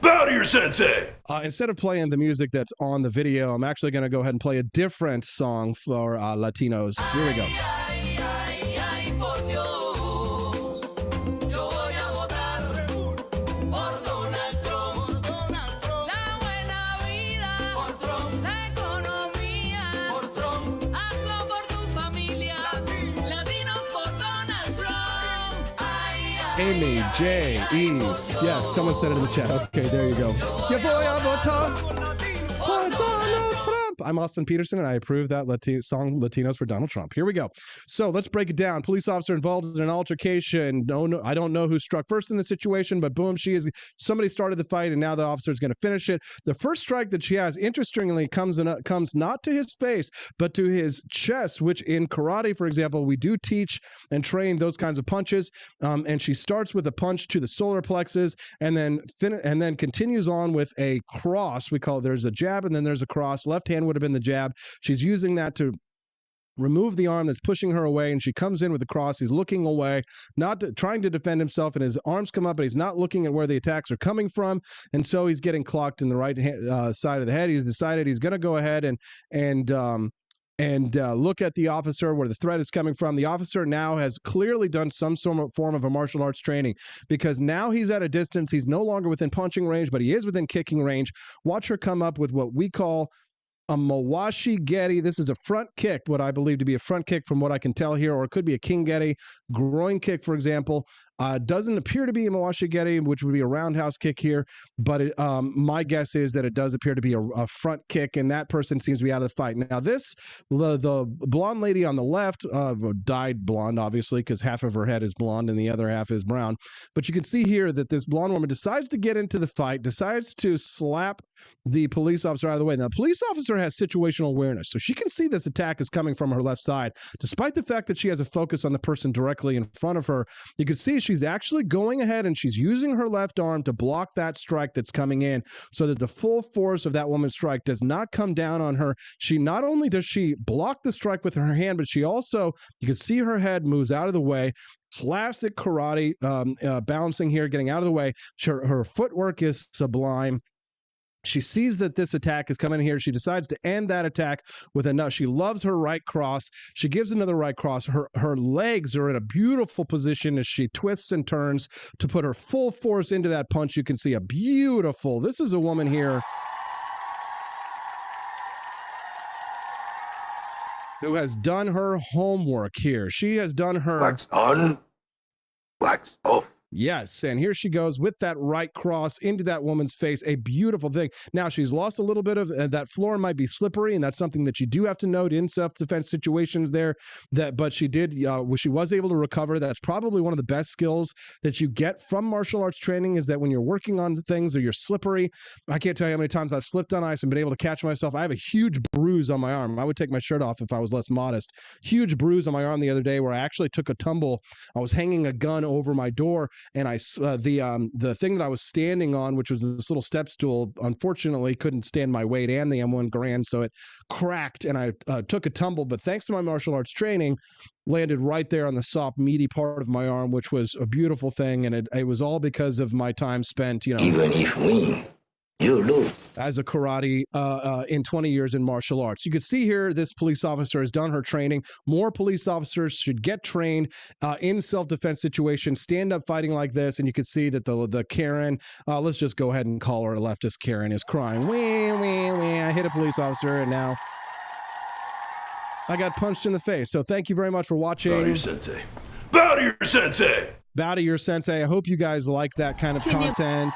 Bow to your sensei! Instead of playing the music that's on the video, I'm actually going to go ahead and play a different song for Latinos. Here we go. Amy J. Ease. Yes, someone said it in the chat. Okay, there you go. Your boy, I'm Austin Peterson, and I approve that song Latinos for Donald Trump. Here we go. So let's break it down. Police officer involved in an altercation. No, I don't know who struck first in the situation, but boom, somebody started the fight, and now the officer is going to finish it. The first strike that she has, interestingly, comes not to his face, but to his chest, which in karate, for example, we do teach and train those kinds of punches. And she starts with a punch to the solar plexus, and then continues on with a cross. We call it, there's a jab and then there's a cross. Left hand would have been the jab. She's using that to remove the arm that's pushing her away, and she comes in with the cross. He's looking away, trying to defend himself, and his arms come up, but he's not looking at where the attacks are coming from, and so he's getting clocked in the right side of the head. He's decided he's going to go ahead and look at the officer where the threat is coming from. The officer now has clearly done some form of a martial arts training, because now he's at a distance. He's no longer within punching range, but he is within kicking range. Watch her come up with what we call a mawashi geri. This is a front kick, what I believe to be a front kick from what I can tell here, or it could be a king geri, groin kick, for example. Doesn't appear to be a mawashi geri, which would be a roundhouse kick here, but my guess is that it does appear to be a front kick, and that person seems to be out of the fight. Now the blonde lady on the left, dyed blonde, obviously, because half of her head is blonde and the other half is brown, but you can see here that this blonde woman decides to get into the fight, decides to slap the police officer out of the way. Now, the police officer has situational awareness, so she can see this attack is coming from her left side. Despite the fact that she has a focus on the person directly in front of her, you can see she's actually going ahead and she's using her left arm to block that strike that's coming in, so that the full force of that woman's strike does not come down on her. She not only does she block the strike with her hand, but she also, you can see her head moves out of the way. Classic karate balancing here, getting out of the way. Her footwork is sublime. She sees that this attack is coming here. She decides to end that attack with a she loves her right cross. She gives another right cross. Her legs are in a beautiful position as she twists and turns to put her full force into that punch. You can see this is a woman here who has done her homework here. She has done her wax on, wax off. Yes, and here she goes with that right cross into that woman's face. A beautiful thing. Now, she's lost a little bit of that floor might be slippery, and that's something that you do have to note in self-defense situations there. But she was able to recover. That's probably one of the best skills that you get from martial arts training, is that when you're working on things or you're slippery, I can't tell you how many times I've slipped on ice and been able to catch myself. I have a huge bruise on my arm. I would take my shirt off if I was less modest. Huge bruise on my arm the other day where I actually took a tumble. I was hanging a gun over my door, and the thing that I was standing on, which was this little step stool, unfortunately couldn't stand my weight and the M1 Garand, so it cracked, and I took a tumble. But thanks to my martial arts training, landed right there on the soft, meaty part of my arm, which was a beautiful thing, and it was all because of my time spent, Even if we you lose as a karate in 20 years in martial arts. You can see here this police officer has done her training. More police officers should get trained in self-defense situations, stand up fighting like this, and you can see that the Karen, let's just go ahead and call her a leftist Karen, is crying. Wee, wee, wee. I hit a police officer, and now I got punched in the face. So thank you very much for watching. Bow to your sensei. Bow to your sensei. Bow to your sensei. I hope you guys like that kind of content.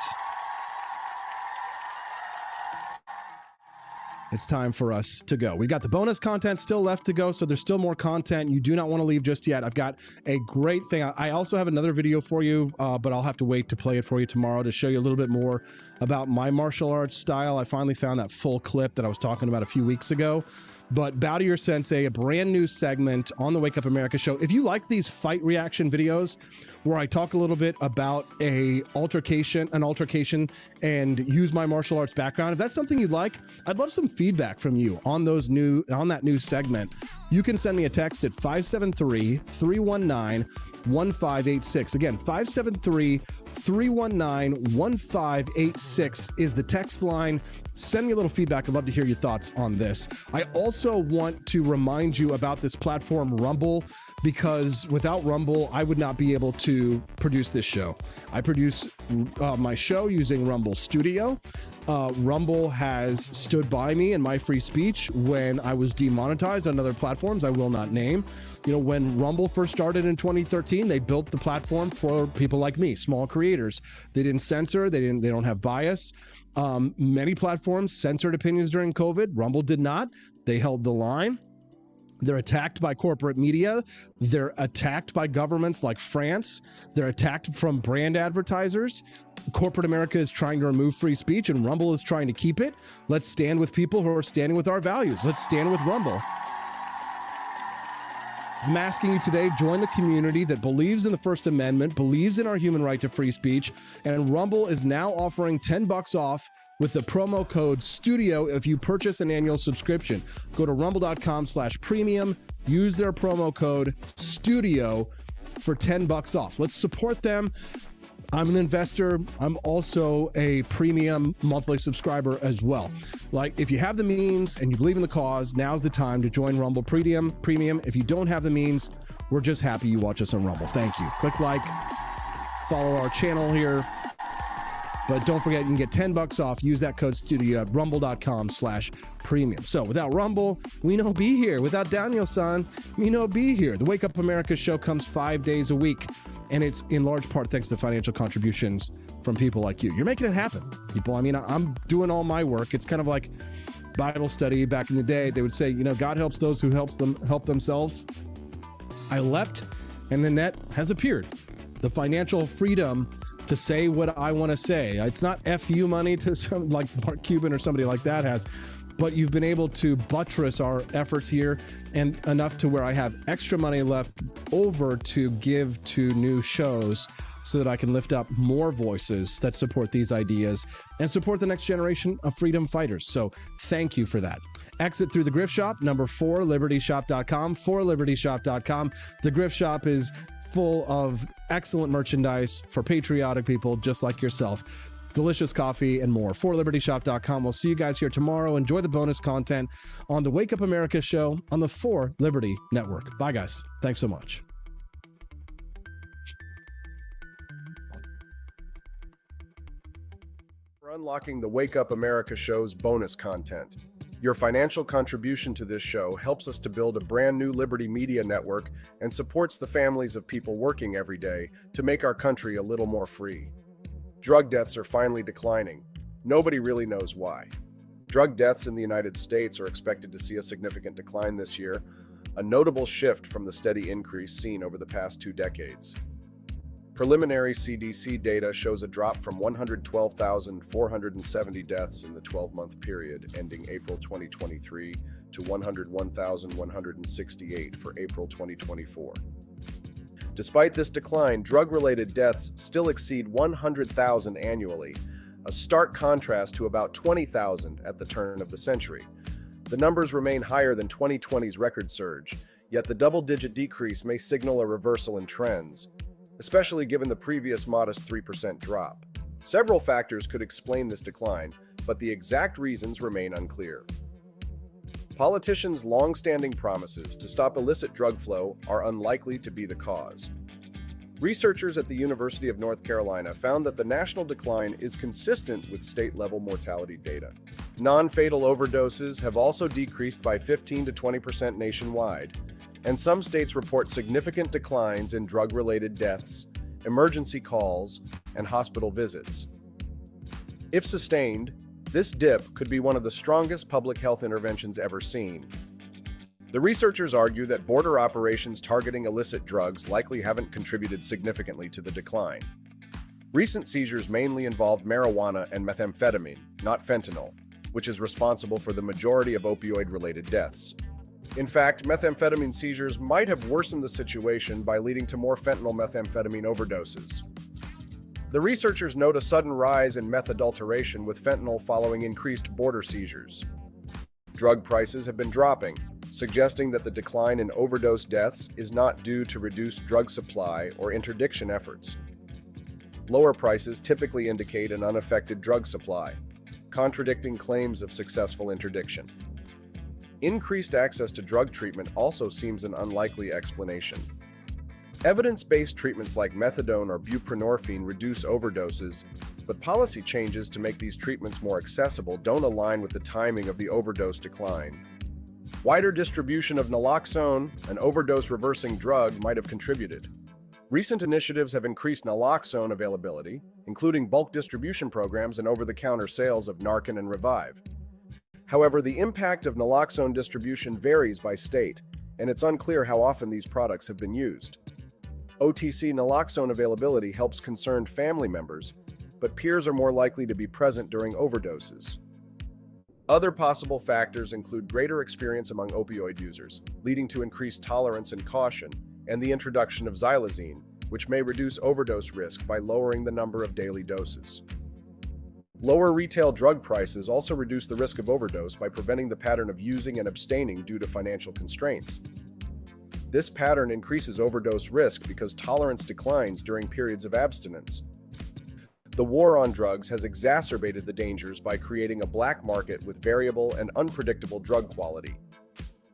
It's time for us to go. We've got the bonus content still left to go, so there's still more content. You do not want to leave just yet. I've got a great thing. I also have another video for you, but I'll have to wait to play it for you tomorrow to show you a little bit more about my martial arts style. I finally found that full clip that I was talking about a few weeks ago. But Bow to Your Sensei, a brand new segment on the Wake Up America show. If you like these fight reaction videos where I talk a little bit about an altercation, and use my martial arts background, if that's something you'd like, I'd love some feedback from you on that new segment. You can send me a text at 573-319-1586. Again, 573-319-1586 is the text line. Send me a little feedback. I'd love to hear your thoughts on this. I also want to remind you about this platform, Rumble, because without Rumble, I would not be able to produce this show. I produce my show using Rumble Studio. Rumble has stood by me and my free speech when I was demonetized on other platforms I will not name. You know, when Rumble first started in 2013, they built the platform for people like me, small creators. They didn't censor, they don't have bias. Many platforms censored opinions during COVID. Rumble did not. They held the line. They're attacked by corporate media. They're attacked by governments like France. They're attacked from brand advertisers. Corporate America is trying to remove free speech, and Rumble is trying to keep it. Let's stand with people who are standing with our values. Let's stand with Rumble. I'm asking you today, join the community that believes in the First Amendment, believes in our human right to free speech, and Rumble is now offering $10 off with the promo code STUDIO if you purchase an annual subscription. Go to rumble.com/premium, use their promo code STUDIO for $10 off. Let's support them. I'm an investor. I'm also a premium monthly subscriber as well. Like, if you have the means and you believe in the cause, now's the time to join Rumble Premium. If you don't have the means, we're just happy you watch us on Rumble. Thank you. Click like, follow our channel here. But don't forget, you can get $10 off. Use that code STUDIO at rumble.com/premium. So without Rumble, we no be here. Without Daniel-san, we no be here. The Wake Up America show comes 5 days a week, and it's in large part thanks to financial contributions from people like you. You're making it happen, people. I mean, I'm doing all my work. It's kind of like Bible study back in the day. They would say, you know, God helps those who help themselves. I left, and the net has appeared. The financial freedom to say what I want to say. It's not FU money to some like Mark Cuban or somebody like that has, but you've been able to buttress our efforts here, and enough to where I have extra money left over to give to new shows so that I can lift up more voices that support these ideas and support the next generation of freedom fighters. So thank you for that. Exit through the Grift Shop, number 4, libertyshop.com, 4libertyshop.com. The Grift Shop is full of excellent merchandise for patriotic people just like yourself. Delicious coffee and more. 4libertyshop.com. We'll see you guys here tomorrow. Enjoy the bonus content on the Wake Up America show on the 4 Liberty Network. Bye, guys. Thanks so much. For unlocking the Wake Up America show's bonus content. Your financial contribution to this show helps us to build a brand new Liberty Media network and supports the families of people working every day to make our country a little more free. Drug deaths are finally declining. Nobody really knows why. Drug deaths in the United States are expected to see a significant decline this year, a notable shift from the steady increase seen over the past 2 decades. Preliminary CDC data shows a drop from 112,470 deaths in the 12-month period ending April 2023 to 101,168 for April 2024. Despite this decline, drug-related deaths still exceed 100,000 annually, a stark contrast to about 20,000 at the turn of the century. The numbers remain higher than 2020's record surge, yet the double-digit decrease may signal a reversal in trends, especially given the previous modest 3% drop. Several factors could explain this decline, but the exact reasons remain unclear. Politicians' long-standing promises to stop illicit drug flow are unlikely to be the cause. Researchers at the University of North Carolina found that the national decline is consistent with state-level mortality data. Non-fatal overdoses have also decreased by 15 to 20% nationwide, and some states report significant declines in drug-related deaths, emergency calls, and hospital visits. If sustained, this dip could be one of the strongest public health interventions ever seen. The researchers argue that border operations targeting illicit drugs likely haven't contributed significantly to the decline. Recent seizures mainly involved marijuana and methamphetamine, not fentanyl, which is responsible for the majority of opioid-related deaths. In fact, methamphetamine seizures might have worsened the situation by leading to more fentanyl methamphetamine overdoses. The researchers note a sudden rise in meth adulteration with fentanyl following increased border seizures. Drug prices have been dropping, suggesting that the decline in overdose deaths is not due to reduced drug supply or interdiction efforts. Lower prices typically indicate an unaffected drug supply, contradicting claims of successful interdiction. Increased access to drug treatment also seems an unlikely explanation. Evidence-based treatments like methadone or buprenorphine reduce overdoses, but policy changes to make these treatments more accessible don't align with the timing of the overdose decline. Wider distribution of naloxone, an overdose-reversing drug, might have contributed. Recent initiatives have increased naloxone availability, including bulk distribution programs and over-the-counter sales of Narcan and Revive. However, the impact of naloxone distribution varies by state, and it's unclear how often these products have been used. OTC naloxone availability helps concerned family members, but peers are more likely to be present during overdoses. Other possible factors include greater experience among opioid users, leading to increased tolerance and caution, and the introduction of xylazine, which may reduce overdose risk by lowering the number of daily doses. Lower retail drug prices also reduce the risk of overdose by preventing the pattern of using and abstaining due to financial constraints. This pattern increases overdose risk because tolerance declines during periods of abstinence. The war on drugs has exacerbated the dangers by creating a black market with variable and unpredictable drug quality.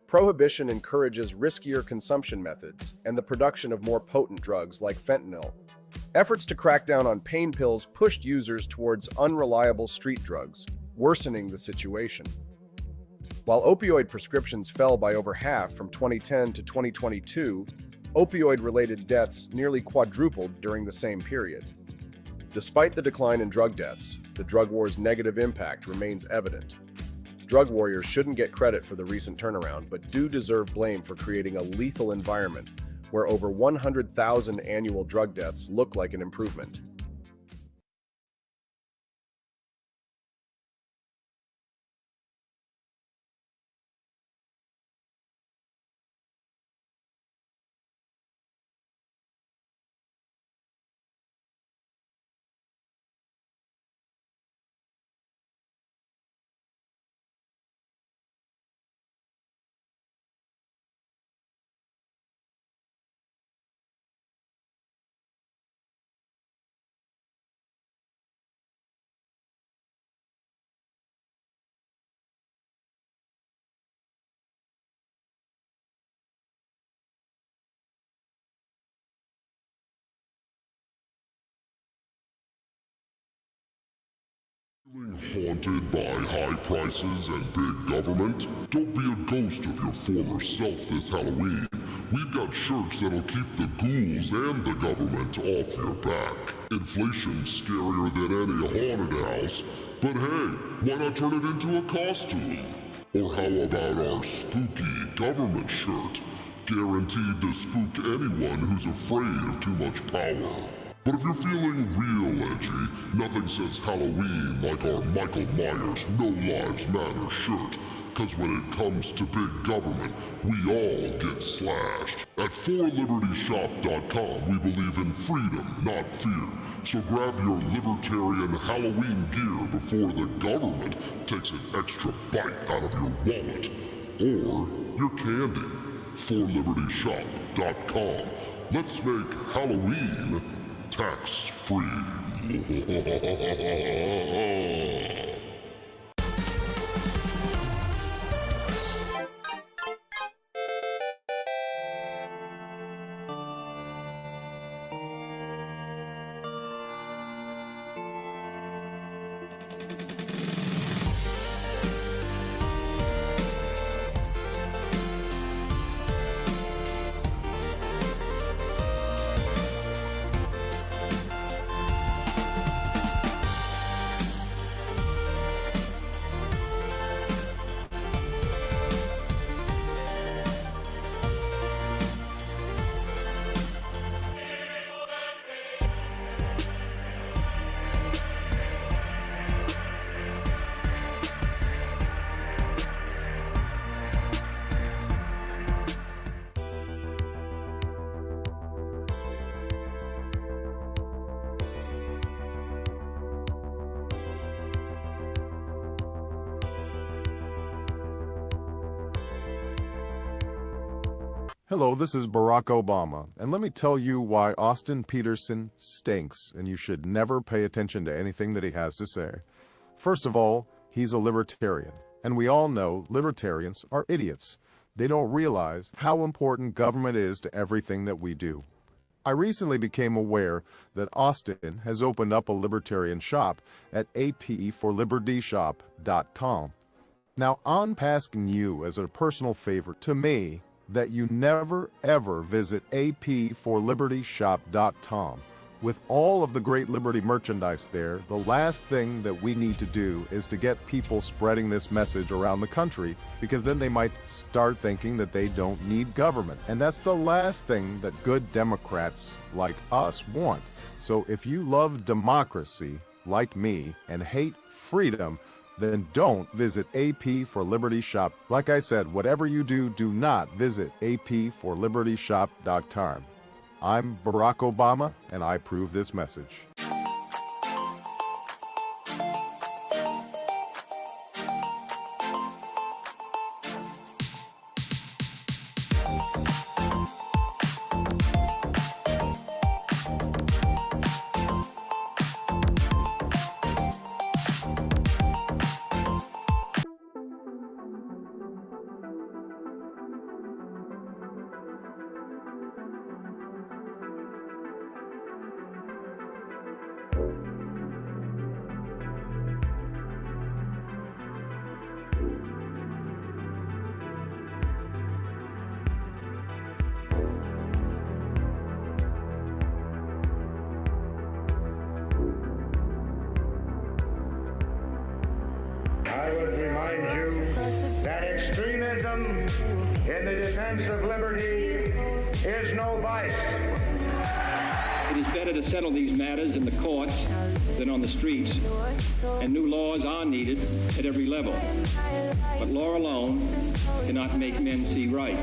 Prohibition encourages riskier consumption methods and the production of more potent drugs like fentanyl. Efforts to crack down on pain pills pushed users towards unreliable street drugs, worsening the situation. While opioid prescriptions fell by over half from 2010 to 2022, opioid-related deaths nearly quadrupled during the same period. Despite the decline in drug deaths, the drug war's negative impact remains evident. Drug warriors shouldn't get credit for the recent turnaround, but do deserve blame for creating a lethal environment where over 100,000 annual drug deaths look like an improvement. Haunted by high prices and big government? Don't be a ghost of your former self this Halloween. We've got shirts that'll keep the ghouls and the government off your back. Inflation's scarier than any haunted house, but hey, why not turn it into a costume? Or how about our spooky government shirt? Guaranteed to spook anyone who's afraid of too much power. But if you're feeling real edgy, nothing says Halloween like our Michael Myers No Lives Matter shirt. Cause when it comes to big government, we all get slashed. At 4libertyshop.com, we believe in freedom, not fear. So grab your libertarian Halloween gear before the government takes an extra bite out of your wallet. Or your candy. 4libertyshop.com. Let's make Halloween tax-free. Hello, this is Barack Obama, and let me tell you why Austin Petersen stinks, and you should never pay attention to anything that he has to say. First of all, he's a libertarian, and we all know libertarians are idiots. They don't realize how important government is to everything that we do. I recently became aware that Austin has opened up a libertarian shop at apforlibertyshop.com. Now, I'm asking you as a personal favor to me that you never ever visit apforlibertyshop.com. With all of the great Liberty merchandise there, the last thing that we need to do is to get people spreading this message around the country, because then they might start thinking that they don't need government. And that's the last thing that good Democrats like us want. So if you love democracy, like me, and hate freedom, then don't visit AP for Liberty Shop. Like I said, whatever you do, do not visit apforlibertyshop.com. I'm Barack Obama, and I approve this message. I would remind you that extremism in the defense of liberty is no vice. It is better to settle these matters in the courts than on the streets, and new laws are needed at every level. But law alone cannot make men see right.